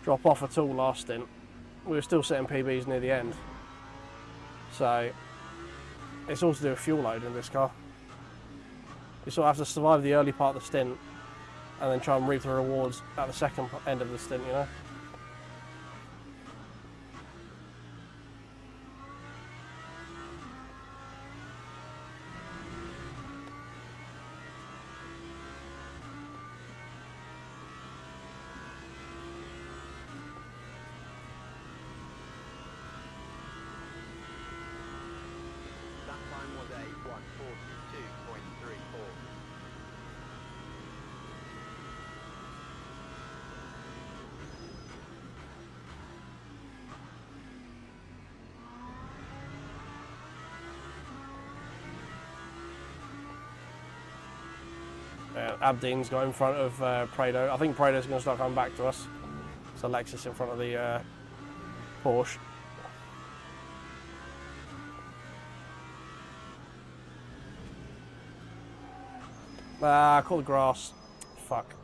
drop off at all last stint. We were still setting PBs near the end. So it's all to do with fuel load in this car. You sort of have to survive the early part of the stint and then try and reap the rewards at the second end of the stint, you know? That time was a 142.34. Abdine's got in front of Prado. I think Prado's going to start coming back to us. So Lexus in front of the Porsche. I caught the grass. Fuck.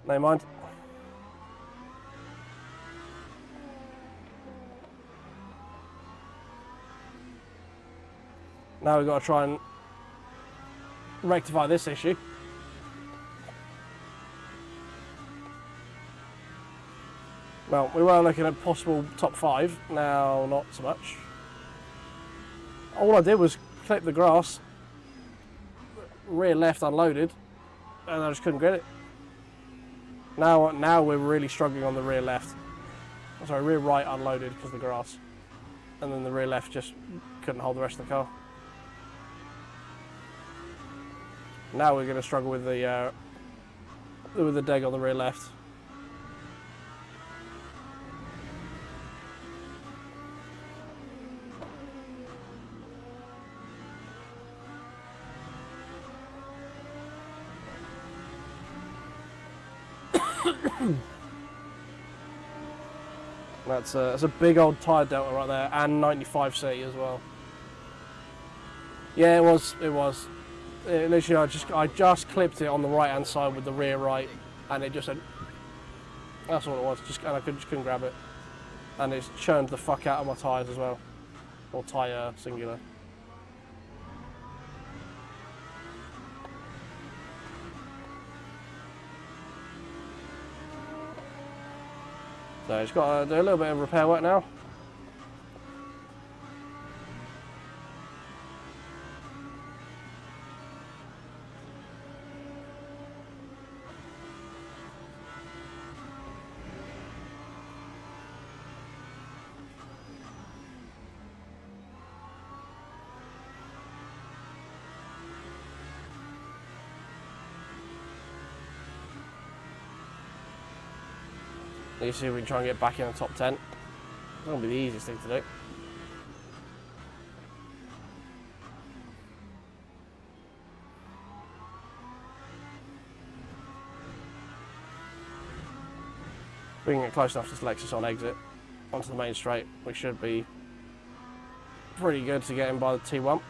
Never mind. Now we've got to try and rectify this issue. Well, we were looking at possible top 5, now not so much. All I did was clip the grass, rear left unloaded, and I just couldn't get it. Now we're really struggling on the rear left. Sorry, rear right unloaded because of the grass. And then the rear left just couldn't hold the rest of the car. Now we're going to struggle with the deg on the rear left. That's a big old tyre delta right there, and 95C as well. Yeah, it was. Literally, I just clipped it on the right hand side with the rear right, and it just went. That's all it was. And I just couldn't grab it, and it's churned the fuck out of my tyres as well, or tyre singular. So it's got to do a little bit of repair work now. You see if we can try and get back in the top 10. It's going to be the easiest thing to do. If we can get close enough to this Lexus on exit onto the main straight, we should be pretty good to get him by the T1,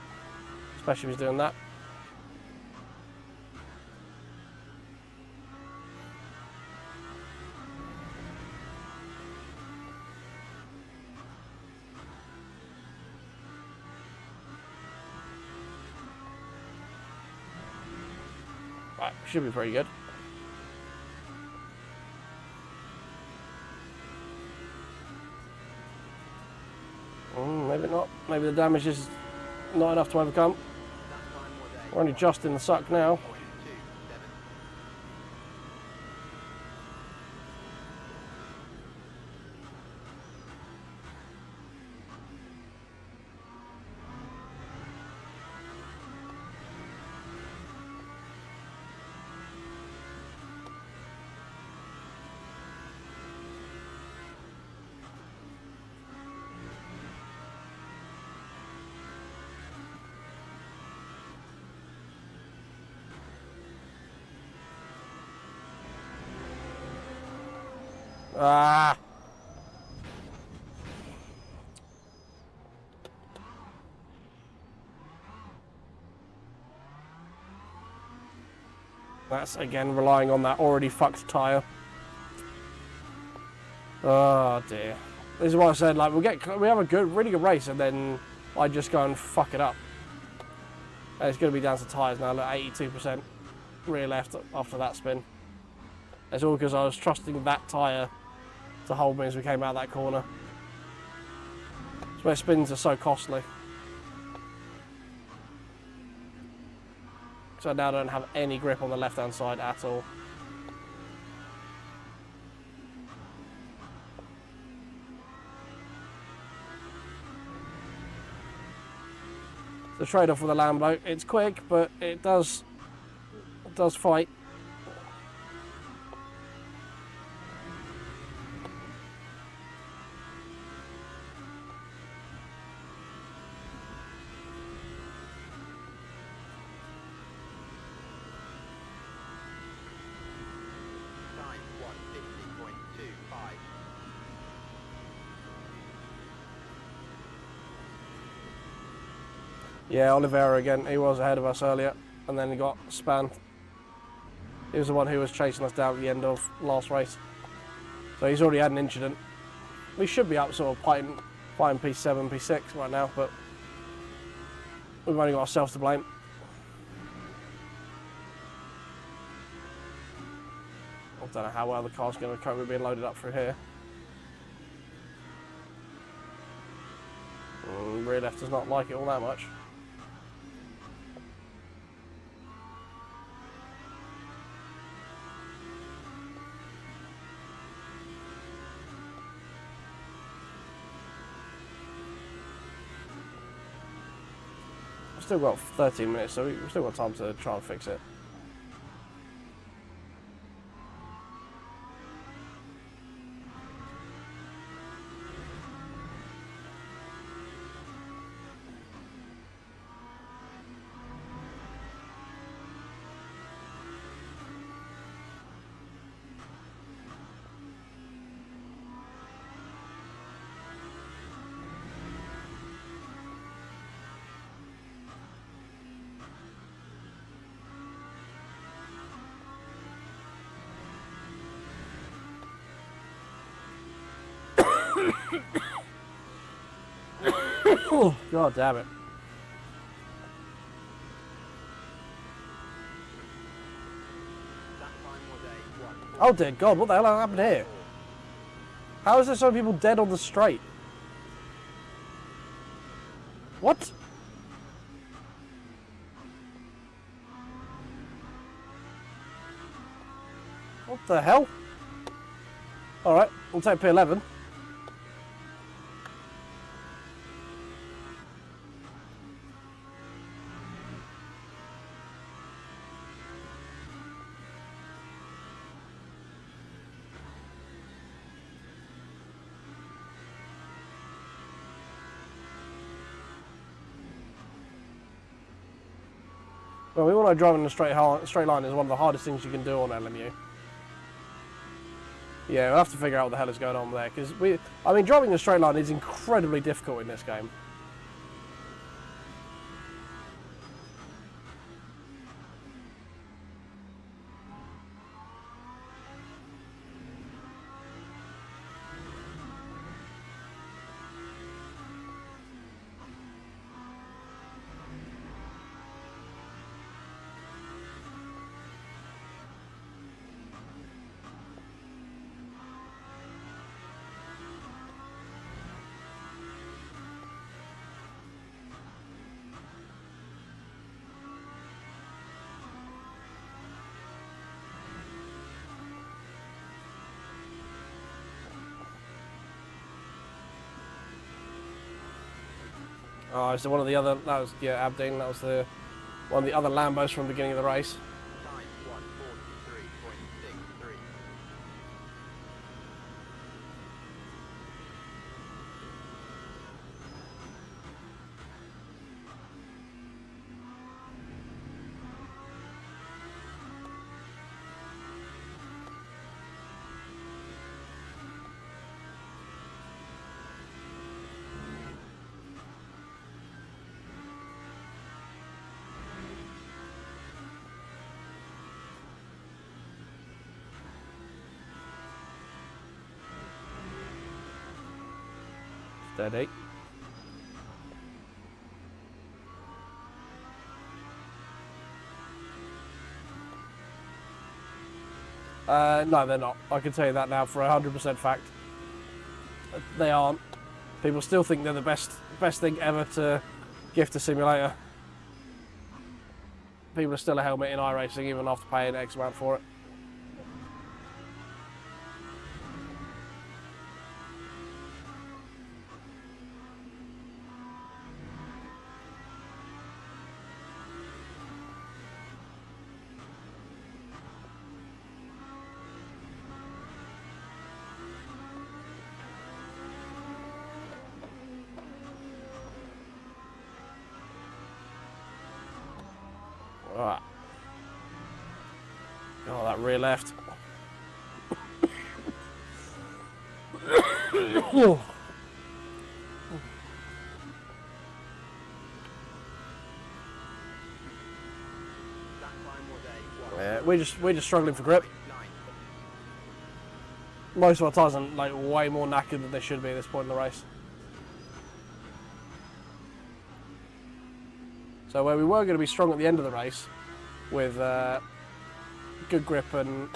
especially if he's doing that. Right, should be pretty good. Maybe not. Maybe the damage is not enough to overcome. We're only just in the suck now. Ah! That's again relying on that already fucked tyre. Oh dear. This is what I said, like we have a really good race and then I just go and fuck it up. And it's going to be down to tyres now, look, 82% rear left after that spin. It's all because I was trusting that tyre to hold me as we came out of that corner. That's where spins are so costly. So now I don't have any grip on the left hand side at all. The trade-off with the Lambo, it's quick, but it does fight. Time 150.25. Yeah, Oliveira again, he was ahead of us earlier, and then he got spun. He was the one who was chasing us down at the end of last race. So he's already had an incident. We should be up sort of fighting P7, P6 right now, but we've only got ourselves to blame. I don't know how well the car's going to cope with being loaded up through here. Rear left does not like it all that much. still got 13 minutes, so we've still got time to try and fix it. Oh, God damn it. That time was a 1:40. Oh dear God, what the hell happened here? How is there so many people dead on the straight? What? What the hell? Alright, we'll take P11. Well, we all know driving in a straight line is one of the hardest things you can do on LMU. Yeah, we'll have to figure out what the hell is going on there, because I mean, driving in a straight line is incredibly difficult in this game. Oh, so one of the other, that was, yeah, Aberdeen, that was one of the other Lambos from the beginning of the race. Time 1:43.63. Steady. No, they're not. I can tell you that now for 100% fact. They aren't. People still think they're the best thing ever to gift a simulator. People are still a helmet in iRacing even after paying X amount for it. Alright. Oh, that rear left. That time was a 1:49. Yeah, we're just struggling for grip. Most of our tyres are like way more knackered than they should be at this point in the race. So where we were going to be strong at the end of the race with good grip and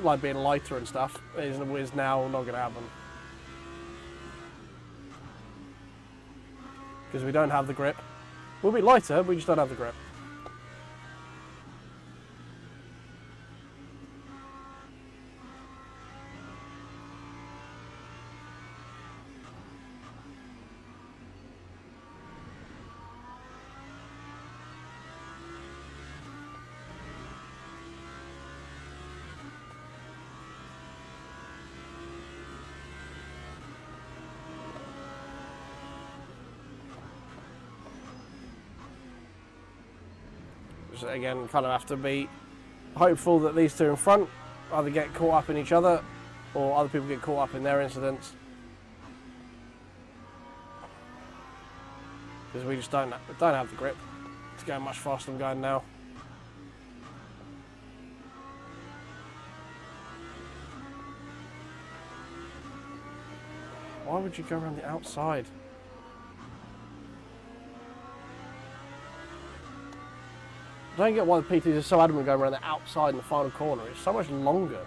like being lighter and stuff is now not going to happen. Because we don't have the grip. We'll be lighter, we just don't have the grip. Just, again, kind of have to be hopeful that these two in front either get caught up in each other or other people get caught up in their incidents. Because we just don't have the grip to go much faster than going now. Why would you go around the outside? I don't get why the PTs are so adamant going around the outside in the final corner. It's so much longer.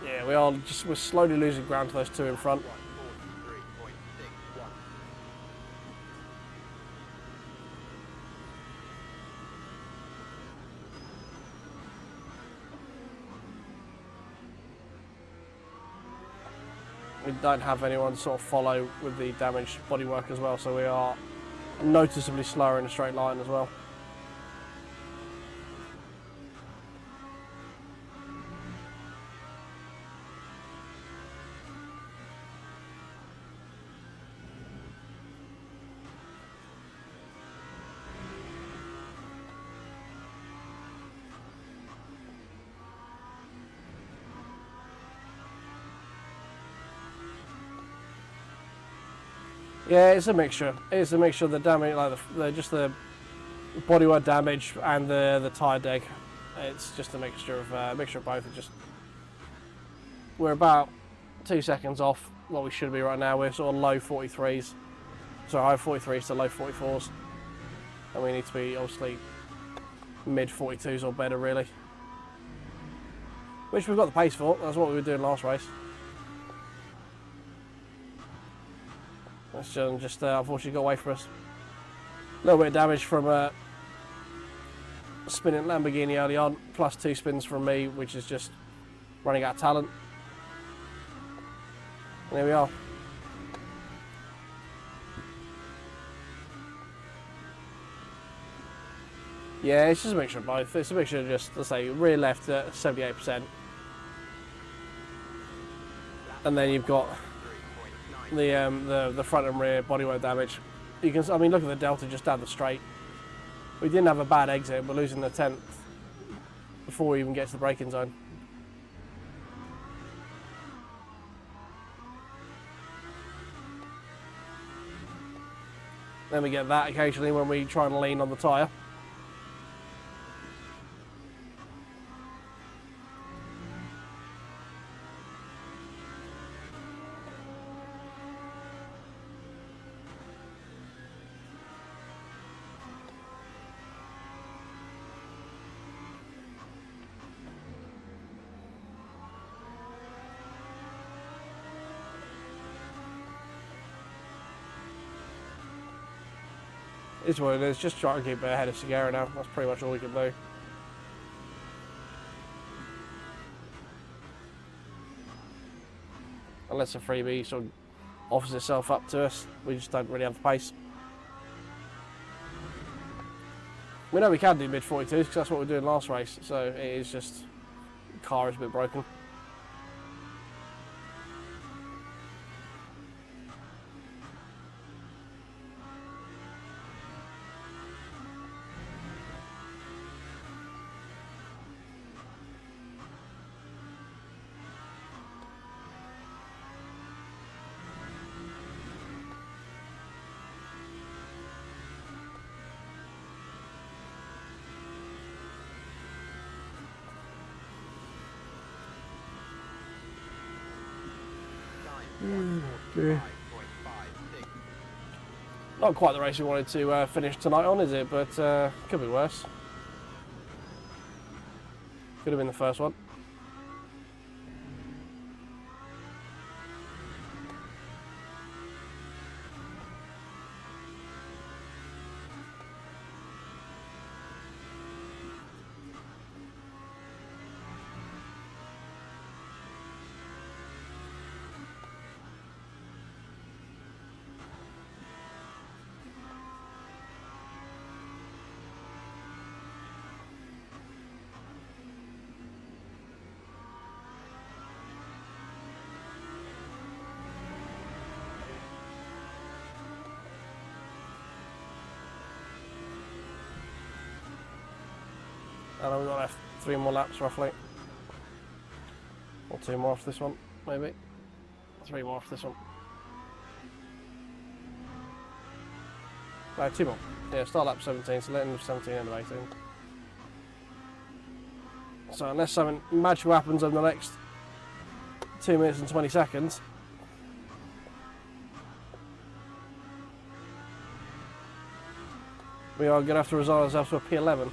Yeah, we're slowly losing ground to those two in front. 143.61. We don't have anyone to sort of follow with the damaged bodywork as well, so we are noticeably slower in a straight line as well. Yeah, it's a mixture. It's a mixture of the damage, like just the bodywork damage and the tyre deck. It's just a mixture of both. It just we're about 2 seconds off what we should be right now. We're sort of low 43s, sorry, high 43s to low 44s, and we need to be obviously mid 42s or better, really. Which we've got the pace for. That's what we were doing last race. That's just unfortunately got away from us. A little bit of damage from spinning Lamborghini early on, plus 2 spins from me, which is just running out of talent. And there we are. Yeah, it's just a mixture of both. It's a mixture of just, let's say, rear left at 78%. And then you've got the front and rear bodywork damage. You can, I mean, look at the delta just down the straight. We didn't have a bad exit. We're losing the 10th before we even get to the braking zone. Then we get that occasionally when we try and lean on the tyre. It's what it is, just try and keep it ahead of Segura now. That's pretty much all we can do. Unless a freebie sort of offers itself up to us, we just don't really have the pace. We know we can do mid 42s because that's what we were doing last race, so it is just, the car is a bit broken. Okay. Not quite the race we wanted to finish tonight on, is it? But could be worse. Could have been the first one. And we've got left 3 more laps roughly. Or 2 more off this one, maybe. 3 more off this one. No, 2 more. Yeah, start lap 17, so letting 17 end of 18. So unless something magical happens over the next 2 minutes and 20 seconds, we are going to have to resign ourselves to a P11.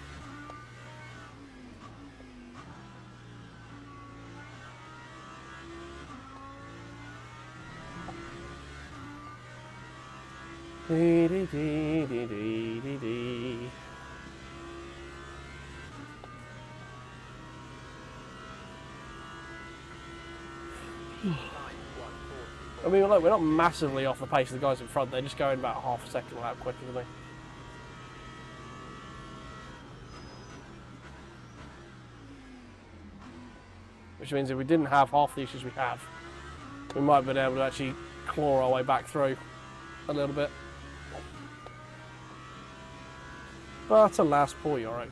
Dee dee dee dee dee dee dee. I mean, look, we're not massively off the pace of the guys in front. They're just going about half a second lap quicker than me. Which means if we didn't have half the issues we have, we might have been able to actually claw our way back through a little bit. But alas, poor Yorick.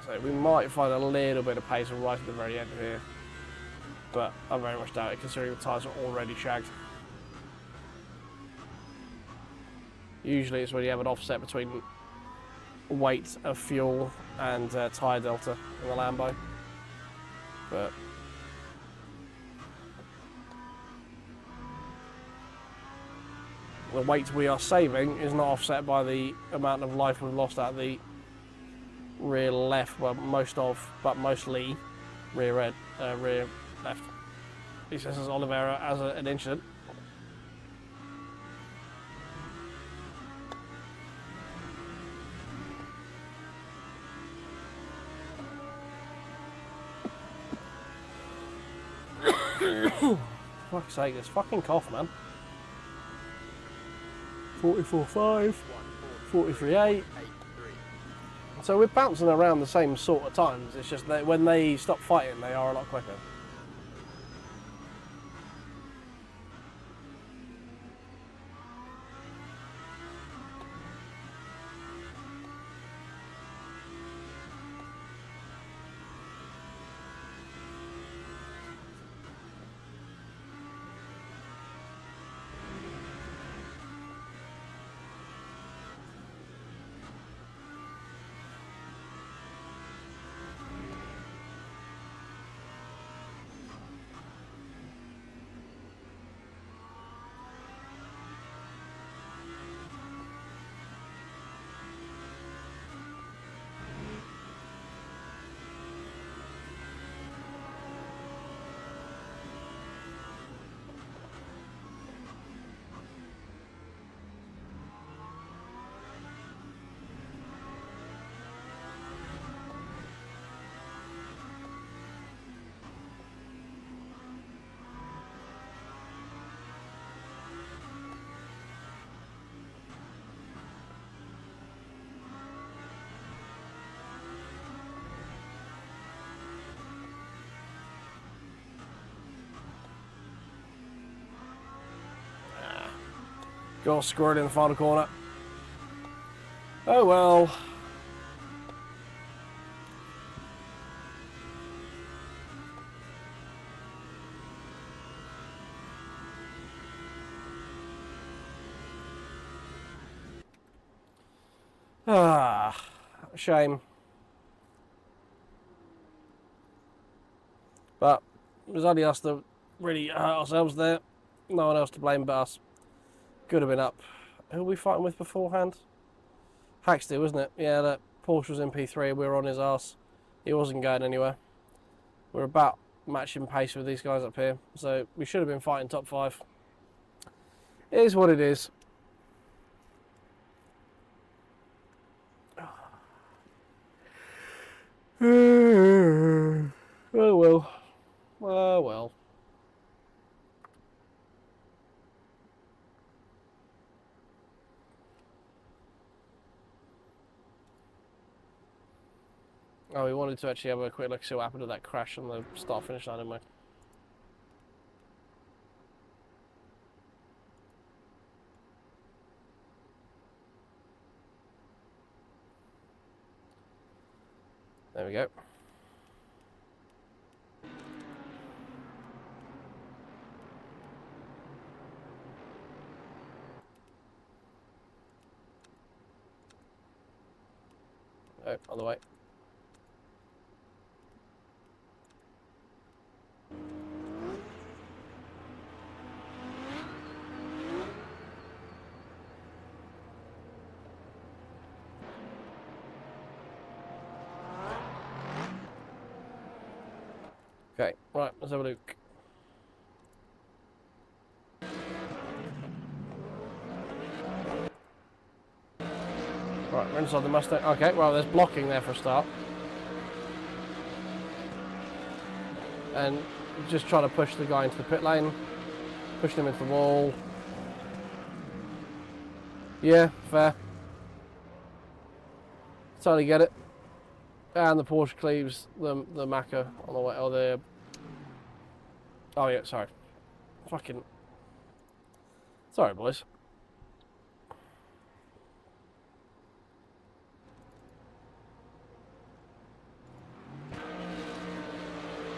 So we might find a little bit of pace right at the very end here. But I very much doubt it, considering the tyres are already shagged. Usually it's when you have an offset between weight of fuel and tyre delta in the Lambo. But the weight we are saving is not offset by the amount of life we've lost at the rear left, well, mostly rear left. He says as Oliveira as an incident. Fuck's sake, this fucking cough, man. 44.5, 43.8. So we're bouncing around the same sort of times. It's just that when they stop fighting, they are a lot quicker. Got squirted in the final corner. Oh well. Ah, shame. But it was only us that really hurt ourselves there. No one else to blame but us. Could have been up. Who were we fighting with beforehand? Hackstead, wasn't it? Yeah, that Porsche was in P3. We were on his arse. He wasn't going anywhere. We're about matching pace with these guys up here. So we should have been fighting top 5. It is what it is. Oh well. Oh well. Oh, we wanted to actually have a quick look, see what happened to that crash on the start-finish line, didn't we? There we go. Oh, on the way. Okay, right, let's have a look. Right, we're inside the Mustang. Okay, well, there's blocking there for a start. And just trying to push the guy into the pit lane. Pushing him into the wall. Yeah, fair. Totally get it. And the Porsche cleaves the Macca on the way, or the... Oh yeah, sorry. Fucking... Sorry, boys.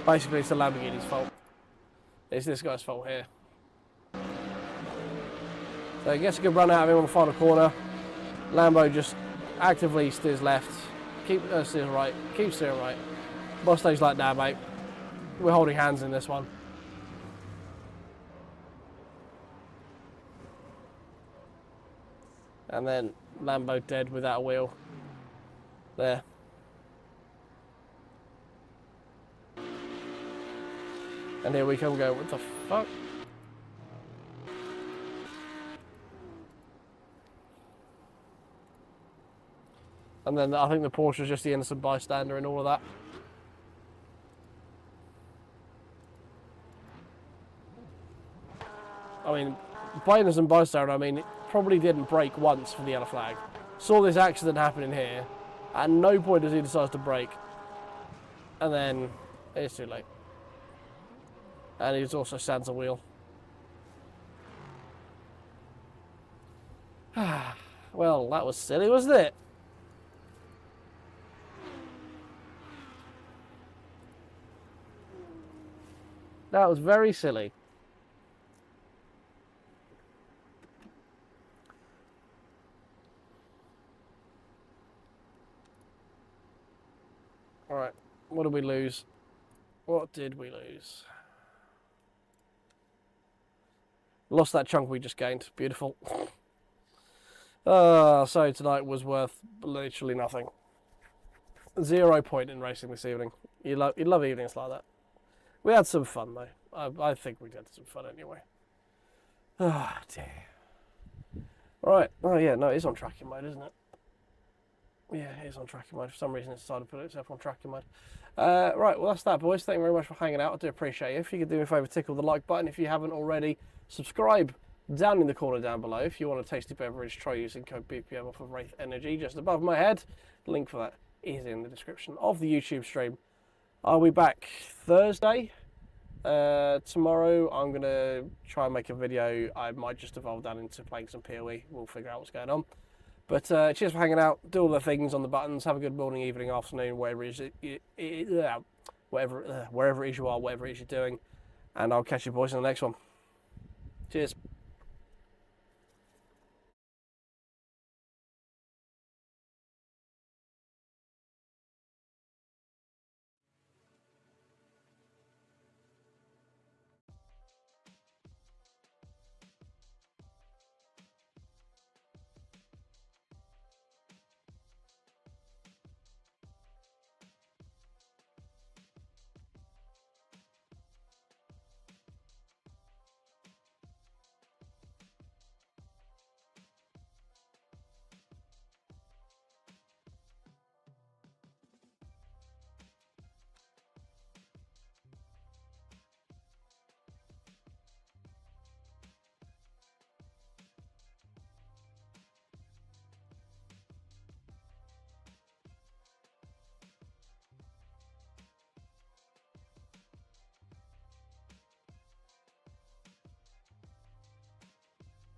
Basically, it's the Lamborghini's fault. It's this guy's fault here. So he gets a good run out of him on the final corner. Lambo just actively steers left, steers right, keeps steering right. Mustang's like, nah, mate, we're holding hands in this one. And then Lambo dead without a wheel. There. And here we come going, what the fuck? And then I think the Porsche was just the innocent bystander in all of that. I mean, by innocent bystander, I mean, it probably didn't brake once for the yellow flag. Saw this accident happening here. At no point does he decide to brake. And then it's too late. And he also stands a wheel. Well, that was silly, wasn't it? That was very silly. Alright, what did we lose? What did we lose? Lost that chunk we just gained. Beautiful. So tonight was worth literally nothing. 0 point in racing this evening. You love evenings like that. We had some fun though. I think we had some fun anyway. Ah, dear. Right. Oh yeah, no, it's on tracking mode, isn't it? Yeah, it is on tracking mode. For some reason, it decided to put itself on tracking mode. Right, well, that's that, boys. Thank you very much for hanging out. I do appreciate it. If you could do me a favour, tickle the like button. If you haven't already, subscribe down in the corner down below. If you want a tasty beverage, try using code BPM off of Wraith Energy just above my head. The link for that is in the description of the YouTube stream. I'll be back Thursday. Tomorrow I'm going to try and make a video. I might just evolve down into playing some PoE. We'll figure out what's going on. But cheers for hanging out. Do all the things on the buttons. Have a good morning, evening, afternoon, wherever it is, wherever it is you are, whatever it is you're doing. And I'll catch you boys in the next one. Cheers.